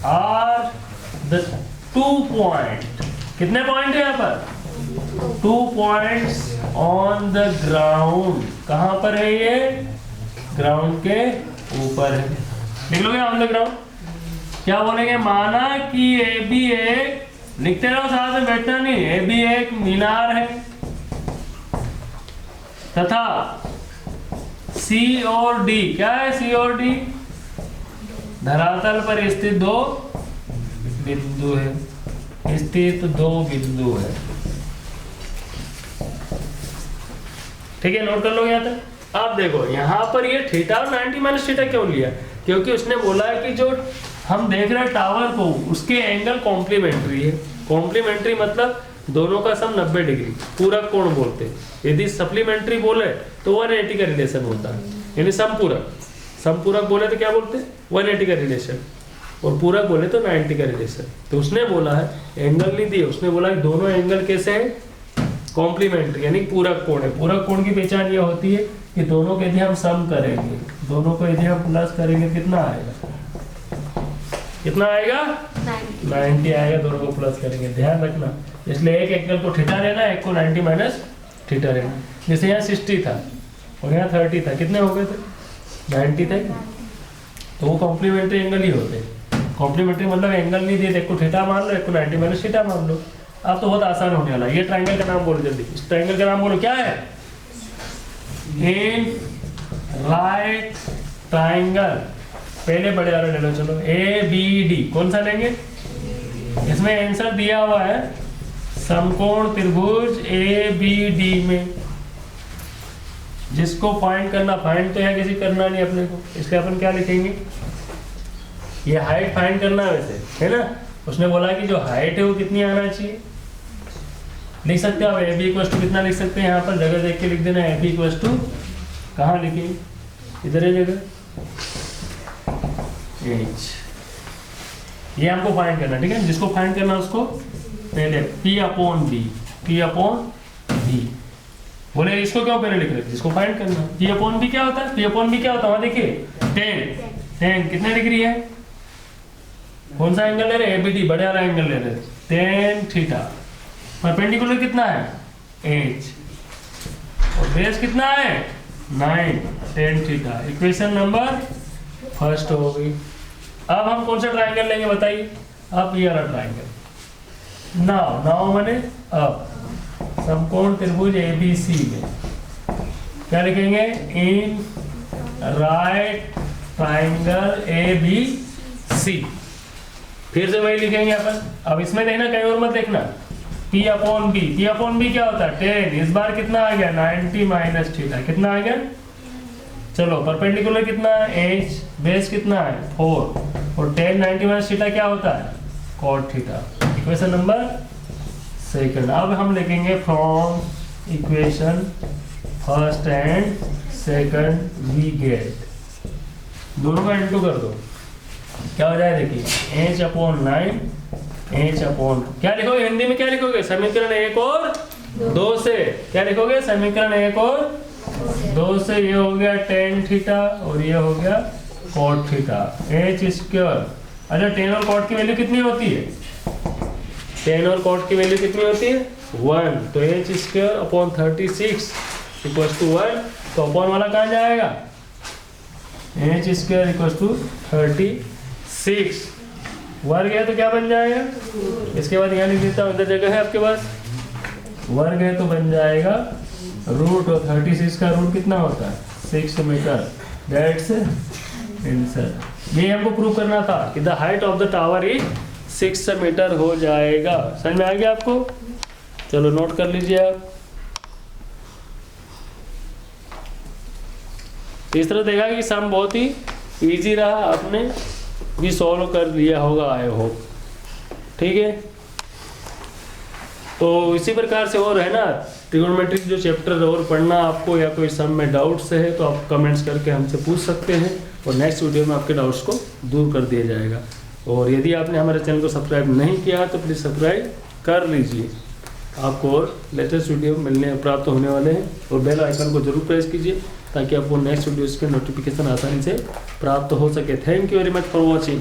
are the 2 point. कितने पॉइंट है यहाँ पर? 2 पॉइंट्स ऑन द ग्राउंड। कहां पर है ये? ग्राउंड के ऊपर है। लिख लोगे ऑन द ग्राउंड। क्या बोलेंगे? माना कि ए बी एक, लिखते रहो साथ में, बैठना नहीं, ए बी एक मीनार है तथा सी और डी, क्या है सी और डी? धरातल पर स्थित दो बिंदु है, स्थित दो बिंदु है। ठीक है, नोट कर लो यहाँ तक। अब देखो यहाँ पर ये थीटा और 90 माइनस थीटा क्यों लिया? क्योंकि उसने बोला है कि जो हम देख रहे हैं टावर को, उसके एंगल कॉम्प्लीमेंट्री है। कॉम्प्लीमेंट्री मतलब दोनों का सम 90 डिग्री, पूरक कोण बोलते हैं। यदि सप्लीमेंट्री बोले तो 180 का रिलेशन होता है, यानी समपूरक। समपूरक बोले तो क्या बोलते हैं? 180 का रिलेशन, और पूरक बोले तो 90 का रिलेशन। तो उसने बोला है, एंगल नहीं दिए, उसने बोला कि दोनों एंगल कैसे हैं? कॉम्प्लीमेंट्री, यानी पूरक कोण है। पूरक कोण की पहचान ये होती है कि दोनों को यदि हम सम करेंगे, दोनों को यदि हम प्लस करेंगे, कितना आएगा? कितना आएगा? 90 आएगा, दोनों को प्लस करेंगे। ध्यान रखना, इसलिए एक एंगल को थीटा लेना, एक को 90 माइनस थीटा लेना। जैसे यहाँ 60 था और यहाँ 30 था, कितने हो गए थे? 90 थे। तो वो कॉम्प्लीमेंट्री एंगल ही होते हैं। कॉम्प्लीमेंट्री मतलब एंगल नहीं दिए, एक को थीटा मान लो, एक को 90 माइनस थीटा मान लो। अब तो बहुत आसान होने वाला है। ये ट्रायंगल का नाम बोलो जल्दी, इस ट्रायंगल का नाम बोलो, क्या है? In right triangle. पहले बड़े वाला ले लो, चलो ए बी डी। कौन सा लेंगे? इसमें आंसर दिया हुआ है समकोण त्रिभुज ए बी डी में। जिसको फाइंड करना, फाइंड तो है किसी करना नहीं अपने को, इसलिए अपन क्या लिखेंगे? ये हाइट फाइंड करना है वैसे, है ना? उसने बोला कि जो हाइट है वो कितनी आना चाहिए। लिख सकते हो आप ए बी इक्वल टू कितना लिख सकते हैं? यहाँ पर जगह देख के लिख देना, ए बी इक्वल टू कहाँ लिखेंगे? इधर है जगह, एच। ये हमको फाइंड करना, ठीक है? जिसको फाइंड करना उसको पहले P upon B, P upon B बोले। इसको क्यों पहले लिख रहे थे? जिसको फाइंड करना। P अपॉन बी क्या होता है? P अपॉन बी क्या होता है? वहां देखिए 10 कितने डिग्री है? कौन सा एंगल ले रहे? एबीडी, बड़े वाला एंगल ले रहे, 10 थीटा। परपेंडिकुलर कितना है? H। और बेस कितना है? 9, 10 थीटा। इक्वेशन नंबर फर्स्ट हो गई। अब हम कौन सा ट्रायंगल लेंगे बताइए? अब ये वाला ट्रायंगल। नाउ माने अब समकोण त्रिभुज एबीसी में क्या लिखेंगे? In right triangle ABC. फिर से वही लिखेंगे अपन। अब इसमें देखना, कहीं और मत देखना। P upon B, P upon B क्या होता है? 10। इस बार कितना आ गया? 90 माइनस थीटा। कितना आ गया? चलो परपेंडिकुलर कितना है? H। बेस कितना है? 4। और 10 90 माइनस थीटा क्या होता है? cot theta. Equation number second. अब हम लिखेंगे from equation first and second we get, दोनों का इंटू कर दो, क्या हो जाए? देखिए H अपॉन 9, H अपॉन, क्या लिखोगे हिंदी में? क्या लिखोगे? समीकरण 1 और 2 से। क्या लिखोगे? समीकरण 1 और 2 से। ये हो गया 10 थीटा और ये हो गया cot थीटा। H square. अच्छा 10 और cot की वैल्यू कितनी होती है? 10 और cot की वैल्यू कितनी होती है? 1। तो H square upon 36 equal to 1। तो अपॉन वाला कहाँ जाएगा? H square equal to 36। वर्ग है तो क्या बन जाएगा? इसके बाद यहाँ लिख देता हूँ, इधर जगह है आपके पास। वर्ग है तो बन जाएगा रूट, और 36 का रूट कितना होता है? 6 मीटर। That's answer. ये हमको प्रूव करना था कि the height of the tower is 6 metre हो जाएगा। समझ में आ गया आपको? चलो नोट कर लीजिए आप। इस तरह देखा कि सम बहुत ही इजी रहा, आपने भी सॉल्व कर लिया होगा आई होप। ठीक है, तो इसी प्रकार से और है ना ट्रिगोनोमेट्री जो चैप्टर और पढ़ना आपको, या कोई सम में डाउट्स है तो आप कमेंट्स करके हमसे पूछ सकते हैं, और नेक्स्ट वीडियो में आपके डाउट्स को दूर कर दिया जाएगा। और यदि आपने हमारे चैनल को सब्सक्राइब नहीं किया तो प्लीज़ सब्सक्राइब कर लीजिए, आपको और लेटेस्ट वीडियो मिलने प्राप्त होने वाले हैं। और बेल आइकन को जरूर प्रेस कीजिए ताकि आपको नेक्स्ट वीडियोज़ के नोटिफिकेशन आसानी से प्राप्त हो सके। Thank you very much for watching.